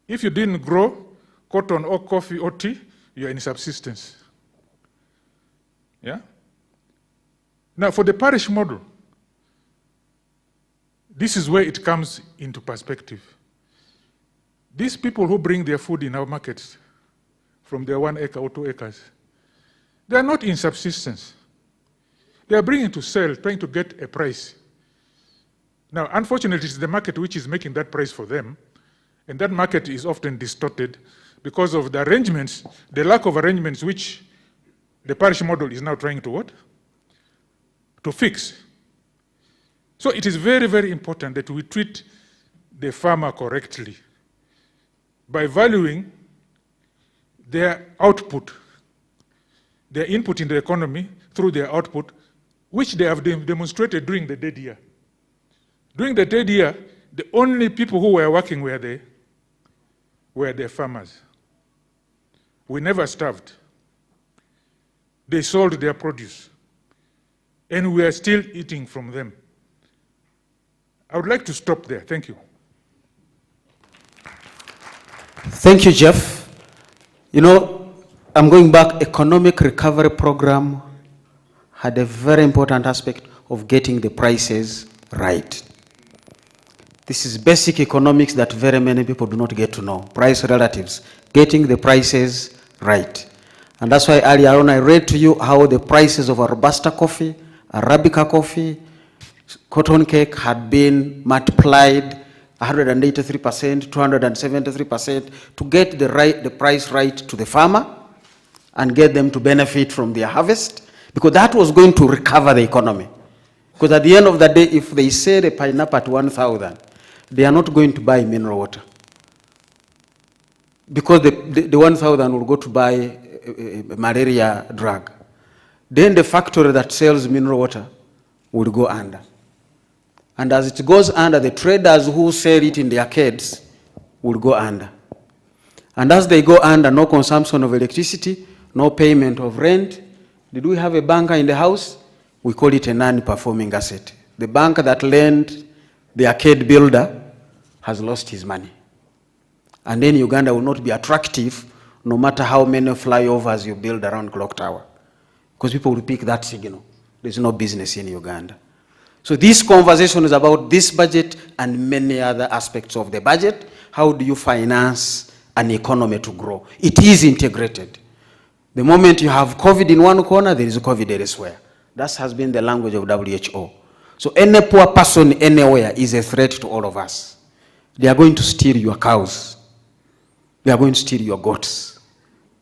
If you didn't grow cotton or coffee or tea, you're in subsistence. Yeah? Now, for the parish model, this is where it comes into perspective. These people who bring their food in our markets from their 1 acre or 2 acres, they are not in subsistence. They are bringing to sell, trying to get a price. Now, unfortunately, it's the market which is making that price for them, and that market is often distorted because of the arrangements, the lack of arrangements which the parish model is now trying to what? To fix. So it is very, very important that we treat the farmer correctly by valuing their output, their input in the economy through their output, which they have demonstrated during the dead year. During the dead year, the only people who were working were the farmers. We never starved. They sold their produce, and we are still eating from them. I would like to stop there. Thank you. Thank you, Jeff. You know, I'm going back. Economic recovery program had a very important aspect of getting the prices right. This is basic economics that very many people do not get to know. Price relatives, getting the prices right. And that's why earlier on I read to you how the prices of Robusta coffee, Arabica coffee, cotton cake had been multiplied 183%, 273% to get the price right to the farmer and get them to benefit from their harvest, because that was going to recover the economy. Because at the end of the day, if they sell a pineapple at 1,000, they are not going to buy mineral water. Because the 1,000 will go to buy a malaria drug. Then the factory that sells mineral water will go under. And as it goes under, the traders who sell it in the arcades will go under. And as they go under, no consumption of electricity, no payment of rent. Did we have a banker in the house? We call it a non-performing asset. The banker that lent the arcade builder has lost his money. And then Uganda will not be attractive no matter how many flyovers you build around Clock Tower. Because people will pick that signal. There's no business in Uganda. So this conversation is about this budget and many other aspects of the budget. How do you finance an economy to grow? It is integrated. The moment you have COVID in one corner, there is COVID elsewhere. That has been the language of WHO. So any poor person anywhere is a threat to all of us. They are going to steal your cows. They are going to steal your goats.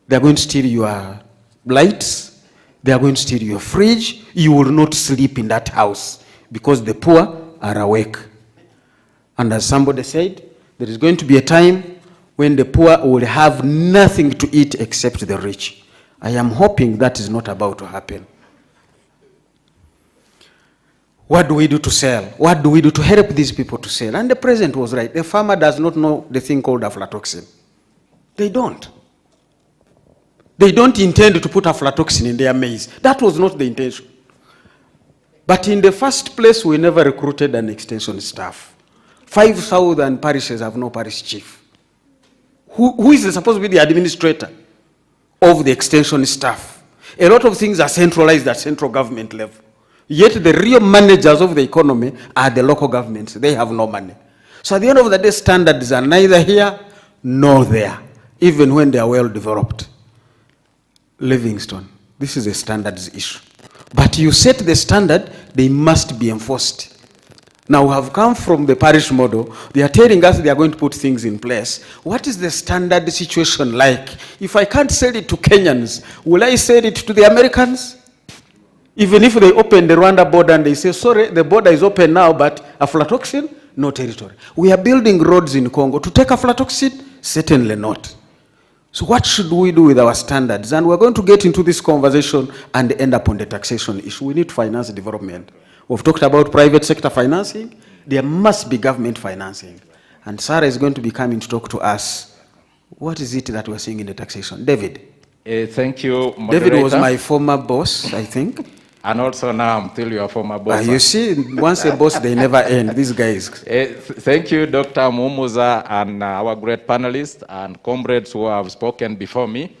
They are going to steal your lights. They are going to steal your fridge. You will not sleep in that house because the poor are awake. And as somebody said, there is going to be a time when the poor will have nothing to eat except the rich. I am hoping that is not about to happen. What do we do to sell? What do we do to help these people to sell? And the president was right. The farmer does not know the thing called aflatoxin. They don't. They don't intend to put aflatoxin in their maize. That was not the intention. But in the first place, we never recruited an extension staff. 5,000 parishes have no parish chief. Who is supposed to be the administrator of the extension staff? A lot of things are centralized at central government level. Yet the real managers of the economy are the local governments. They have no money. So at the end of the day, standards are neither here nor there, even when they are well developed. Livingstone, this is a standards issue. But you set the standard, they must be enforced. Now we have come from the parish model. They are telling us they are going to put things in place. What is the standard situation like? If I can't sell it to Kenyans, will I sell it to the Americans? Even if they open the Rwanda border and they say, sorry, the border is open now, but aflatoxin, no territory. We are building roads in Congo. To take aflatoxin? Certainly not. So what should we do with our standards? And we're going to get into this conversation and end up on the taxation issue. We need to finance development. We've talked about private sector financing. There must be government financing. And Sarah is going to be coming to talk to us. What is it that we're seeing in the taxation? David. Thank you, moderator. David was my former boss, I think. And also now I'm still your former boss. You see, once a boss, they never end, these guys. Thank you, Dr. Mumuza, and our great panelists and comrades who have spoken before me.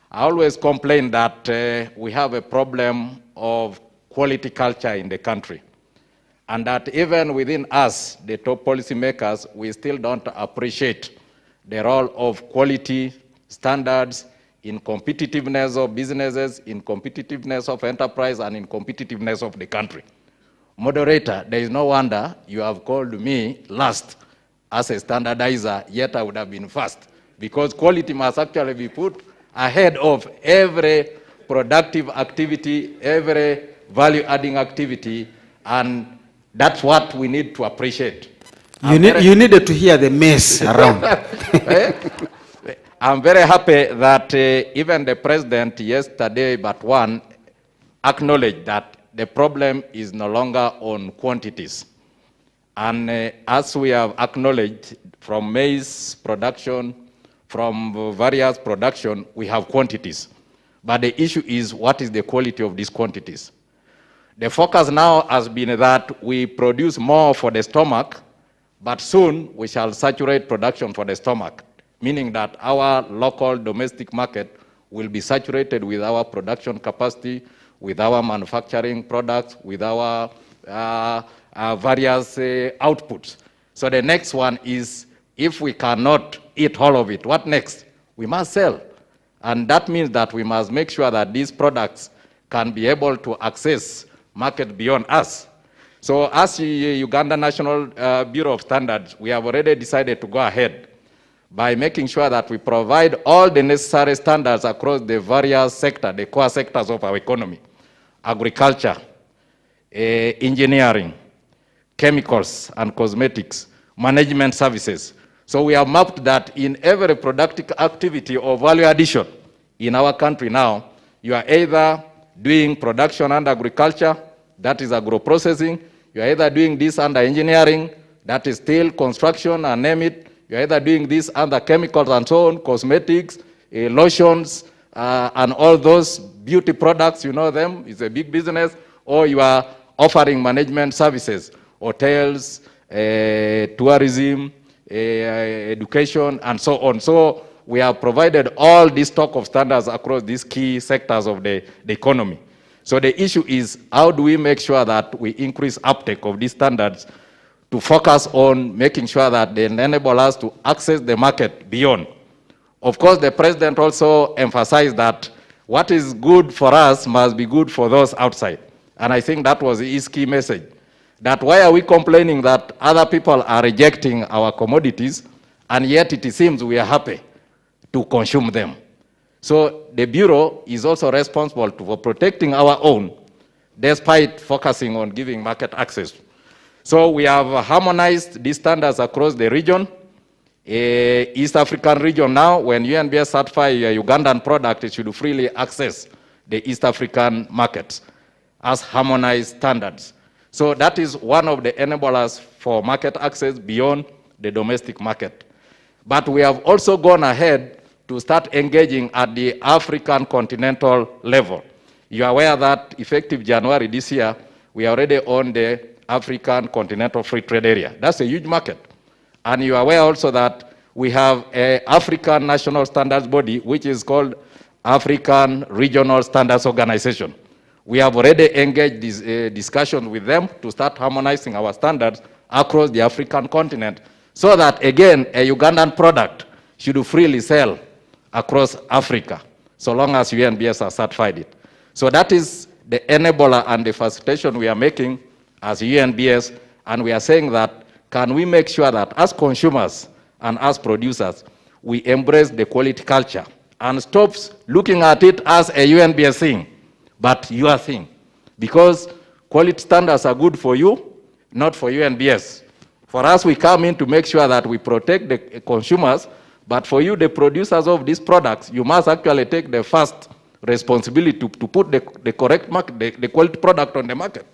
I always complain that we have a problem of quality culture in the country. And that even within us, the top policymakers, we still don't appreciate the role of quality standards in competitiveness of businesses, in competitiveness of enterprise, and in competitiveness of the country. Moderator, there is no wonder you have called me last as a standardizer, yet I would have been first, because quality must actually be put ahead of every productive activity, every value-adding activity, and that's what we need to appreciate. You needed to hear the mess around. I'm very happy that even the president yesterday, but one, acknowledged that the problem is no longer on quantities. And as we have acknowledged from maize production, from various production, we have quantities. But the issue is, what is the quality of these quantities? The focus now has been that we produce more for the stomach, but soon we shall saturate production for the stomach, meaning that our local domestic market will be saturated with our production capacity, with our manufacturing products, with our various outputs. So the next one is, if we cannot eat all of it, what next? We must sell. And that means that we must make sure that these products can be able to access market beyond us. So as the Uganda National Bureau of Standards, we have already decided to go ahead by making sure that we provide all the necessary standards across the various sectors, the core sectors of our economy: agriculture, engineering, chemicals and cosmetics, management services. So we have mapped that in every productive activity or value addition in our country now, you are either doing production under agriculture, that is agro-processing, you are either doing this under engineering, that is steel, construction, and name it, You're either doing this under chemicals and so on, cosmetics, lotions, and all those beauty products, you know them, it's a big business, or you are offering management services, hotels, tourism, education, and so on. So we have provided all this stock of standards across these key sectors of the economy. So the issue is, how do we make sure that we increase uptake of these standards to focus on making sure that they enable us to access the market beyond. Of course, the president also emphasized that what is good for us must be good for those outside. And I think that was his key message. That why are we complaining that other people are rejecting our commodities, and yet it seems we are happy to consume them. So the Bureau is also responsible for protecting our own, despite focusing on giving market access. So we have harmonized these standards across the region. East African region now, when UNBS certify a Ugandan product, it should freely access the East African markets as harmonized standards. So that is one of the enablers for market access beyond the domestic market. But we have also gone ahead to start engaging at the African continental level. You are aware that effective January this year, we already own the African Continental Free Trade Area. That's a huge market. And you are aware also that we have an African National Standards Body, which is called African Regional Standards Organization. We have already engaged this discussion with them to start harmonizing our standards across the African continent, so that, again, a Ugandan product should freely sell across Africa, so long as UNBS has certified it. So that is the enabler and the facilitation we are making as UNBS, and we are saying that, can we make sure that as consumers and as producers, we embrace the quality culture and stop looking at it as a UNBS thing, but your thing. Because quality standards are good for you, not for UNBS. For us, we come in to make sure that we protect the consumers, but for you, the producers of these products, you must actually take the first responsibility to put the correct market, the quality product on the market.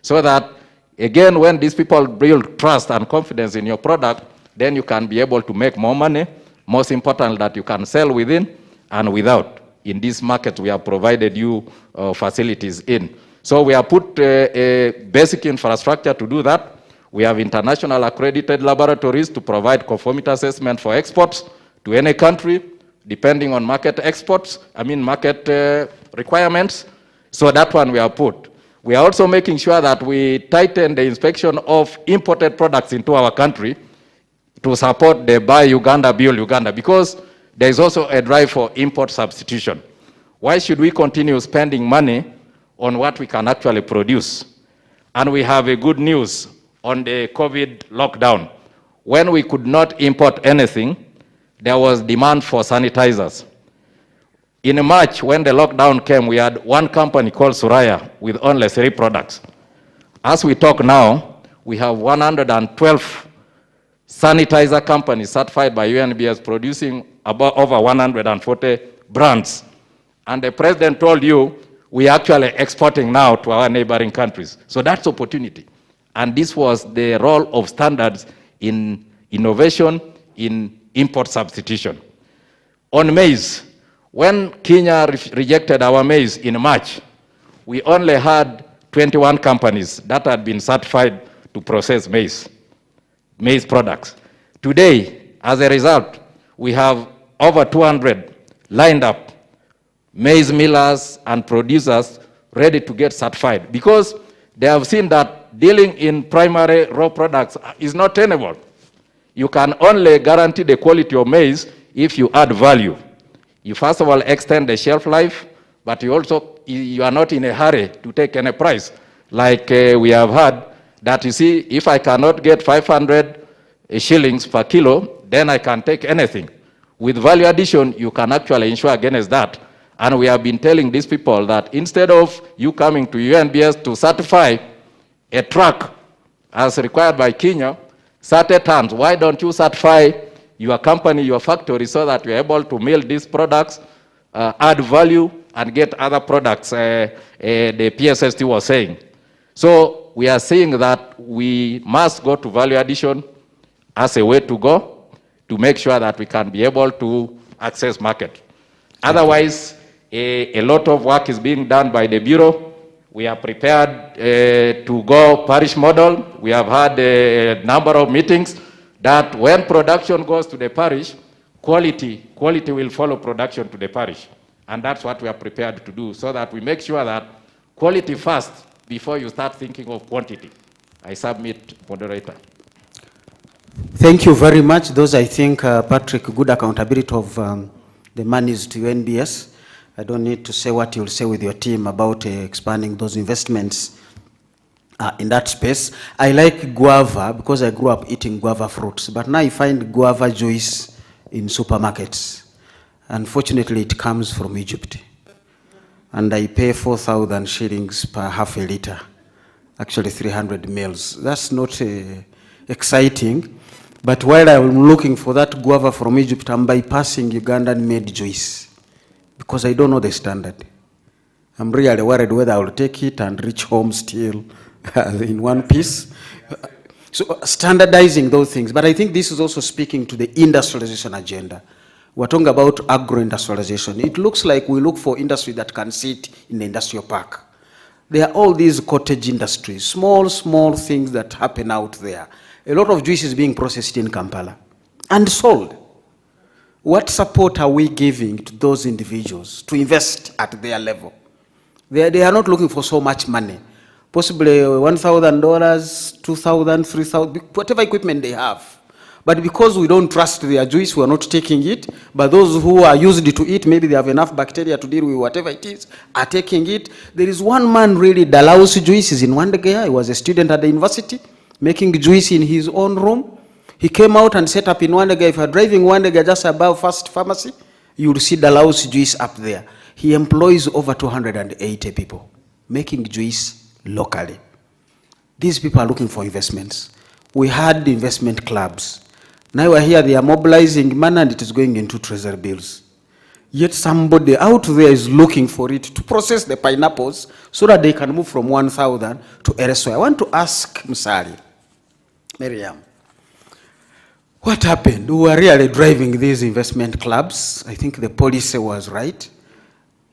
So that, again, when these people build trust and confidence in your product, then you can be able to make more money. Most important, that you can sell within and without. In this market, we have provided you facilities in. So we have put a basic infrastructure to do that. We have international accredited laboratories to provide conformity assessment for exports to any country, depending on market requirements. So that one we have put. We are also making sure that we tighten the inspection of imported products into our country to support the Buy Uganda, Build Uganda, because there is also a drive for import substitution. Why should we continue spending money on what we can actually produce? And we have a good news on the COVID lockdown. When we could not import anything, there was demand for sanitizers. In March, when the lockdown came, we had one company called Suraya with only 3 products. As we talk now, we have 112 sanitizer companies certified by UNBS producing about over 140 brands. And the president told you, we are actually exporting now to our neighboring countries. So that's opportunity. And this was the role of standards in innovation, in import substitution. On maize, when Kenya rejected our maize in March, we only had 21 companies that had been certified to process maize products. Today, as a result, we have over 200 lined up, maize millers and producers ready to get certified, because they have seen that dealing in primary raw products is not tenable. You can only guarantee the quality of maize if you add value. You first of all extend the shelf life, but you are not in a hurry to take any price. Like we have had, that you see, if I cannot get 500 shillings per kilo, then I can take anything. With value addition, you can actually insure against that. And we have been telling these people that instead of you coming to UNBS to certify a truck as required by Kenya, 30 tons, why don't you certify your company, your factory, so that you're able to mill these products, add value, and get other products, the PSST was saying. So we are saying that we must go to value addition as a way to go. to make sure that we can be able to access market. Otherwise, a lot of work is being done by the Bureau. We are prepared to go parish model. We have had a number of meetings that when production goes to the parish, quality will follow production to the parish. And that's what we are prepared to do, so that we make sure that quality first before you start thinking of quantity. I submit, Moderator. Thank you very much. Those, I think, Patrick, good accountability of the monies to UNBS. I don't need to say what you'll say with your team about expanding those investments in that space. I like guava because I grew up eating guava fruits, but now I find guava juice in supermarkets. Unfortunately, it comes from Egypt. And I pay 4,000 shillings per half a liter, actually 300 mils. That's not exciting. But while I'm looking for that guava from Egypt, I'm bypassing Ugandan-made juice because I don't know the standard. I'm really worried whether I will take it and reach home still in one piece. So standardizing those things. But I think this is also speaking to the industrialization agenda. We're talking about agro-industrialization. It looks like we look for industry that can sit in the industrial park. There are all these cottage industries, small things that happen out there. A lot of juice is being processed in Kampala and sold. What support are we giving to those individuals to invest at their level? They are not looking for so much money. Possibly $1,000, $2,000, $3,000, whatever equipment they have. But because we don't trust their juice, we are not taking it. But those who are used to it, maybe they have enough bacteria to deal with whatever it is, are taking it. There is one man really, Dalausi Juice is in Wandagea. He was a student at the university, making juice in his own room. He came out and set up in Wandagea. If you're driving Wandagea just above First Pharmacy, you'll see Dalausi Juice up there. He employs over 280 people, making juice locally. These people are looking for investments. We had investment clubs. Now we're here, they are mobilizing money and it is going into treasury bills. Yet somebody out there is looking for it to process the pineapples so that they can move from 1,000 to elsewhere. I want to ask Musali, Miriam, what happened? We were really driving these investment clubs. I think the policy was right.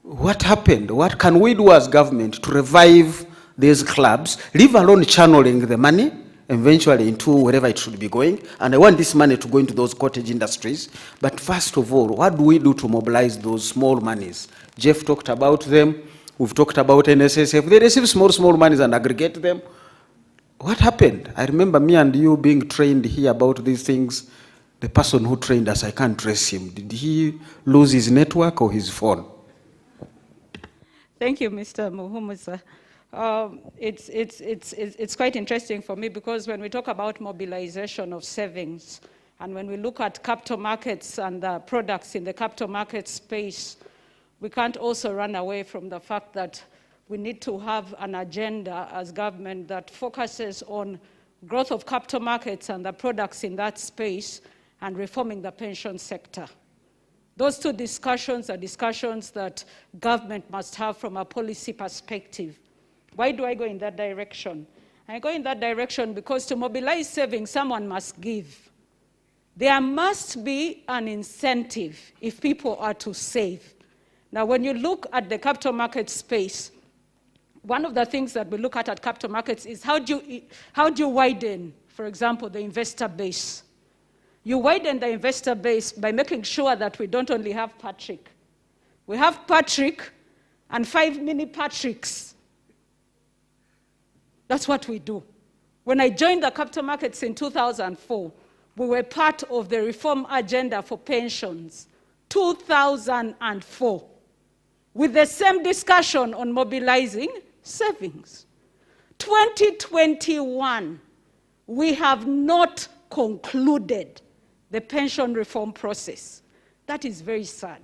What happened? What can we do as government to revive these clubs, leave alone channeling the money eventually into wherever it should be going? And I want this money to go into those cottage industries. But first of all, what do we do to mobilize those small monies? Jeff talked about them. We've talked about NSSF. They receive small monies and aggregate them. What happened? I remember me and you being trained here about these things. The person who trained us, I can't trace him. Did he lose his network or his phone? Thank you, Mr. Muhumuza. It's quite interesting for me because when we talk about mobilization of savings and when we look at capital markets and the products in the capital market space, we can't also run away from the fact that we need to have an agenda as government that focuses on growth of capital markets and the products in that space and reforming the pension sector. Those two discussions are discussions that government must have from a policy perspective. Why do I go in that direction? I go in that direction because to mobilize savings, someone must give. There must be an incentive if people are to save. Now, when you look at the capital market space, one of the things that we look at capital markets is how do you widen, for example, the investor base? You widen the investor base by making sure that we don't only have Patrick. We have Patrick and 5 mini Patricks. That's what we do. When I joined the capital markets in 2004, we were part of the reform agenda for pensions, 2004, with the same discussion on mobilizing savings. 2021, we have not concluded the pension reform process. That is very sad.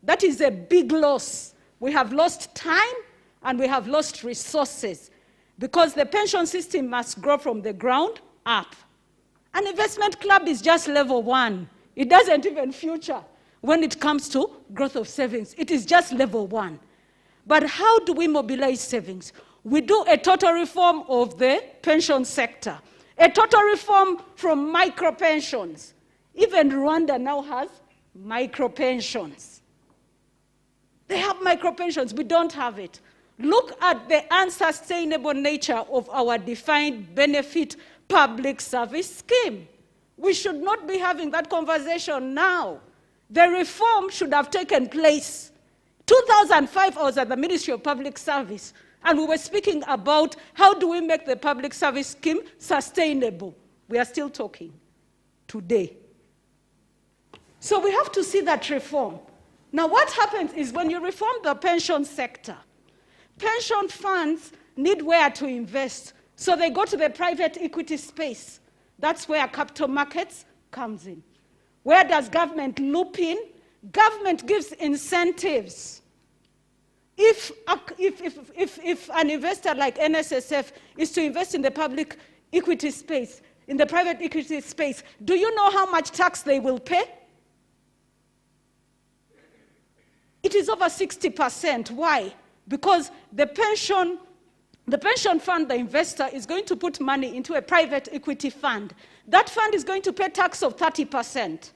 That is a big loss. We have lost time and we have lost resources because the pension system must grow from the ground up. An investment club is just level 1. It doesn't even future when it comes to growth of savings. It is just level 1. But how do we mobilize savings? We do a total reform of the pension sector, a total reform from micro pensions, Even Rwanda now has micro-pensions. They have micro-pensions, we don't have it. Look at the unsustainable nature of our defined benefit public service scheme. We should not be having that conversation now. The reform should have taken place. 2005, I was at the Ministry of Public Service, and we were speaking about how do we make the public service scheme sustainable. We are still talking today. So we have to see that reform. Now what happens is when you reform the pension sector, pension funds need where to invest. So they go to the private equity space. That's where capital markets comes in. Where does government loop in? Government gives incentives. If an investor like NSSF is to invest in the public equity space, in the private equity space, do you know how much tax they will pay? It is over 60%. Why? Because the pension fund, the investor, is going to put money into a private equity fund. That fund is going to pay tax of 30%.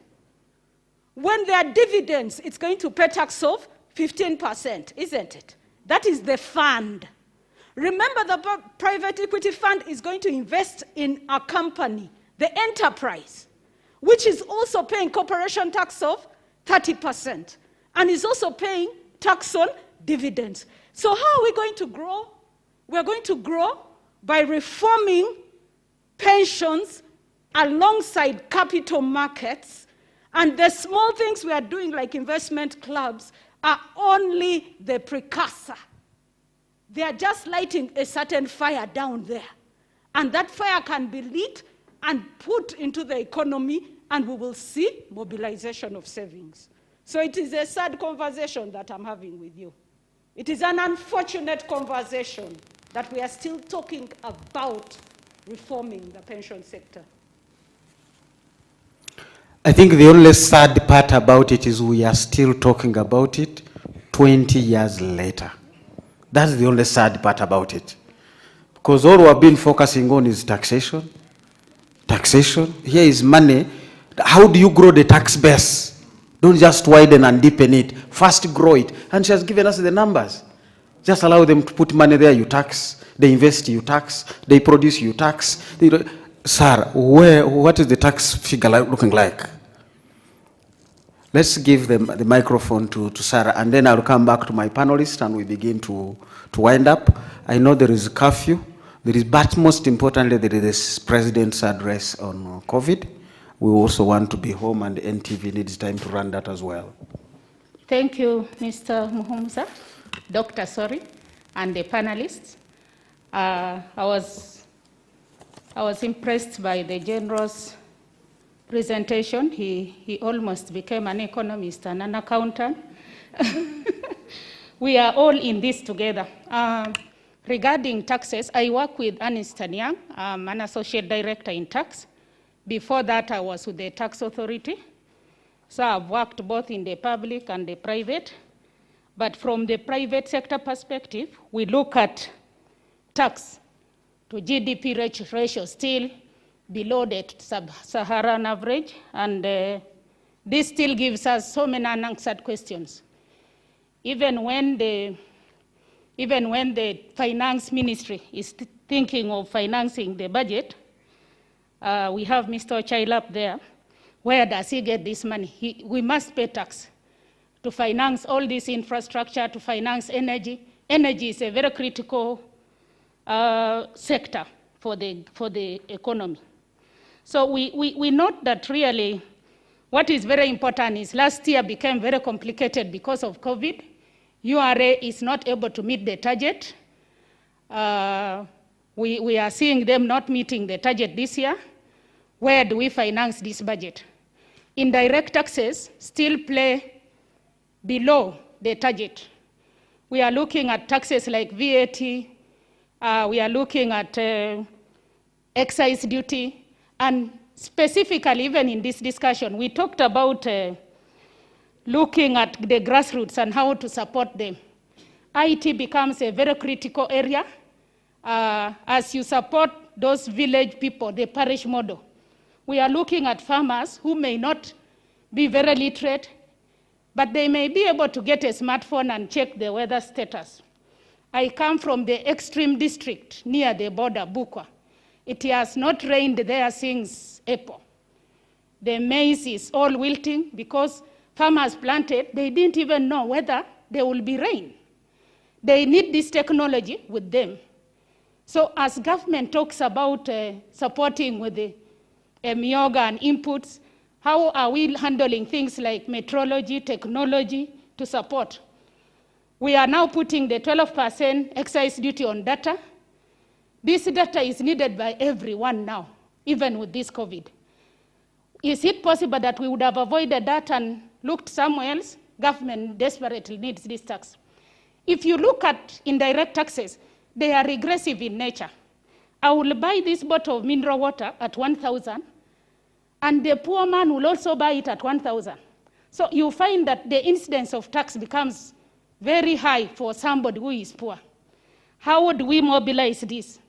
When there are dividends, it's going to pay tax of 15%, isn't it? That is the fund. Remember, the private equity fund is going to invest in a company, the enterprise, which is also paying corporation tax of 30%, and is also paying tax on dividends. So how are we going to grow? We're going to grow by reforming pensions alongside capital markets, and the small things we are doing like investment clubs are only the precursor. They are just lighting a certain fire down there, and that fire can be lit and put into the economy, and we will see mobilization of savings. So it is a sad conversation that I'm having with you. It is an unfortunate conversation that we are still talking about reforming the pension sector. I think the only sad part about it is we are still talking about it 20 years later. That's the only sad part about it. Because all we have been focusing on is taxation. Taxation. Here is money. How do you grow the tax base? Don't just widen and deepen it. First grow it. And she has given us the numbers. Just allow them to put money there, you tax. They invest, you tax. They produce, you tax. Sir, what is the tax figure looking like? Let's give them the microphone to Sarah, and then I'll come back to my panelists and we begin to wind up. I know there is a curfew, but most importantly, there is this president's address on COVID. We also want to be home, and NTV needs time to run that as well. Thank you, Mr. Muhumuza, Dr. Sorry, and the panelists. I was impressed by the General's presentation. He almost became an economist and an accountant. We are all in this together. Regarding taxes, I work with Ernst & Young. I'm an associate director in tax. Before that, I was with the tax authority. So I've worked both in the public and the private. But from the private sector perspective, we look at tax to GDP ratio still below the sub-Saharan average, and this still gives us so many unanswered questions. Even when the finance ministry is thinking of financing the budget, we have Mr. Ochaila there. Where does he get this money? We must pay tax to finance all this infrastructure, to finance energy. Energy is a very critical sector for the economy. So we note that really what is very important is last year became very complicated because of COVID. URA is not able to meet the target. We are seeing them not meeting the target this year. Where do we finance this budget? Indirect taxes still play below the target. We are looking at taxes like VAT. We are looking at excise duty. And specifically, even in this discussion, we talked about looking at the grassroots and how to support them. IT becomes a very critical area. As you support those village people, the parish model, we are looking at farmers who may not be very literate, but they may be able to get a smartphone and check the weather status. I come from the extreme district near the border, Bukwa. It has not rained there since April. The maize is all wilting because farmers planted, they didn't even know whether there will be rain. They need this technology with them. So as government talks about supporting with the Myoga and inputs, how are we handling things like metrology, technology to support? We are now putting the 12% excise duty on data. This data is needed by everyone now, even with this COVID. Is it possible that we would have avoided that and looked somewhere else? Government desperately needs this tax. If you look at indirect taxes, they are regressive in nature. I will buy this bottle of mineral water at 1,000, and the poor man will also buy it at 1,000. So you find that the incidence of tax becomes very high for somebody who is poor. How would we mobilize this?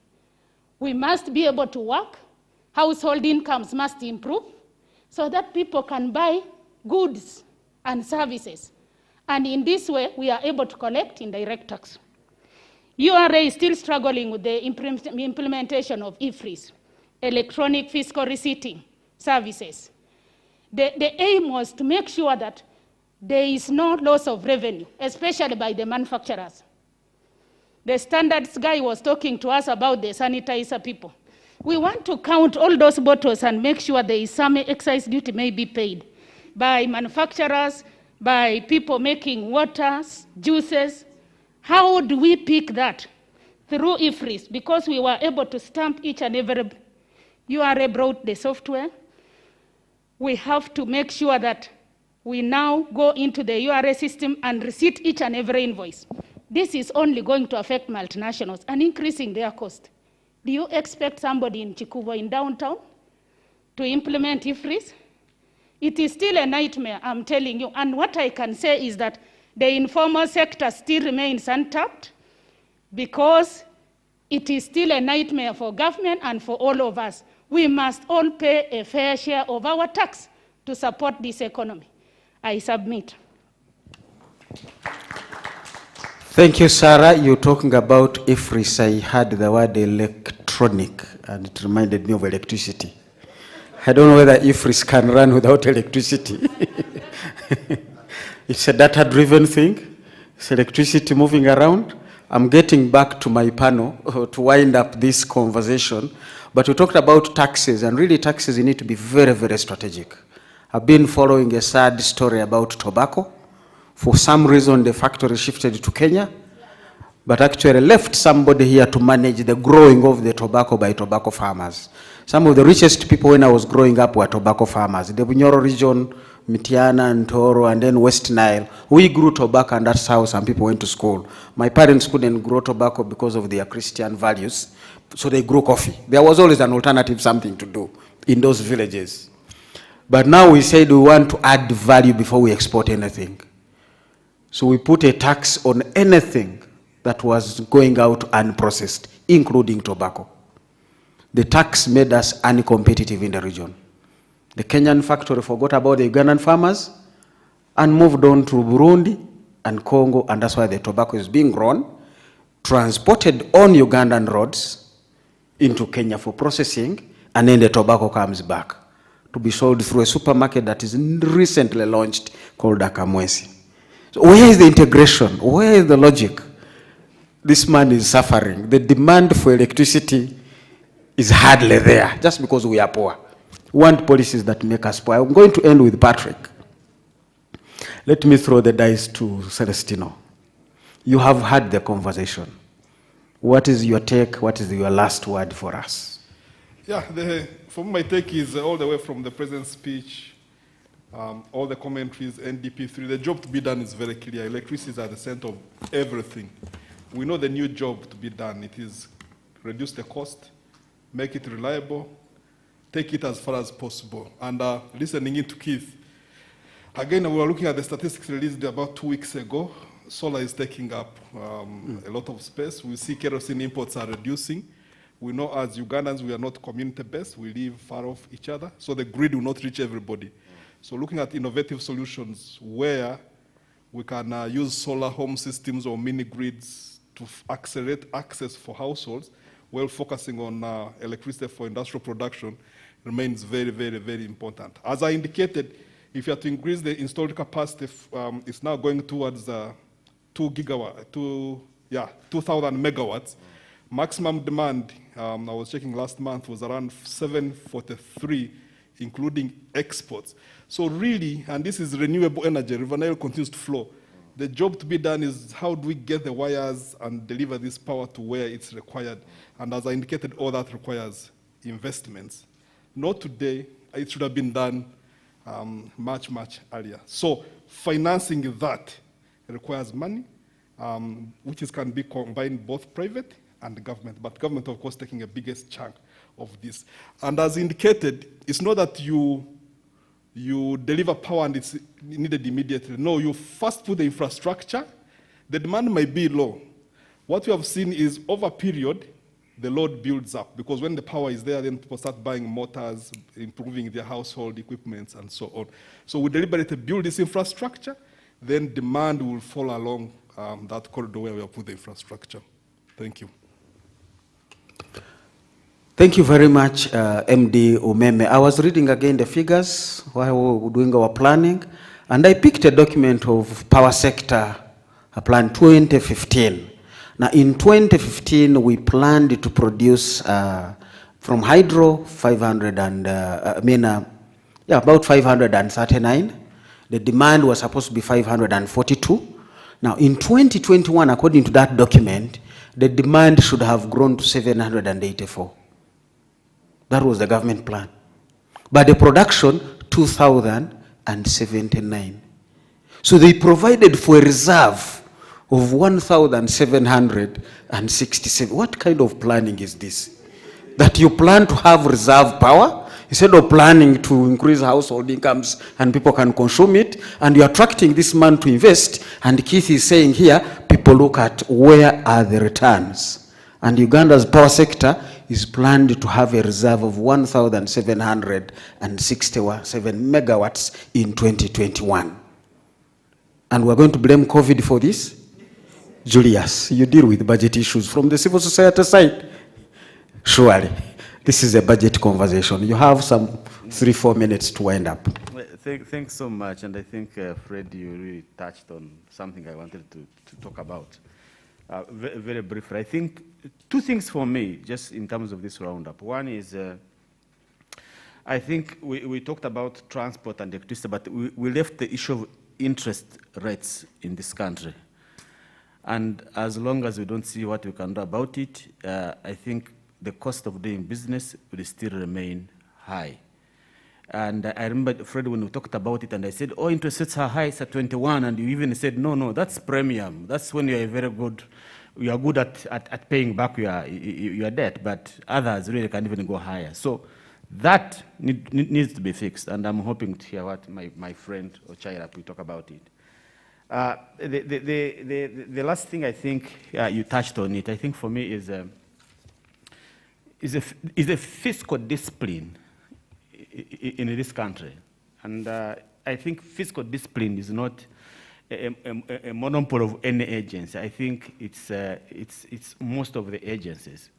We must be able to work. Household incomes must improve so that people can buy goods and services. And in this way, we are able to collect indirect tax. URA is still struggling with the implementation of EFRIS, electronic fiscal receipting services. The aim was to make sure that there is no loss of revenue, especially by the manufacturers. The standards guy was talking to us about the sanitizer people. We want to count all those bottles and make sure there is some excise duty may be paid by manufacturers, by people making waters, juices. How do we pick that? Through IFRIS, because we were able to stamp each and every, URA brought the software. We have to make sure that we now go into the URA system and receipt each and every invoice. This is only going to affect multinationals and increasing their cost. Do you expect somebody in Chikuva in downtown to implement IFRIS? It is still a nightmare, I'm telling you. And what I can say is that the informal sector still remains untapped because it is still a nightmare for government and for all of us. We must all pay a fair share of our tax to support this economy. I submit. Thank you, Sarah. You're talking about IFRIS. I heard the word electronic, and it reminded me of electricity. I don't know whether IFRIS can run without electricity. It's a data-driven thing. It's electricity moving around. I'm getting back to my panel to wind up this conversation. But we talked about taxes, and really taxes need to be very, very strategic. I've been following a sad story about tobacco. For some reason, the factory shifted to Kenya, but actually left somebody here to manage the growing of the tobacco by tobacco farmers. Some of the richest people when I was growing up were tobacco farmers. The Bunyoro region, Mitiana, Ntoro, and then West Nile. We grew tobacco, and that's how some people went to school. My parents couldn't grow tobacco because of their Christian values, so they grew coffee. There was always an alternative, something to do in those villages. But now we said we want to add value before we export anything. So we put a tax on anything that was going out unprocessed, including tobacco. The tax made us uncompetitive in the region. The Kenyan factory forgot about the Ugandan farmers and moved on to Burundi and Congo, and that's why the tobacco is being grown, transported on Ugandan roads into Kenya for processing, and then the tobacco comes back to be sold through a supermarket that is recently launched called Akamwesi. So where is the integration? Where is the logic? This man is suffering. The demand for electricity is hardly there, just because we are poor. We want policies that make us poor. I'm going to end with Patrick. Let me throw the dice to Celestino. You have had the conversation. What is your take? What is your last word for us? Yeah, for me, my take is all the way from the president's speech, all the commentaries, NDP3. The job to be done is very clear. Electricity is at the center of everything. We know the new job to be done. It is reduce the cost, make it reliable, take it as far as possible. And listening in to Keith, again, we were looking at the statistics released about 2 weeks ago. Solar is taking up a lot of space. We see kerosene imports are reducing. We know as Ugandans, we are not community-based. We live far off each other, so the grid will not reach everybody. So looking at innovative solutions where we can use solar home systems or mini grids to accelerate access for households, while focusing on electricity for industrial production remains very, very, very important. As I indicated, if you have to increase the installed capacity, it's now going towards 2,000 megawatts. Maximum demand, I was checking last month, was around 743, including exports. So really, and this is renewable energy, River Nile continues to flow. The job to be done is how do we get the wires and deliver this power to where it's required? And as I indicated, all that requires investments. Not today, it should have been done much, much earlier. So financing that requires money, which can be combined both private and government, but government, of course, taking a biggest chunk of this. And as indicated, it's not that you deliver power and it's needed immediately. No, you first put the infrastructure. The demand might be low. What we have seen is over a period, the load builds up, because when the power is there, then people start buying motors, improving their household equipment, and so on. So we deliberately build this infrastructure, then demand will follow along that corridor where we have put the infrastructure. Thank you. Thank you very much, MD Umeme. I was reading again the figures while we were doing our planning, and I picked a document of power sector plan 2015. Now, in 2015, we planned to produce from hydro about 539. The demand was supposed to be 542. Now, in 2021, according to that document, the demand should have grown to 784. That was the government plan. But the production, 2,079. So they provided for a reserve of 1,767. What kind of planning is this? That you plan to have reserve power instead of planning to increase household incomes and people can consume it, and you're attracting this man to invest, and Keith is saying here, people look at where are the returns. And Uganda's power sector is planned to have a reserve of 1,767 megawatts in 2021. And we're going to blame COVID for this? Julius, you deal with budget issues from the civil society side. Surely, this is a budget conversation. You have some 3-4 minutes to wind up. Thanks so much, and I think, Fred, you really touched on something I wanted to talk about. Very, very briefly, I think two things for me, just in terms of this roundup. One is, I think we talked about transport and electricity, but we left the issue of interest rates in this country. And as long as we don't see what we can do about it, I think the cost of doing business will still remain high. And I remember, Fred, when we talked about it, and I said, oh, interest rates are high, it's at 21, and you even said, no, that's premium. That's when you are good at paying back your debt, but others really can't even go higher. So that needs to be fixed, and I'm hoping to hear what my friend Ochaira will talk about it. The last thing I think you touched on it, I think for me is a fiscal discipline in this country. And I think fiscal discipline is not a monopoly of any agency. I think it's most of the agencies.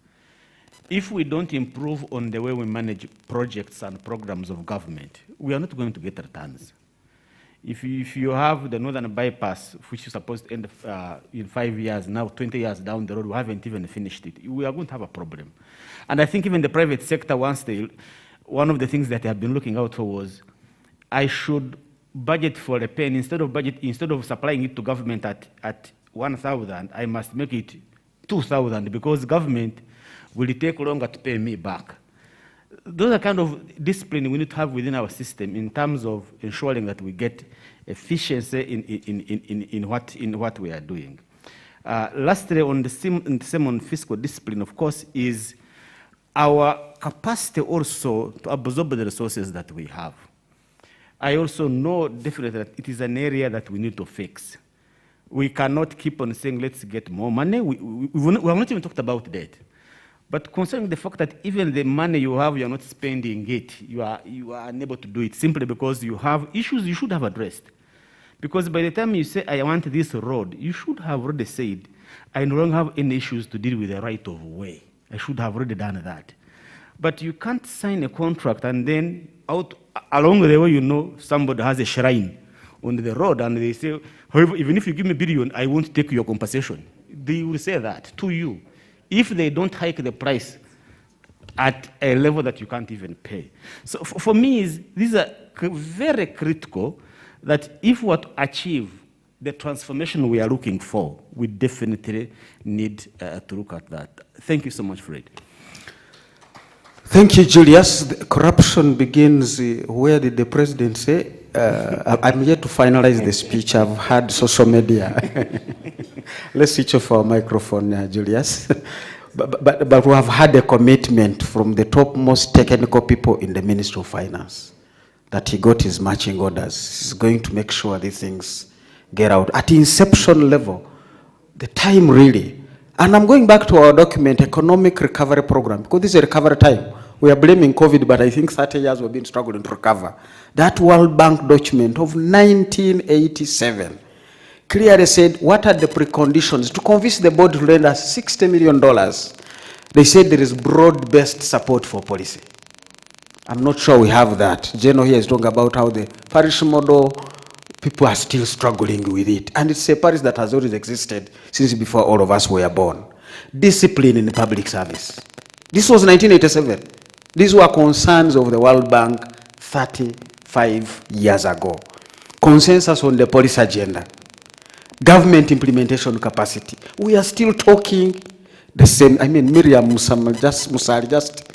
If we don't improve on the way we manage projects and programs of government, we are not going to get returns. If you have the Northern Bypass, which is supposed to end in 5 years, now 20 years down the road, we haven't even finished it, we are going to have a problem. And I think even the private sector, one of the things that they have been looking out for was, I should budget for a pen, instead of supplying it to government at 1,000, I must make it 2,000, because government will take longer to pay me back. Those are kind of discipline we need to have within our system in terms of ensuring that we get efficiency in what we are doing. Lastly, on the same on fiscal discipline, of course, is our capacity also to absorb the resources that we have. I also know definitely that it is an area that we need to fix. We cannot keep on saying, let's get more money. We have not even talked about debt. But concerning the fact that even the money you have, you're not spending it, you are unable to do it simply because you have issues you should have addressed. Because by the time you say, I want this road, you should have already said, I no longer have any issues to deal with the right of way. I should have already done that. But you can't sign a contract and then along the way, you know, somebody has a shrine on the road and they say, however, even if you give me $1 billion, I won't take your compensation. They will say that to you if they don't hike the price at a level that you can't even pay. So for me, these are very critical that if we want to achieve the transformation we are looking for, we definitely need to look at that. Thank you so much, Fred. Thank you, Julius. The corruption begins, where did the president say? I'm yet to finalize the speech. I've had social media. Let's switch off our microphone, Julius. But we have had a commitment from the topmost technical people in the Ministry of Finance that he got his marching orders. He's going to make sure these things get out. At the inception level, the time really, and I'm going back to our document, Economic Recovery Program, because this is a recovery time. We are blaming COVID, but I think 30 years we've been struggling to recover. That World Bank document of 1987 clearly said, what are the preconditions to convince the board to lend us $60 million? They said there is broad-based support for policy. I'm not sure we have that. Jeno here is talking about how the parish model, people are still struggling with it. And it's a parish that has always existed since before all of us were born. Discipline in the public service. This was 1987. These were concerns of the World Bank 35 years ago. Consensus on the policy agenda. Government implementation capacity. We are still talking the same. I mean, Miriam Musali just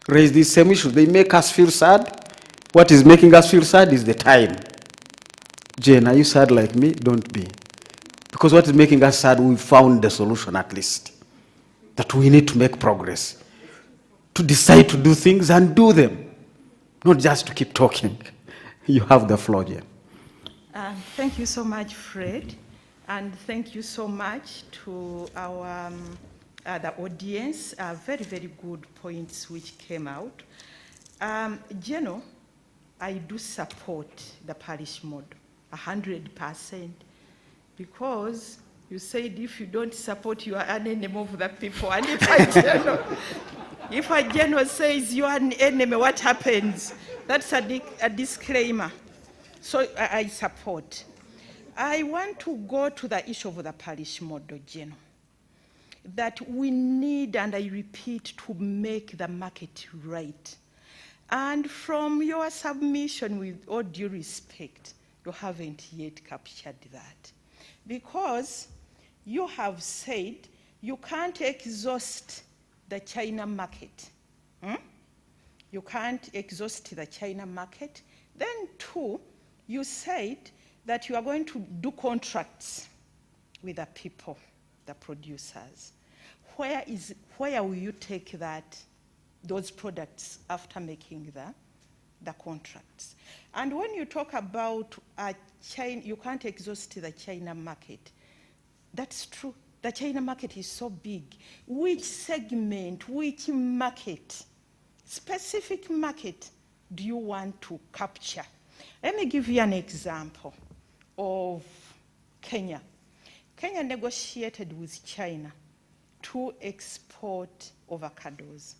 raised these same issues. They make us feel sad. What is making us feel sad is the time. Jane, are you sad like me? Don't be. Because what is making us sad, we found the solution at least. That we need to make progress. To decide to do things and do them. Not just to keep talking. You have the floor, Jane. Thank you so much, Fred. And thank you so much to our the audience. Very, very good points which came out. Jeno, I do support the parish model, 100%, because you said if you don't support, you are an enemy of the people. And if a Jeno says you are an enemy, what happens? That's a disclaimer. So I support. I want to go to the issue of the parish model, Jeno, that we need, and I repeat, to make the market right. And from your submission, with all due respect, you haven't yet captured that. Because you have said you can't exhaust the China market. You can't exhaust the China market. Then two, you said that you are going to do contracts with the people, the producers. Where will you take those products after making the contracts? And when you talk about China, you can't exhaust the China market. That's true. The China market is so big. Which segment, which market, specific market do you want to capture? Let me give you an example of Kenya. Kenya negotiated with China to export avocados.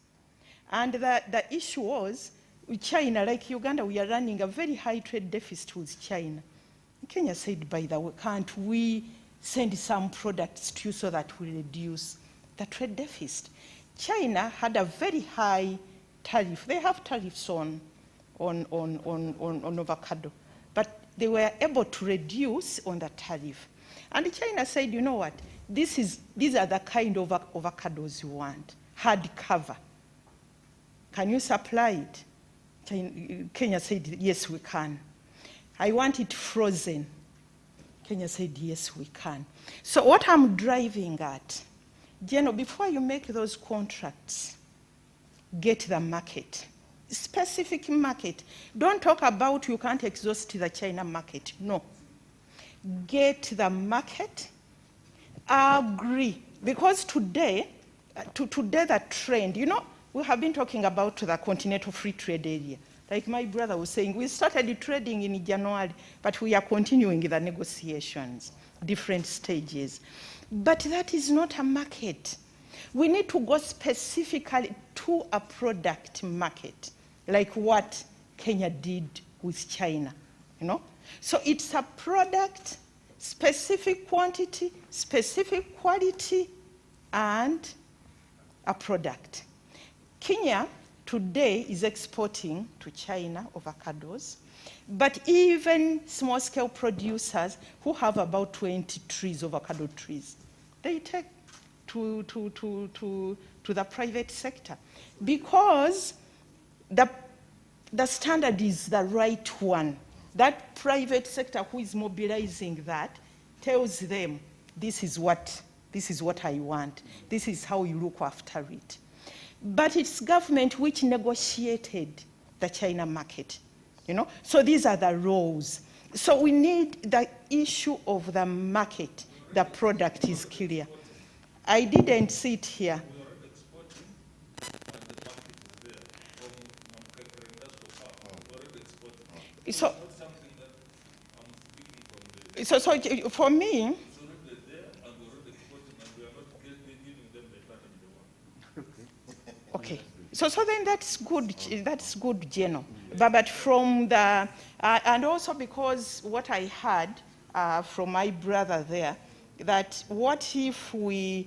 And the issue was, with China, like Uganda, we are running a very high trade deficit with China. Kenya said, by the way, can't we send some products to you so that we reduce the trade deficit? China had a very high tariff. They have tariffs on avocado, but they were able to reduce on the tariff. And China said, you know what, these are the kind of avocados you want, hard cover. Can you supply it? Kenya said, yes, we can. I want it frozen. Kenya said, yes, we can. So what I'm driving at, Jeno, before you make those contracts, get the market. Specific market. Don't talk about you can't exhaust the China market. No. Get the market. Agree. Because today, today the trend, you know, we have been talking about the Continental Free Trade Area. Like my brother was saying, we started trading in January, but we are continuing the negotiations, different stages. But that is not a market. We need to go specifically to a product market, like what Kenya did with China, you know? So it's a product, specific quantity, specific quality, and a product. Kenya today is exporting to China avocados, but even small-scale producers who have about 20 trees, avocado trees, they take to the private sector because the standard is the right one. That private sector who is mobilizing that tells them, this is what I want. This is how you look after it. But it's government which negotiated the China market, you know? So these are the roles. So we need the issue of the market. The product is clear. I didn't see it here. So for me, okay. So then that's good. That's good, Geno. But from the and also because what I heard from my brother there, that what if we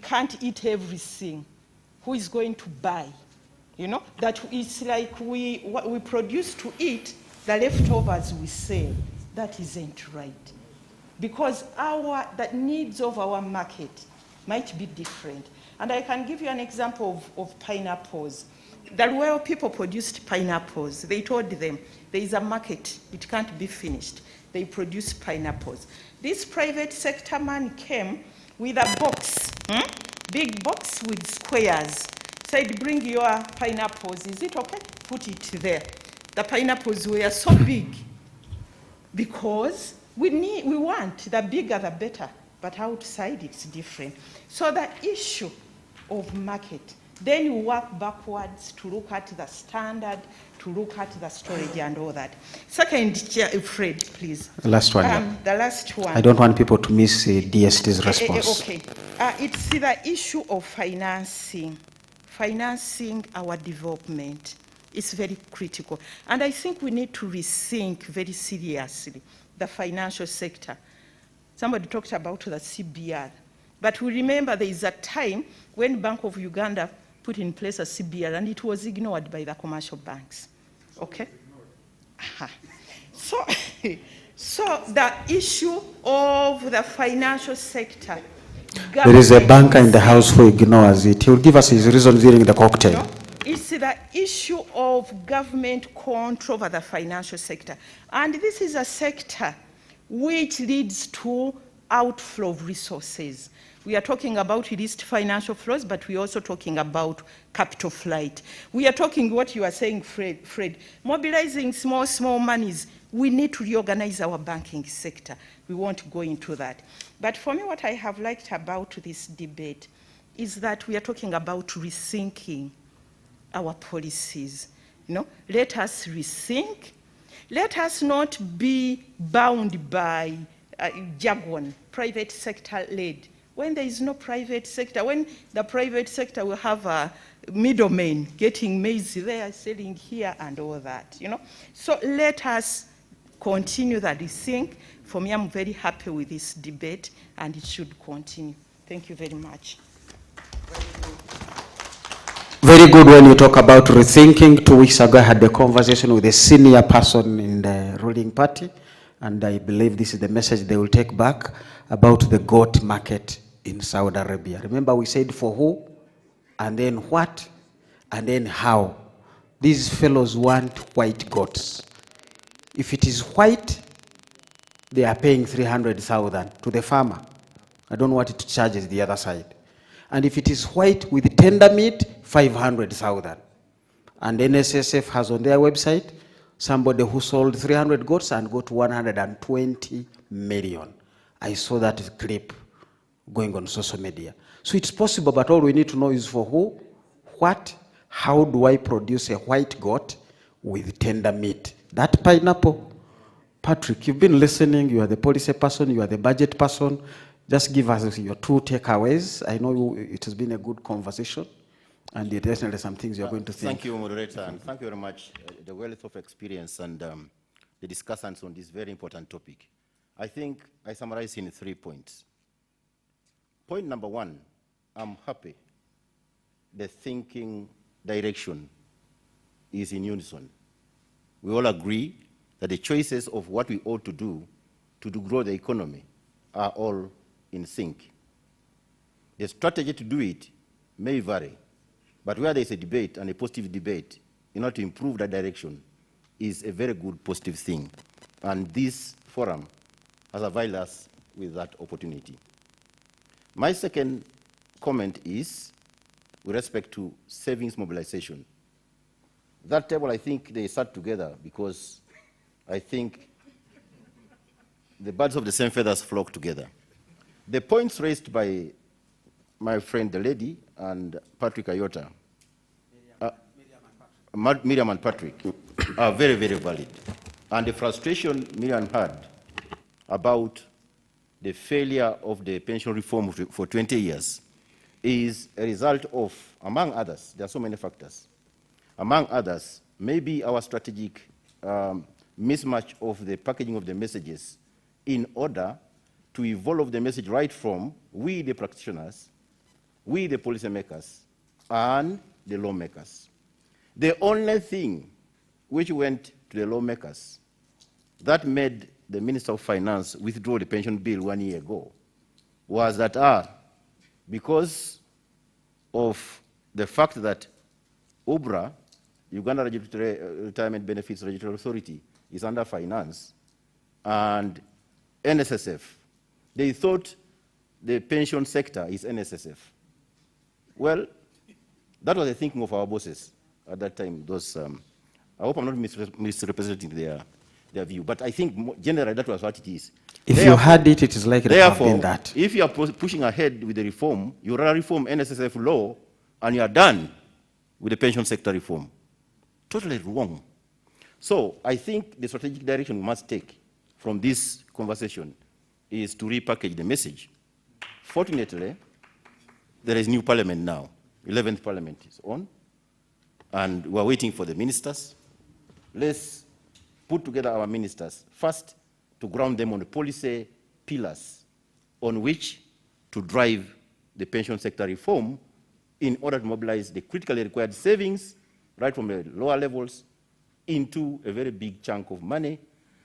can't eat everything? Who is going to buy? You know, that it's like what we produce to eat, the leftovers we sell. That isn't right. Because the needs of our market might be different. And I can give you an example of pineapples. The Luo people produced pineapples. They told them there is a market, it can't be finished. They produce pineapples. This private sector man came with a box, big box with squares. Said, bring your pineapples. Is it okay? Put it there. The pineapples were so big because we want the bigger the better, but outside it's different. So the issue of market, then you work backwards to look at the standard, to look at the storage and all that. Second, Fred, please. The last one. Yeah. The last one. I don't want people to miss DST's response. Okay. It's the issue of financing our development. It's very critical. And I think we need to rethink very seriously the financial sector. Somebody talked about the CBR. But we remember there is a time when Bank of Uganda put in place a CBR and it was ignored by the commercial banks. Okay? So the issue of the financial sector. There is a banker in the house who ignores it. He will give us his reasons during the cocktail. No, it's the issue of government control over the financial sector. And this is a sector which leads to outflow of resources. We are talking about illicit financial flows, but we're also talking about capital flight. We are talking what you are saying, Fred, mobilizing small monies. We need to reorganize our banking sector. We won't go into that. But for me, what I have liked about this debate is that we are talking about rethinking our policies. You know, let us rethink. Let us not be bound by jargon, private sector led. When there is no private sector, when the private sector will have a middleman getting maize there, selling here, and all that, you know. So let us continue that rethink. For me, I'm very happy with this debate, and it should continue. Thank you very much. Very good when you talk about rethinking. 2 weeks ago, I had a conversation with a senior person in the ruling party, and I believe this is the message they will take back about the goat market in Saudi Arabia. Remember, we said for who, and then what, and then how. These fellows want white goats. If it is white, they are paying 300,000 to the farmer. I don't want it to charge the other side. And if it is white with tender meat, 500,000. And NSSF has on their website somebody who sold 300 goats and got 120 million. I saw that clip going on social media. So it's possible, but all we need to know is for who, what, how do I produce a white goat with tender meat? That pineapple. Patrick, you've been listening, you are the policy person, you are the budget person. Just give us your two takeaways. I know it has been a good conversation, and there are definitely some things you're going to think. Thank you, moderator, and thank you very much, the wealth of experience and the discussants on this very important topic. I think I summarize in 3 points. Point number one, I'm happy the thinking direction is in unison. We all agree that the choices of what we ought to do grow the economy are all in sync. The strategy to do it may vary, but where there is a debate and a positive debate in order to improve that direction is a very good positive thing. And this forum has availed us with that opportunity. My second comment is with respect to savings mobilization. That table, I think they sat together because I think the birds of the same feathers flock together. The points raised by my friend, the lady, and Patrick Ayota, Miriam and Patrick, are very, very valid. And the frustration Miriam had about the failure of the pension reform for 20 years is a result of, among others, there are so many factors. Among others, maybe our strategic mismatch of the packaging of the messages in order to evolve the message right from we, the practitioners, we, the policymakers, and the lawmakers. The only thing which went to the lawmakers that made the Minister of Finance withdraw the pension bill 1 year ago was that because of the fact that UBRA, Uganda Retirement Benefits Regulatory Authority, is under finance, and NSSF, they thought the pension sector is NSSF. Well, that was the thinking of our bosses at that time. Those, I hope I'm not misrepresenting their view, but I think generally that was what it is. If you had it, it is likely to have been that. If you are pushing ahead with the reform, you rather reform NSSF law and you are done with the pension sector reform. Totally wrong. So I think the strategic direction we must take from this conversation is to repackage the message. Fortunately, there is new parliament now. 11th parliament is on, and we are waiting for the ministers. Let's put together our ministers, first to ground them on the policy pillars on which to drive the pension sector reform in order to mobilize the critically required savings right from the lower levels into a very big chunk of money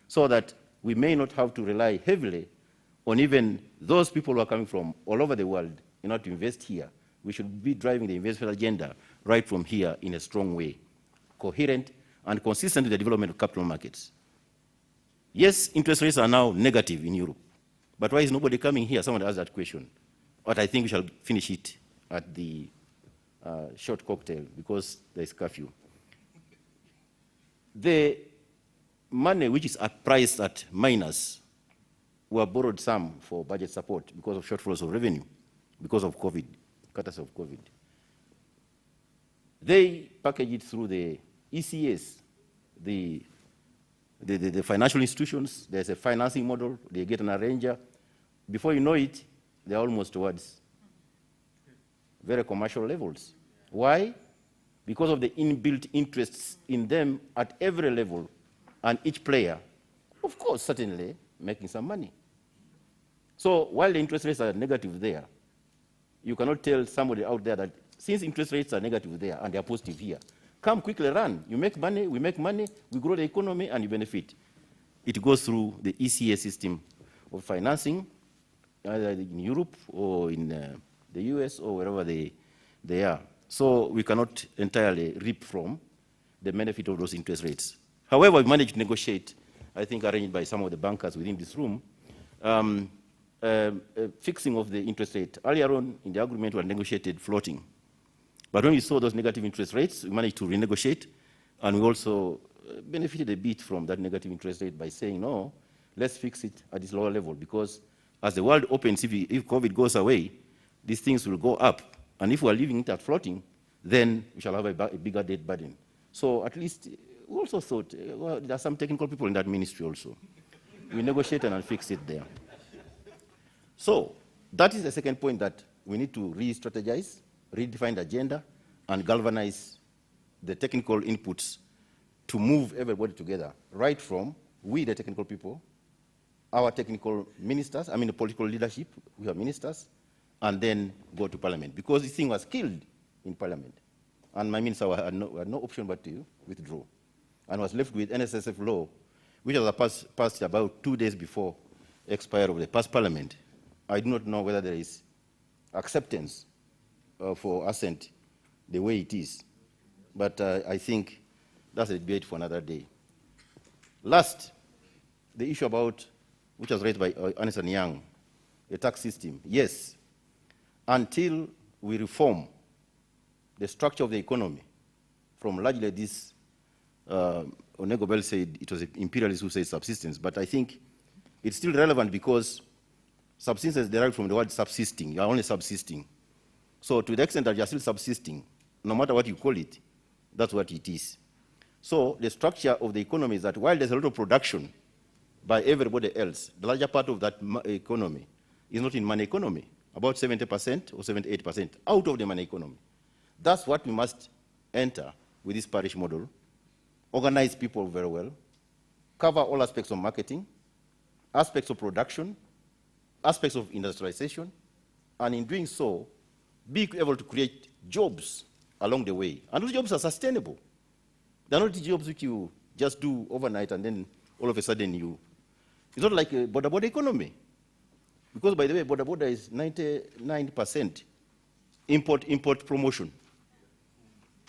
so that we may not have to rely heavily on even those people who are coming from all over the world in order to invest here. We should be driving the investment agenda right from here in a strong way, coherent and consistent with the development of capital markets. Yes, interest rates are now negative in Europe, but why is nobody coming here? Someone asked that question. But I think we shall finish it at the short cocktail because there is curfew. The money which is priced at minus were borrowed some for budget support because of shortfalls of revenue, because of COVID, catastrophe of COVID. They package it through the ECS, the financial institutions. There's a financing model. They get an arranger. Before you know it, they're almost towards very commercial levels. Why? Because of the inbuilt interests in them at every level, and each player, of course, certainly making some money. So while the interest rates are negative there, you cannot tell somebody out there that since interest rates are negative there and they are positive here, come quickly run. You make money, we grow the economy, and you benefit. It goes through the ECA system of financing, either in Europe or in the US or wherever they are. So we cannot entirely reap from the benefit of those interest rates. However, we managed to negotiate, I think arranged by some of the bankers within this room, fixing of the interest rate. Earlier on in the agreement, we had negotiated floating. But when we saw those negative interest rates, we managed to renegotiate, and we also benefited a bit from that negative interest rate by saying, no, let's fix it at this lower level, because As the world opens, if COVID goes away, these things will go up. And if we are leaving it at floating, then we shall have a bigger debt burden. So at least we also thought, well, there are some technical people in that ministry also. We negotiated and fixed it there. So that is the second point, that we need to re-strategize, redefine the agenda, and galvanize the technical inputs to move everybody together, right from we, the technical people, our technical ministers, I mean the political leadership, we have ministers, and then go to Parliament. Because this thing was killed in Parliament. And my minister had no option but to withdraw, and was left with NSSF law, which was passed about 2 days before expiry of the past Parliament. I do not know whether there is acceptance for assent the way it is, but I think that's a debate for another day. Last, the issue about, which was raised by Ernst & Young, the tax system. Yes, until we reform the structure of the economy from largely this, Onego Bell said it was imperialists who said subsistence, but I think it's still relevant because subsistence is derived from the word subsisting. You are only subsisting. So to the extent that you are still subsisting, no matter what you call it, that's what it is. So the structure of the economy is that while there's a lot of production by everybody else, the larger part of that economy is not in money economy, about 70% or 78% out of the money economy. That's what we must enter with this parish model, organize people very well, cover all aspects of marketing, aspects of production, aspects of industrialization, and in doing so, be able to create jobs along the way. And those jobs are sustainable. They're not jobs which you just do overnight and then all of a sudden you... It's not like a border economy. Because, by the way, border is 99% import promotion.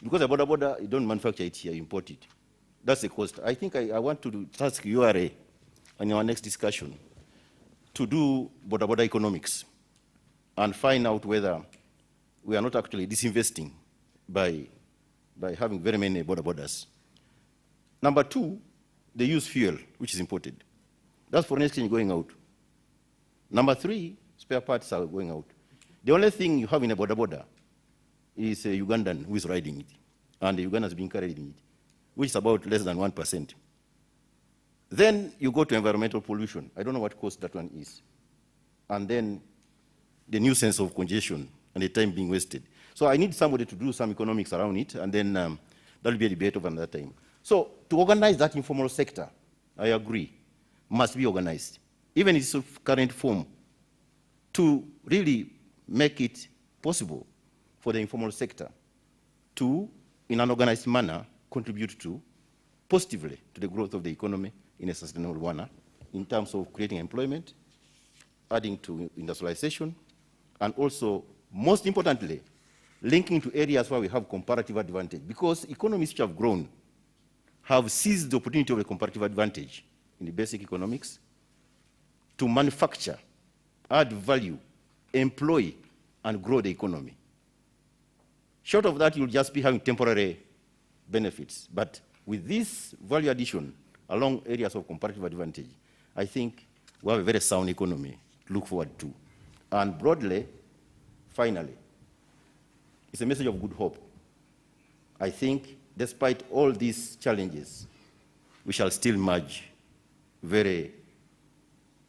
Because a border, you don't manufacture it here, you import it. That's the cost. I think I want to task URA in our next discussion to do border economics and find out whether we are not actually disinvesting by having very many borders. Number two, they use fuel, which is imported. That's foreign exchange going out. Number three, spare parts are going out. The only thing you have in a border is a Ugandan who is riding it, and the Ugandan is being carried in it, which is about less than 1%. Then you go to environmental pollution. I don't know what cost that one is. And then the nuisance of congestion and the time being wasted. So I need somebody to do some economics around it, and then that'll be a debate over another time. So to organize that informal sector, I agree, must be organized, even in its current form, to really make it possible for the informal sector to, in an organized manner, contribute positively to the growth of the economy in a sustainable manner, in terms of creating employment, adding to industrialization, and also, most importantly, linking to areas where we have comparative advantage, because economies which have grown have seized the opportunity of a comparative advantage in the basic economics to manufacture, add value, employ, and grow the economy. Short of that, you'll just be having temporary benefits. But with this value addition along areas of comparative advantage, I think we have a very sound economy to look forward to. And broadly, finally, it's a message of good hope. I think despite all these challenges, we shall still emerge very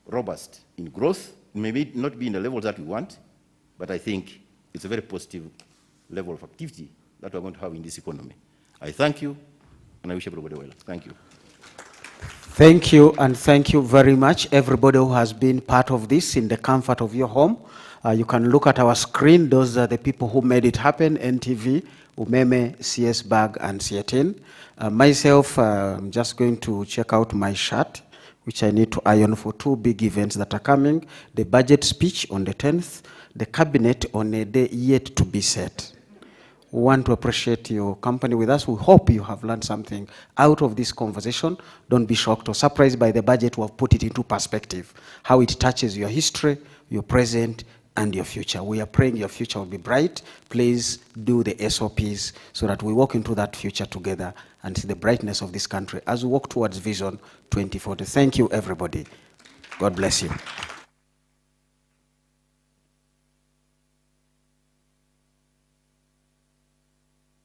robust in growth. It may not be in the levels that we want, but I think it's a very positive level of activity that we're going to have in this economy. I thank you, and I wish everybody well. Thank you. Thank you, and thank you very much, everybody who has been part of this in the comfort of your home. You can look at our screen. Those are the people who made it happen: NTV, Umeme, CS Bag, and Siatin. Myself, I'm just going to check out my shirt, which I need to iron for 2 big events that are coming: the budget speech on the 10th, the cabinet on a day yet to be set. We want to appreciate your company with us. We hope you have learned something out of this conversation. Don't be shocked or surprised by the budget. We have put it into perspective, how it touches your history, your present, and your future. We are praying your future will be bright. Please do the SOPs so that we walk into that future together and see the brightness of this country as we walk towards Vision 2040. Thank you, everybody. God bless you.